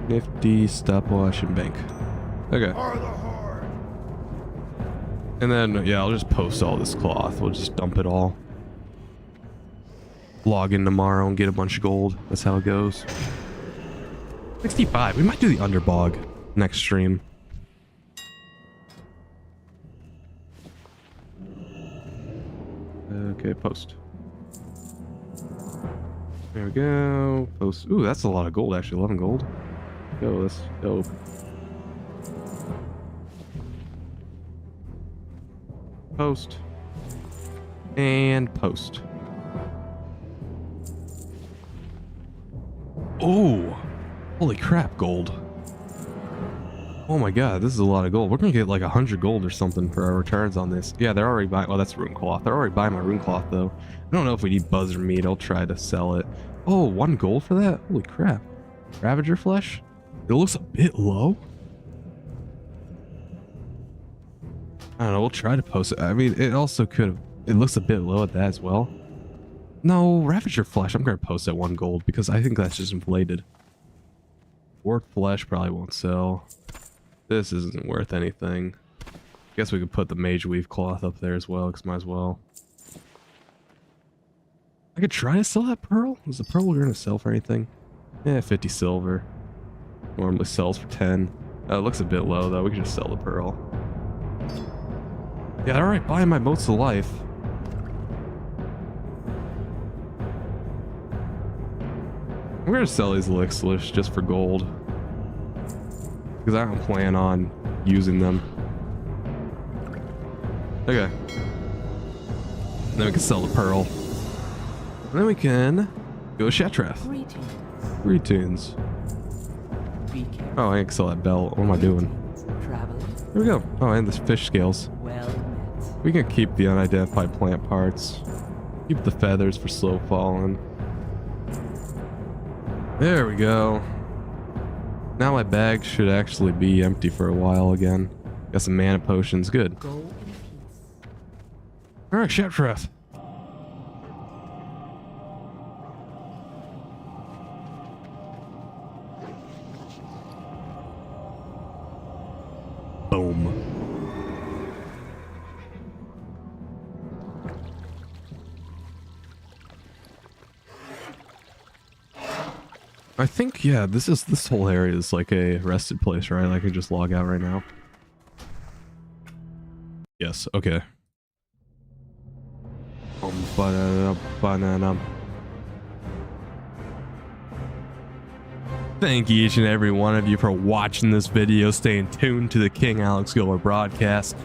Nifty stopwatch and bank. Okay. And then, yeah, I'll just post all this cloth. We'll just dump it all. Log in tomorrow and get a bunch of gold. That's how it goes. 65. We might do the Underbog next stream. Okay, post. There we go. Post. Ooh, that's a lot of gold, actually. 11 gold. Go, let's go. Post. And post. Oh, holy crap, gold. Oh my god, this is a lot of gold. We're gonna get like 100 gold or something for our returns on this. Yeah, they're already buying. Well, that's rune cloth. They're already buying my rune cloth though. I don't know if we need buzzer meat. I'll try to sell it. Oh, 1 gold for that? Holy crap. Ravager flesh? It looks a bit low. I don't know, we'll try to post it. I mean, it also could have... It looks a bit low at that as well. No, Ravager flesh, I'm going to post at 1 gold because I think that's just inflated. Wart flesh probably won't sell. This isn't worth anything. Guess we could put the Mage Weave cloth up there as well, because might as well. I could try to sell that pearl. Is the pearl going to sell for anything? Yeah, 50 silver. Normally sells for 10. It looks a bit low though. We could just sell the pearl. Yeah, alright, buying my motes of life. I'm gonna sell these elixirs just for gold. Because I don't plan on using them. Okay. Then we can sell the pearl. And then we can go Shetreth.
Greetings.
Greetings.
Be careful.
Oh, I can sell that belt. What am I doing?
Traveler.
Here we go. Oh, and the fish scales.
Well met.
We can keep the unidentified plant parts. Keep the feathers for slow falling. There we go. Now my bag should actually be empty for a while again. Got some mana potions. Good.
Go in peace.
Alright, Shetreth. Boom. I think, yeah, this whole area is like a rested place, right? I can just log out right now. Yes, okay. Thank each and every one of you for watching this video, staying tuned to the King Alex Gilbert broadcast.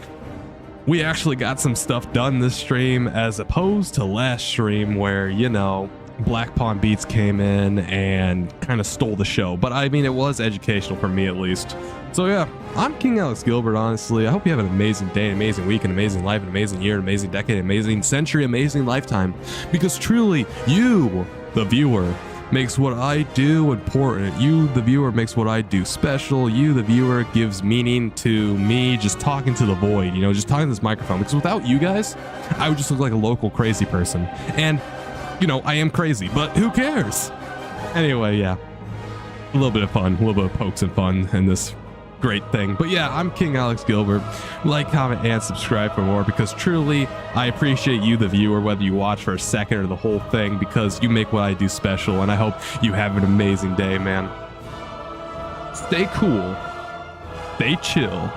We actually got some stuff done this stream as opposed to last stream where, you know, Black Pawn Beats came in and kind of stole the show. But I mean, it was educational for me at least. So yeah, I'm King Alex Gilbert, honestly. I hope you have an amazing day, an amazing week, an amazing life, an amazing year, an amazing decade, an amazing century, amazing lifetime. Because truly, you, the viewer, makes what I do important. You, the viewer, makes what I do special. You, the viewer, gives meaning to me just talking to the void, you know, just talking to this microphone. Because without you guys, I would just look like a local crazy person. And you know, I am crazy, but who cares? Anyway, yeah. A little bit of fun, a little bit of pokes and fun in this great thing. But yeah, I'm King Alex Gilbert. Like, comment, and subscribe for more because truly, I appreciate you, the viewer, whether you watch for a second or the whole thing, because you make what I do special, and I hope you have an amazing day, man. Stay cool. Stay chill.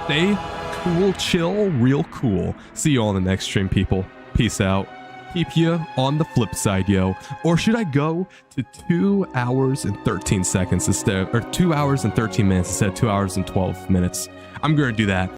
Stay cool, chill, real cool. See you all in the next stream, people. Peace out. Keep you on the flip side, yo. Or should I go to 2 hours and 13 seconds instead, or 2 hours and 13 minutes instead of 2 hours and 12 minutes? I'm gonna do that.